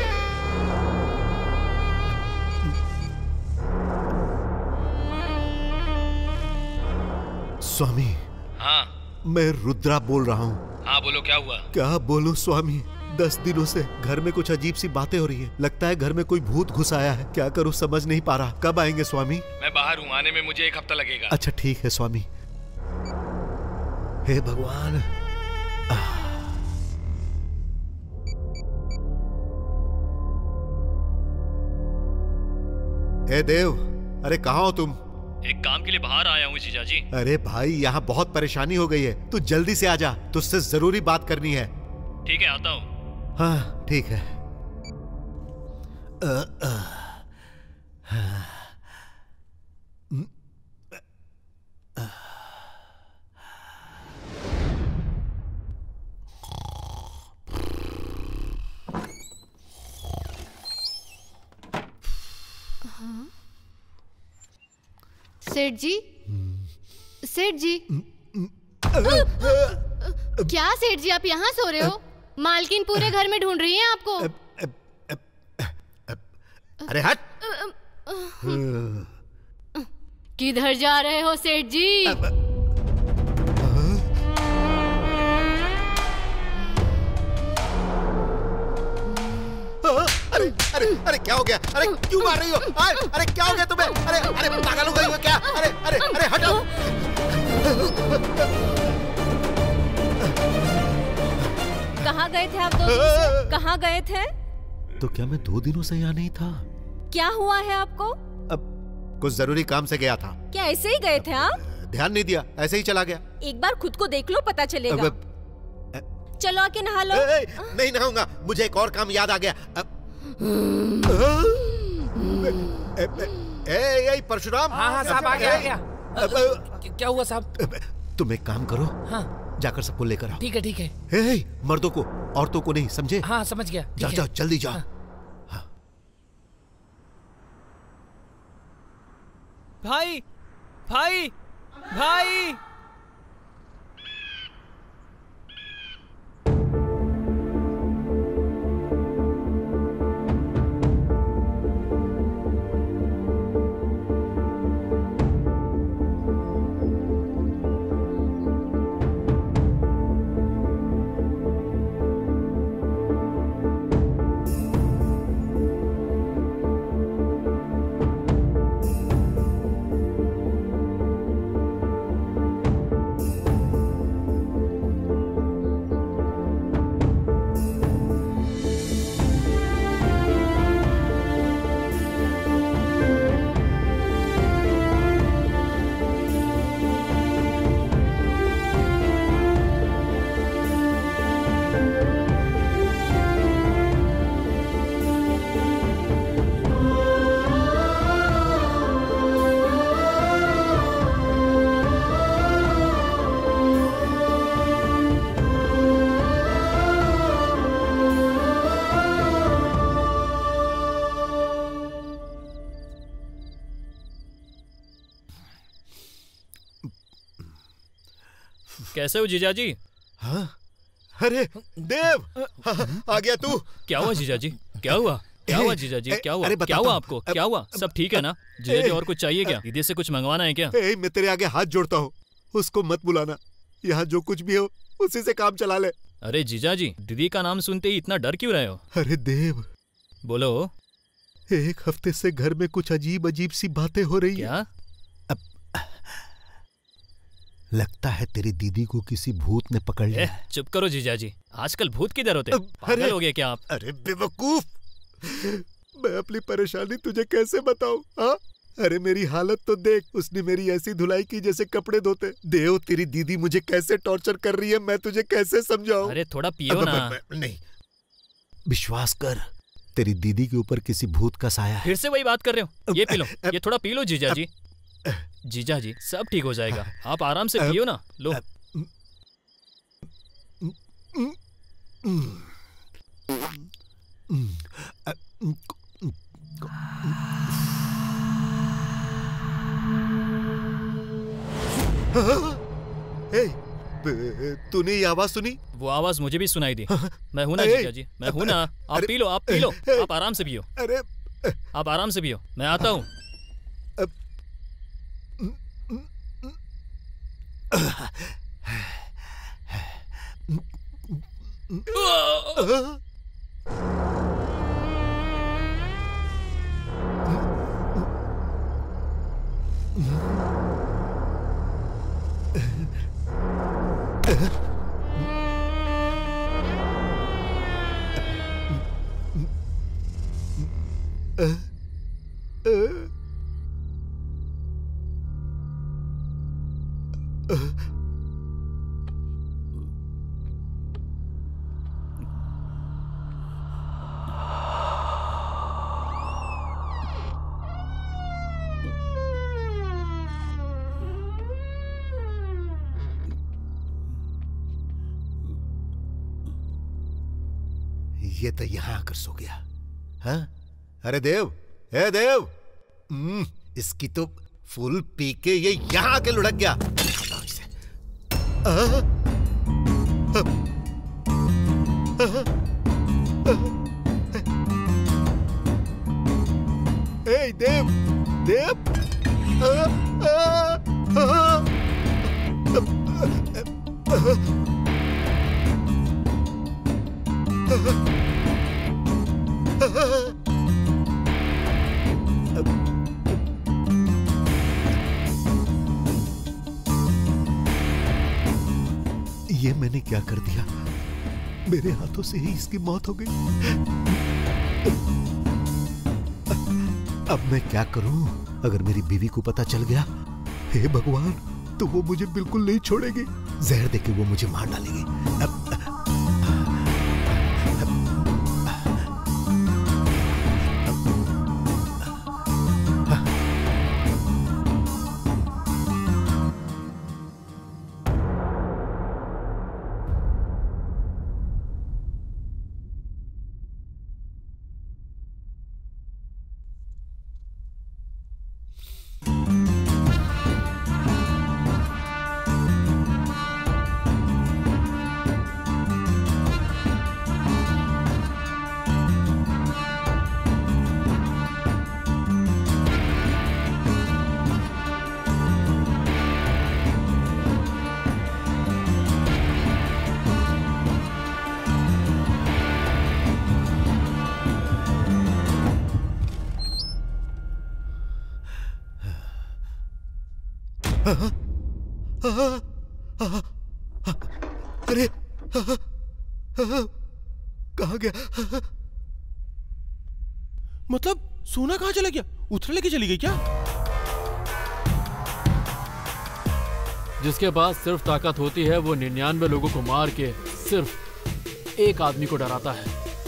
[SPEAKER 3] स्वामी।
[SPEAKER 7] हाँ
[SPEAKER 3] मैं रुद्रा बोल रहा हूँ।
[SPEAKER 7] हाँ बोलो, क्या हुआ?
[SPEAKER 3] क्या बोलो स्वामी, 10 दिनों से घर में कुछ अजीब सी बातें हो रही है। लगता है घर में कोई भूत घुस आया है। क्या करूँ समझ नहीं पा रहा। कब आएंगे स्वामी?
[SPEAKER 7] मैं बाहर हूँ, आने में मुझे 1 हफ्ता लगेगा।
[SPEAKER 3] अच्छा ठीक है स्वामी। हे भगवान। हे देव, अरे कहाँ हो तुम?
[SPEAKER 4] एक काम के लिए बाहर आया हूँ जीजाजी।
[SPEAKER 3] अरे भाई, यहाँ बहुत परेशानी हो गई है, तू जल्दी से आजा, तुझसे जरूरी बात करनी है।
[SPEAKER 4] ठीक है, आता हूँ।
[SPEAKER 3] हाँ ठीक है।
[SPEAKER 10] सेठ जी। क्या सेठ जी, आप यहाँ सो रहे हो? मालकिन पूरे घर में ढूंढ रही हैं आपको।
[SPEAKER 3] अरे हट।
[SPEAKER 10] किधर जा रहे हो सेठ जी?
[SPEAKER 3] अरे अरे अरे क्या हो गया? अरे क्यों मार रही हो? अरे क्या हो गया तुम्हें? अरे अरे पागल हो गई हो क्या? अरे अरे अरे हटो।
[SPEAKER 5] कहाँ गए थे आप 2 दिन से? कहाँ गए थे?
[SPEAKER 3] तो क्या मैं 2 दिनों से यहाँ नहीं था?
[SPEAKER 5] क्या हुआ है आपको?
[SPEAKER 3] अब कुछ जरूरी काम से गया था।
[SPEAKER 5] क्या ऐसे ही गए थे आप?
[SPEAKER 3] ध्यान नहीं दिया, ऐसे ही चला गया।
[SPEAKER 5] एक बार खुद को देख लो, पता चलेगा। चलो आके नहा लो।
[SPEAKER 3] नहीं नहाऊंगा, मुझे एक और काम याद आ गया। परशुराम।
[SPEAKER 7] हाँ साहब आ गया। क्या हुआ साहब?
[SPEAKER 3] तुम एक काम करो,
[SPEAKER 7] हाँ
[SPEAKER 3] जाकर सबको लेकर आओ।
[SPEAKER 7] ठीक है ठीक है।
[SPEAKER 3] मर्दों को, औरतों को नहीं, समझे?
[SPEAKER 7] हाँ समझ गया।
[SPEAKER 3] जाओ जाओ जल्दी जाओ।
[SPEAKER 7] हाँ।
[SPEAKER 4] भाई भाई भाई। कैसे हो जीजाजी?
[SPEAKER 3] हाँ? अरे देव, आ गया तू।
[SPEAKER 4] क्या हुआ जीजाजी? क्या हुआ? क्या हुआ जीजाजी? क्या हुआ? क्या हुआ आपको? क्या हुआ? सब ठीक है ना जीजाजी? और कुछ चाहिए क्या? दीदी से कुछ मंगवाना है क्या?
[SPEAKER 3] मैं तेरे आगे हाथ जोड़ता हूँ, उसको मत बुलाना। यहाँ जो कुछ भी हो उसी से काम चला ले।
[SPEAKER 4] अरे जीजाजी, दीदी का नाम सुनते ही इतना डर क्यों रहे हो?
[SPEAKER 3] अरे देव,
[SPEAKER 4] बोलो।
[SPEAKER 3] 1 हफ्ते से घर में कुछ अजीब अजीब सी बातें हो रही
[SPEAKER 4] क्या?
[SPEAKER 3] लगता है तेरी दीदी को किसी भूत ने पकड़ लिया।
[SPEAKER 4] चुप करो जीजाजी, आजकल भूत किधर होते? पागल हो गए क्या आप?
[SPEAKER 3] अरे बेवकूफ, मैं अपनी परेशानी तुझे कैसे बताऊं? हाँ? अरे मेरी हालत तो देख, उसने मेरी ऐसी धुलाई की जैसे कपड़े धोते। देव, तेरी दीदी मुझे कैसे टॉर्चर कर रही है, मैं तुझे कैसे समझाऊं?
[SPEAKER 4] अरे थोड़ा पियो ना।
[SPEAKER 3] नहीं, विश्वास कर, तेरी दीदी के ऊपर किसी भूत का साया है।
[SPEAKER 4] फिर से वही बात कर रहे हो? ये पी लो, ये थोड़ा पी लो जीजाजी। जीजाजी सब ठीक हो जाएगा, आप आराम से पियो ना। लो।
[SPEAKER 3] तूने ये आवाज सुनी?
[SPEAKER 4] वो आवाज मुझे भी सुनाई दी। मैं हूं ना जीजाजी, मैं हूं ना। आप पी लो, आप पी लो, आप आराम से पियो।
[SPEAKER 3] अरे
[SPEAKER 4] आप आराम से पियो, मैं आता हूँ।
[SPEAKER 3] ये तो यहाँ आकर सो गया। हाँ? अरे देव, ए देव, इसकी तो फुल पी के ये यहाँ आके लुढ़क गया। Hey, Dev! Dev! ये मैंने क्या कर दिया? मेरे हाथों से ही इसकी मौत हो गई। अब मैं क्या करूं? अगर मेरी बीवी को पता चल गया, हे भगवान, तो वो मुझे बिल्कुल नहीं छोड़ेगी। जहर देके वो मुझे मार डालेगी। अरे कहाँ गया?
[SPEAKER 6] मतलब सोना कहाँ चला गया? उथरे लेके चली गई क्या?
[SPEAKER 1] जिसके पास सिर्फ ताकत होती है वो 99 लोगों को मार के सिर्फ एक आदमी को डराता है,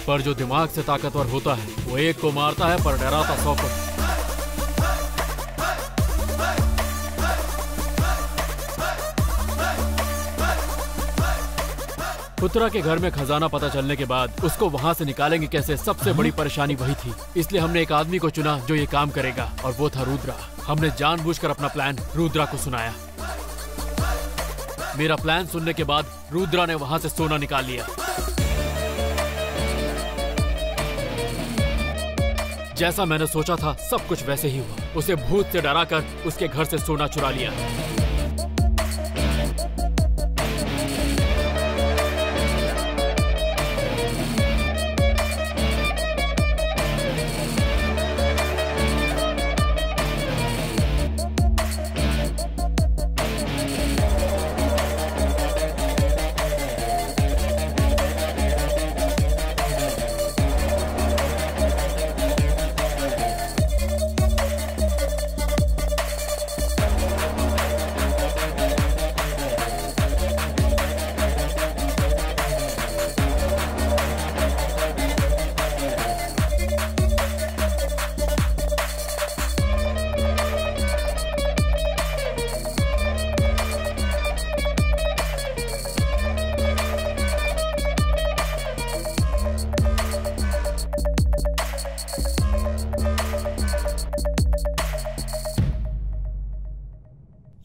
[SPEAKER 1] पर जो दिमाग से ताकतवर होता है वो एक को मारता है पर डराता 100 को। पुत्रा के घर में खजाना पता चलने के बाद उसको वहाँ से निकालेंगे कैसे, सबसे बड़ी परेशानी वही थी। इसलिए हमने एक आदमी को चुना जो ये काम करेगा, और वो था रुद्रा। हमने जानबूझकर अपना प्लान रुद्रा को सुनाया। मेरा प्लान सुनने के बाद रुद्रा ने वहाँ से सोना निकाल लिया। जैसा मैंने सोचा था सब कुछ वैसे ही हुआ। उसे भूत से डराकर उसके घर से सोना चुरा लिया।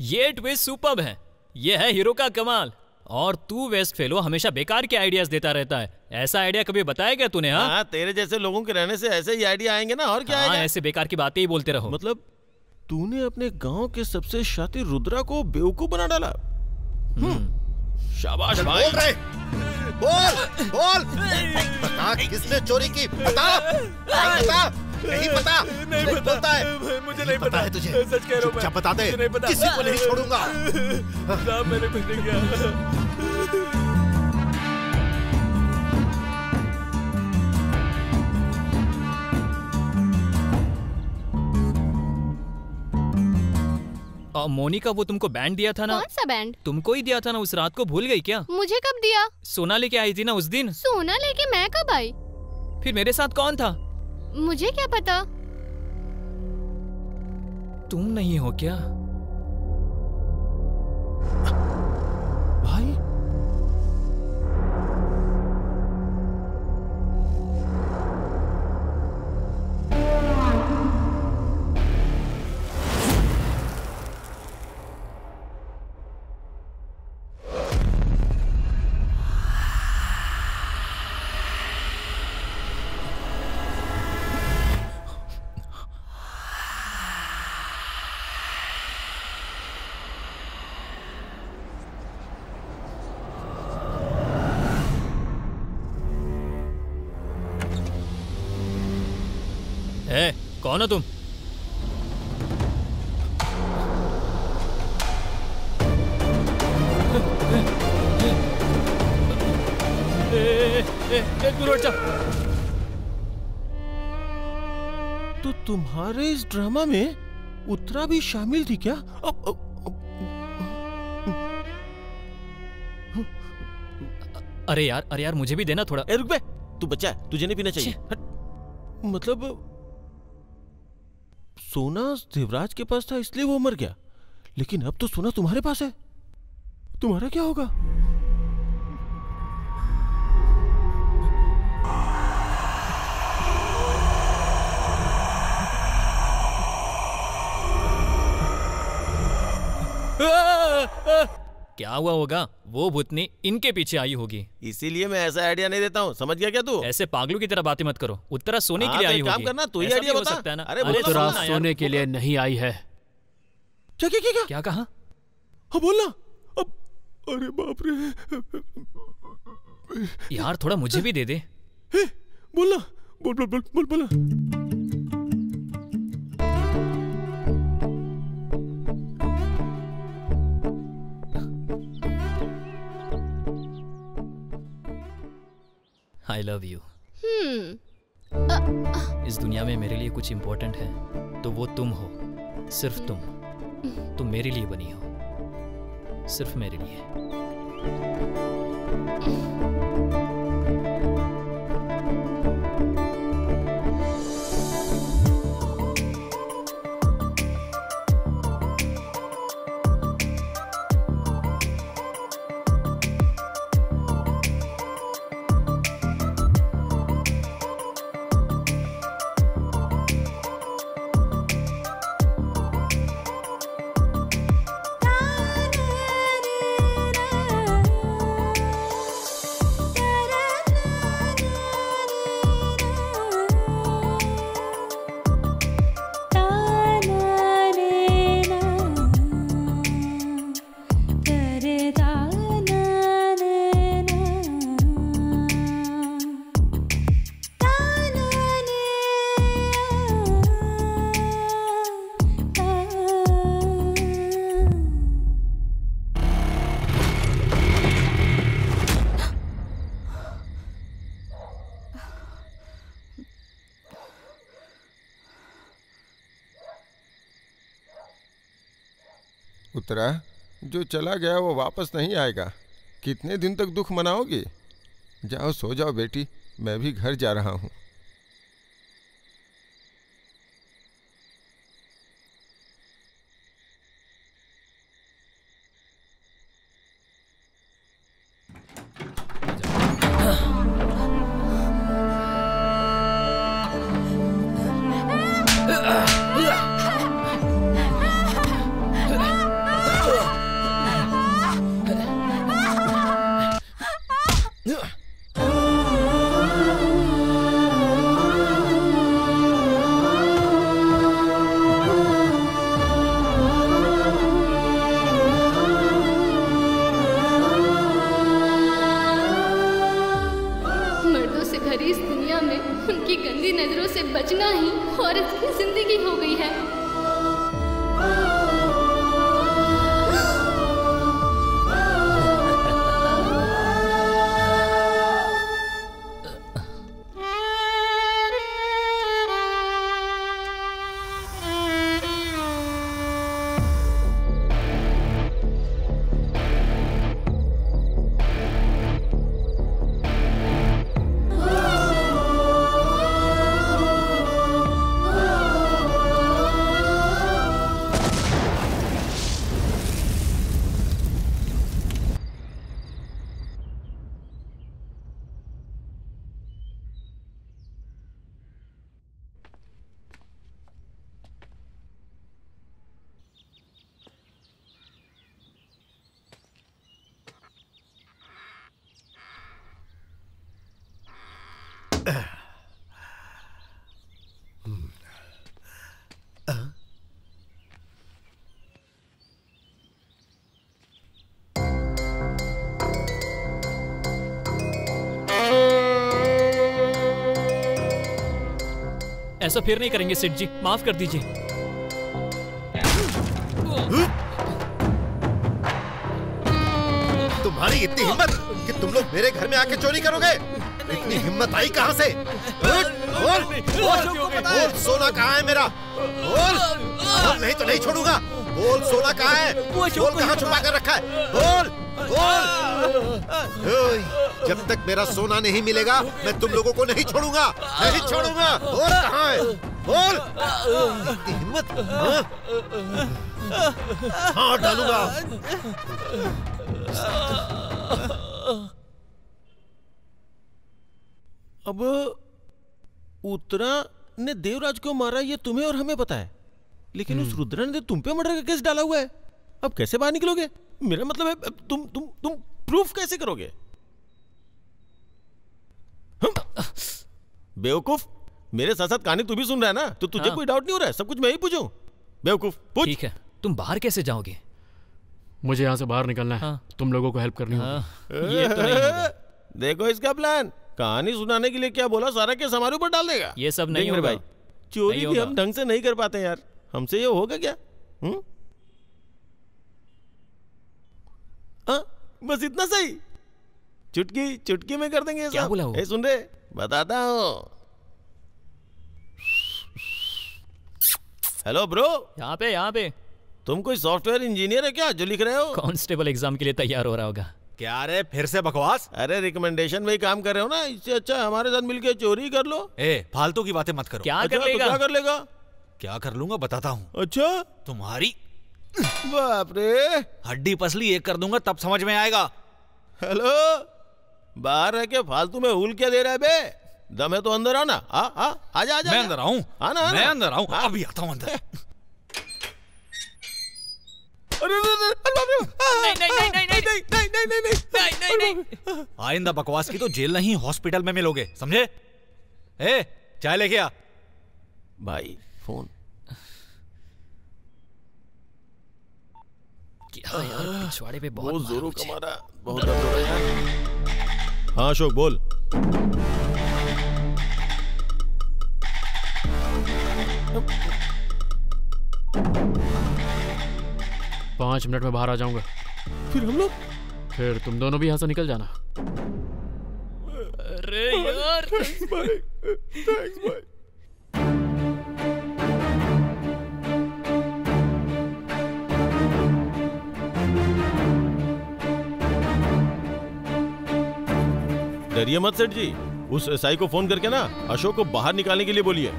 [SPEAKER 4] ये ट्विस्ट सुपर्ब है। ये है हीरो का कमाल। और तू वेस्ट फेलो हमेशा बेकार के आइडियाज देता रहता है। ऐसा आइडिया कभी बताया क्या तूने? हाँ,
[SPEAKER 6] तेरे जैसे लोगों के रहने से ऐसे ही आइडिया आएंगे ना, और क्या आएगा?
[SPEAKER 4] ऐसे बेकार की बातें ही बोलते रहो।
[SPEAKER 6] मतलब तूने अपने गांव के सबसे शातिर रुद्रा को बेवकूफ बना डाला। शाबाश भाई।
[SPEAKER 3] बोल रहे, बोल बता, किसने चोरी की? बता नहीं पता?
[SPEAKER 6] नहीं
[SPEAKER 3] पता है?
[SPEAKER 6] मुझे नहीं पता
[SPEAKER 3] है तुझे?
[SPEAKER 6] सच कह रहा हूं।
[SPEAKER 3] क्या बता दे, किसी को नहीं छोड़ूंगा।
[SPEAKER 6] मैंने कुछ नहीं किया।
[SPEAKER 4] मोनिका, वो तुमको बैंड दिया था ना?
[SPEAKER 10] कौन सा बैंड?
[SPEAKER 4] तुमको ही दिया था ना, उस रात को भूल गई क्या?
[SPEAKER 10] मुझे कब दिया?
[SPEAKER 4] सोना लेके आई थी ना उस दिन।
[SPEAKER 10] सोना लेके मैं कब आई?
[SPEAKER 4] फिर मेरे साथ कौन था?
[SPEAKER 10] मुझे क्या पता?
[SPEAKER 4] तुम नहीं हो क्या?
[SPEAKER 6] भाई
[SPEAKER 4] कौन हो तुम?
[SPEAKER 6] तो तुम्हारे इस ड्रामा में उत्तरा भी शामिल थी क्या?
[SPEAKER 4] अरे यार मुझे भी देना थोड़ा।
[SPEAKER 6] रुक बे, तू बच्चा है, तुझे नहीं पीना चाहिए। हट। मतलब सोना देवराज के पास था इसलिए वो मर गया, लेकिन अब तो सोना तुम्हारे पास है, तुम्हारा क्या होगा?
[SPEAKER 4] क्या हुआ होगा? वो भूतनी इनके पीछे आई होगी,
[SPEAKER 6] इसीलिए मैं ऐसा आइडिया नहीं देता हूँ। समझ गया क्या तू?
[SPEAKER 4] ऐसे पागलों की तरह बातें मत करो। उत्तरा सोने के लिए आई होगी।
[SPEAKER 6] काम करना, तू ही
[SPEAKER 4] ऐसा
[SPEAKER 6] आइडिया
[SPEAKER 4] भी हो
[SPEAKER 6] बता।
[SPEAKER 4] सकता है ना।
[SPEAKER 6] अरे
[SPEAKER 1] उत्तरा सोने के लिए नहीं आई है।
[SPEAKER 6] क्या क्या क्या क्या
[SPEAKER 4] क्या कहा?
[SPEAKER 6] हाँ बोलना। अब अरे बाप रे
[SPEAKER 4] यार, थोड़ा मुझे भी दे दे।
[SPEAKER 6] बोलना, बोल बोल बोल बोल बोलना।
[SPEAKER 4] I love you। इस दुनिया में मेरे लिए कुछ इम्पोर्टेंट है तो वो तुम हो, सिर्फ तुम मेरे लिए बनी हो, सिर्फ मेरे लिए।
[SPEAKER 11] उत्तरा, जो चला गया वो वापस नहीं आएगा। कितने दिन तक दुख मनाओगी? जाओ सो जाओ बेटी, मैं भी घर जा रहा हूँ।
[SPEAKER 4] ऐसा फिर नहीं करेंगे सेठ जी, माफ कर दीजिए।
[SPEAKER 3] तुम्हारी इतनी हिम्मत कि तुम लोग मेरे घर में आके चोरी करोगे? इतनी हिम्मत आई कहाँ से? बोल सोना कहाँ है मेरा? बोल नहीं तो नहीं छोड़ूंगा। बोल सोना कहाँ है? बोल कहाँ छुपा कर रखा है? बोल बोल। जब तक मेरा सोना नहीं मिलेगा मैं तुम लोगों को नहीं छोड़ूंगा, नहीं छोड़ूंगा। बोल कहाँ है? बोल। इतनी हिम्मत? हाँ डालूंगा।
[SPEAKER 6] अब उत्तरा ने देवराज को मारा ये तुम्हें और हमें पता है, लेकिन उस रुद्रा ने तुम पे मर्डर का केस डाला हुआ है। अब कैसे बाहर निकलोगे? मेरा मतलब है तुम प्रूफ कैसे करोगे? बेवकूफ, मेरे साथ साथ कहानी तू भी सुन रहा है ना, तो तुझे कोई डाउट नहीं हो रहा है? सब कुछ मैं ही पूछूं? बेवकूफ पूछ।
[SPEAKER 4] ठीक है, तुम बाहर कैसे जाओगे?
[SPEAKER 1] मुझे यहाँ से बाहर निकलना है। तुम लोगों को हेल्प करनी होगी।
[SPEAKER 6] ये तो नहीं होगा। देखो इसका प्लान, कहानी सुनाने के लिए क्या बोला, सारा केस हमारे ऊपर डाल देगा।
[SPEAKER 4] ये सब नहीं होगा
[SPEAKER 6] भाई, चोरी भी हम ढंग से नहीं कर पाते यार, हमसे ये होगा क्या? बस इतना सही, चुटकी चुटकी में कर देंगे ये सब।
[SPEAKER 4] क्या बोला वो?
[SPEAKER 6] सुन रहे, बताता हूँ। हेलो ब्रो,
[SPEAKER 4] यहाँ पे
[SPEAKER 6] तुम कोई सॉफ्टवेयर इंजीनियर है क्या जो लिख रहे हो?
[SPEAKER 4] कांस्टेबल एग्जाम के लिए तैयार हो रहा होगा।
[SPEAKER 9] क्या रे फिर से बकवास?
[SPEAKER 6] अरे रिकमेंडेशन में ही काम कर रहे हो ना, इससे अच्छा हमारे साथ मिलके चोरी कर लो।
[SPEAKER 9] फालतू की बातें मत करो।
[SPEAKER 4] क्या
[SPEAKER 6] अच्छा,
[SPEAKER 4] कर लेगा?
[SPEAKER 6] तो क्या कर लेगा?
[SPEAKER 9] क्या कर लूंगा बताता हूँ।
[SPEAKER 6] अच्छा
[SPEAKER 9] तुम्हारी
[SPEAKER 6] बाप रे,
[SPEAKER 9] हड्डी पसली एक कर दूंगा तब समझ में आएगा।
[SPEAKER 6] हेलो, बाहर रह के फालतू में हुल क्या दे रहा है बे? दम है तो अंदर आओ ना। आजा आजा।
[SPEAKER 9] मैं अंदर आऊं? मैं अंदर आऊं? अभी आता हूं अंदर।
[SPEAKER 4] नहीं।
[SPEAKER 9] आइंदा बकवास की तो जेल नहीं हॉस्पिटल में मिलोगे, समझे? चाय लेके आ।
[SPEAKER 6] भाई फोन
[SPEAKER 4] क्या यार, पिछवाड़े पे
[SPEAKER 6] बहुत जोरों का मारा, बहुत दर्द हो रहा है। हाँ अशोक बोल।
[SPEAKER 1] पाँच मिनट में बाहर आ जाऊंगा।
[SPEAKER 6] फिर हम लोग?
[SPEAKER 1] फिर तुम दोनों भी यहाँ से निकल जाना।
[SPEAKER 4] अरे यार,
[SPEAKER 6] थैंक्स भाई। डरिए मत सेठ जी, उस एसआई को फोन करके ना अशोक को बाहर निकालने के लिए बोलिए।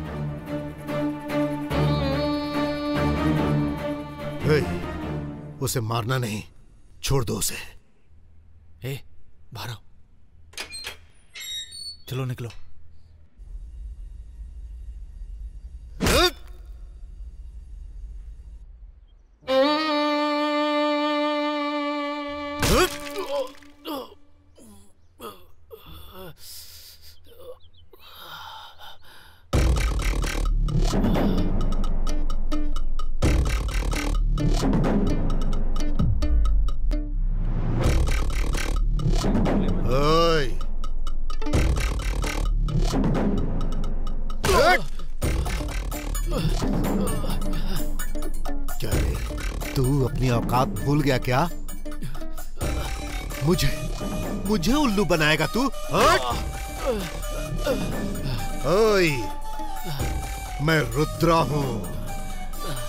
[SPEAKER 3] उसे मारना नहीं, छोड़ दो उसे।
[SPEAKER 9] बाहर आओ, चलो निकलो।
[SPEAKER 3] क्या रे, तू अपनी औकात भूल गया क्या? मुझे उल्लू बनाएगा तू? ओए, मैं रुद्रा हूं,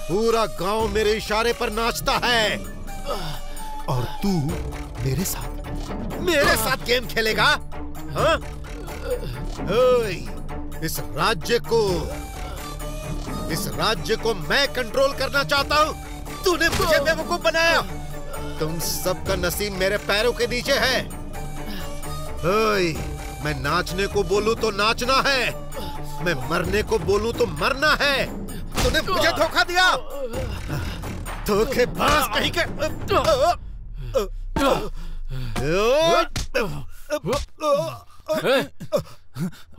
[SPEAKER 3] पूरा गांव मेरे इशारे पर नाचता है और तू मेरे साथ गेम खेलेगा? हाँ? ओए, इस राज्य को मैं कंट्रोल करना चाहता हूँ। तूने मुझे बेवकूफ बनाया। तुम सबका नसीब मेरे पैरों के नीचे है। ओए, मैं नाचने को बोलूं तो नाचना है, मैं मरने को बोलूं तो मरना है। तूने मुझे धोखा दिया, धोखेबाज कहीं के।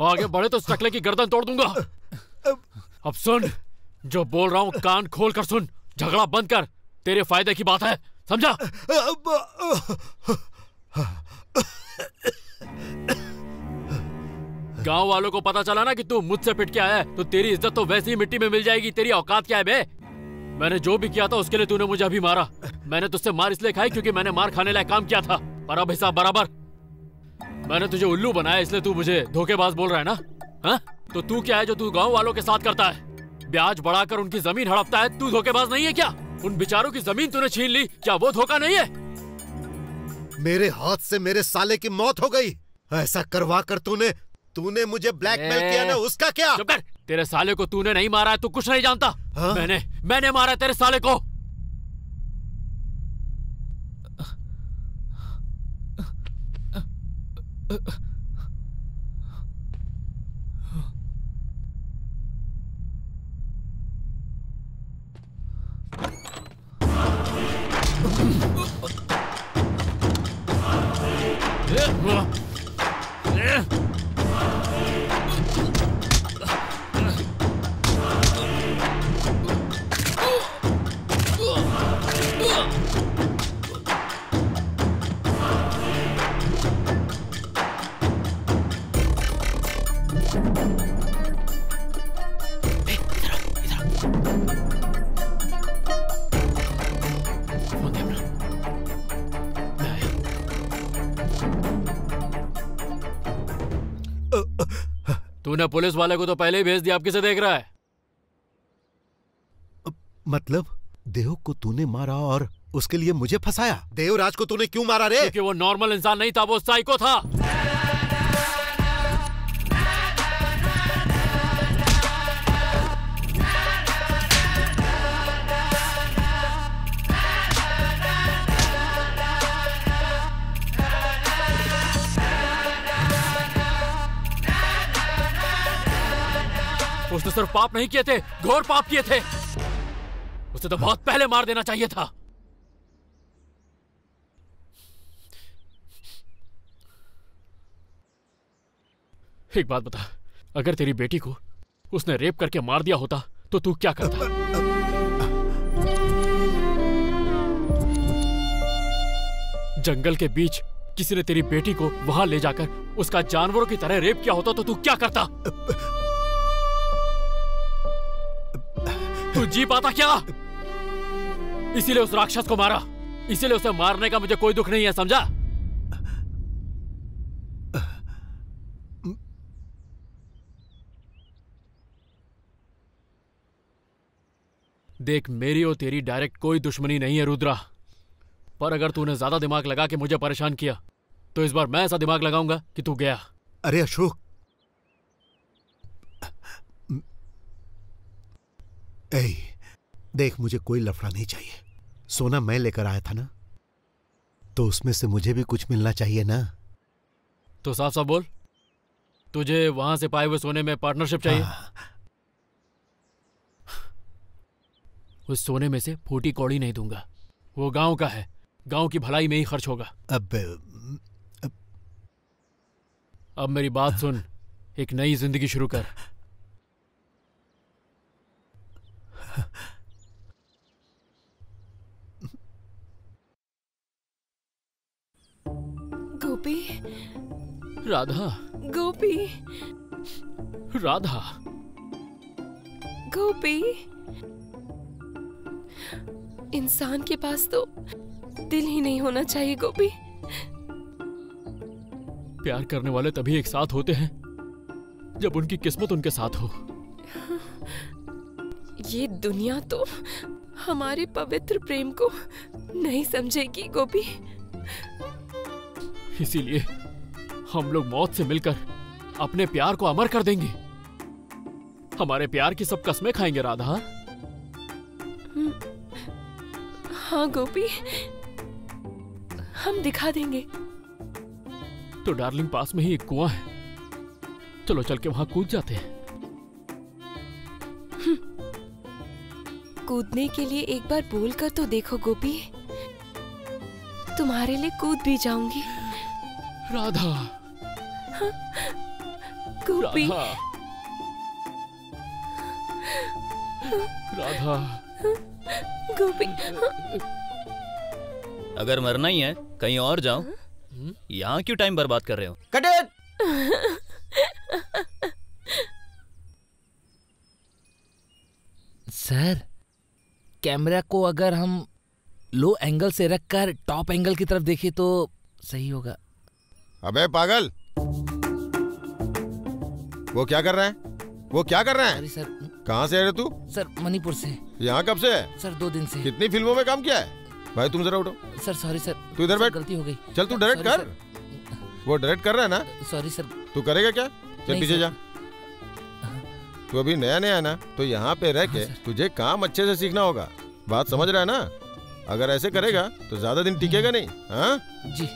[SPEAKER 1] आगे बढ़े तो सकले की गर्दन तोड़ दूंगा। अब सुन, जो बोल रहा हूं कान खोल कर सुन। झगड़ा बंद कर, तेरे फायदे की बात है, समझा? गांव वालों को पता चला ना कि तू मुझसे पिट के आया है तो तेरी इज्जत तो वैसे ही मिट्टी में मिल जाएगी। तेरी औकात क्या है बे? मैंने जो भी किया था उसके लिए तूने मुझे अभी मारा। मैंने तुझसे मार इसलिए खाई क्योंकि मैंने मार खाने लायक काम किया था, पर अब हिसाब बराबर। मैंने तुझे उल्लू बनाया इसलिए तू मुझे धोखेबाज बोल रहा है ना? हाँ? तो तू क्या है जो तू गांव वालों के साथ करता है? ब्याज बढ़ाकर उनकी जमीन हड़पता है। तू धोखेबाज नहीं है क्या? उन बेचारों की जमीन तूने छीन ली, क्या वो धोखा नहीं है?
[SPEAKER 3] मेरे हाथ से मेरे साले की मौत हो गई। ऐसा करवा कर तूने मुझे ब्लैकमेल किया ना, उसका क्या?
[SPEAKER 1] चुप कर। तेरे साले को तूने नहीं मारा है, तू कुछ नहीं जानता।
[SPEAKER 3] हाँ?
[SPEAKER 1] मैंने मारा है तेरे साले को। तूने पुलिस वाले को तो पहले ही भेज दिया, अब किसे देख रहा है?
[SPEAKER 3] मतलब देव को तूने मारा और उसके लिए मुझे फंसाया? देवराज को तूने क्यों मारा रे?
[SPEAKER 1] क्योंकि वो नॉर्मल इंसान नहीं था, वो साइको था। उसने सिर्फ पाप नहीं किए थे, घोर पाप किए थे। उसे तो बहुत पहले मार देना चाहिए था। एक बात बता, अगर तेरी बेटी को उसने रेप करके मार दिया होता तो तू क्या करता? जंगल के बीच किसी ने तेरी बेटी को वहां ले जाकर उसका जानवरों की तरह रेप किया होता तो तू क्या करता? तू जी पाता क्या? इसीलिए उस राक्षस को मारा, इसीलिए उसे मारने का मुझे कोई दुख नहीं है, समझा? देख, मेरी और तेरी डायरेक्ट कोई दुश्मनी नहीं है रुद्रा, पर अगर तूने ज्यादा दिमाग लगा के मुझे परेशान किया तो इस बार मैं ऐसा दिमाग लगाऊंगा कि तू गया।
[SPEAKER 3] अरे अशोक, देख, मुझे कोई लफड़ा नहीं चाहिए। सोना मैं लेकर आया था ना, तो उसमें से मुझे भी कुछ मिलना चाहिए ना।
[SPEAKER 1] तो साफ साफ बोल, तुझे वहां से पाए हुए सोने में पार्टनरशिप चाहिए? उस सोने में से फूटी कौड़ी नहीं दूंगा, वो गांव का है, गांव की भलाई में ही खर्च होगा। अब मेरी बात सुन, एक नई जिंदगी शुरू कर।
[SPEAKER 2] गोपी,
[SPEAKER 1] राधा,
[SPEAKER 2] गोपी,
[SPEAKER 1] राधा,
[SPEAKER 2] गोपी। इंसान के पास तो दिल ही नहीं होना चाहिए गोपी।
[SPEAKER 1] प्यार करने वाले तभी एक साथ होते हैं जब उनकी किस्मत उनके साथ हो।
[SPEAKER 2] ये दुनिया तो हमारे पवित्र प्रेम को नहीं समझेगी गोपी।
[SPEAKER 1] इसीलिए हम लोग मौत से मिलकर अपने प्यार को अमर कर देंगे। हमारे प्यार की सब कस्में खाएंगे राधा।
[SPEAKER 2] हाँ गोपी, हम दिखा देंगे।
[SPEAKER 1] तो डार्लिंग, पास में ही एक कुआं है, चलो चल के वहां कूद जाते हैं।
[SPEAKER 2] कूदने के लिए एक बार बोल कर तो देखो गोपी, तुम्हारे लिए कूद भी जाऊंगी।
[SPEAKER 1] राधा,
[SPEAKER 2] हाँ? गोपी,
[SPEAKER 1] राधा,
[SPEAKER 2] गोपी।
[SPEAKER 4] अगर मरना ही है कहीं और जाओ, यहाँ क्यों टाइम बर्बाद कर रहे हो?
[SPEAKER 9] Cut it!
[SPEAKER 7] सर, कैमरा को अगर हम लो एंगल से रखकर टॉप एंगल की तरफ देखें तो सही होगा।
[SPEAKER 11] अबे पागल, वो क्या कर रहा है? वो क्या कर रहा है?
[SPEAKER 7] Sorry sir.
[SPEAKER 11] कहाँ से है रे तू?
[SPEAKER 7] सर मणिपुर से।
[SPEAKER 11] यहाँ कब से है?
[SPEAKER 7] सर 2 दिन से।
[SPEAKER 11] कितनी फिल्मों में काम किया है? भाई तुम जरा उठो।
[SPEAKER 7] Sir sorry sir.
[SPEAKER 11] तू इधर बैठ।
[SPEAKER 7] गलती हो गई।
[SPEAKER 11] चल तू डायरेक्ट कर। वो डायरेक्ट कर रहा है ना?
[SPEAKER 7] Sorry sir.
[SPEAKER 11] तू करेगा क्या? चल पीछे जा। तू अभी नया नया है ना, तो यहाँ पे रह के तुझे काम अच्छे से सीखना होगा। बात समझ रहा है ना? अगर ऐसे करेगा तो ज्यादा दिन टिकेगा नहीं। हाँ
[SPEAKER 7] जी।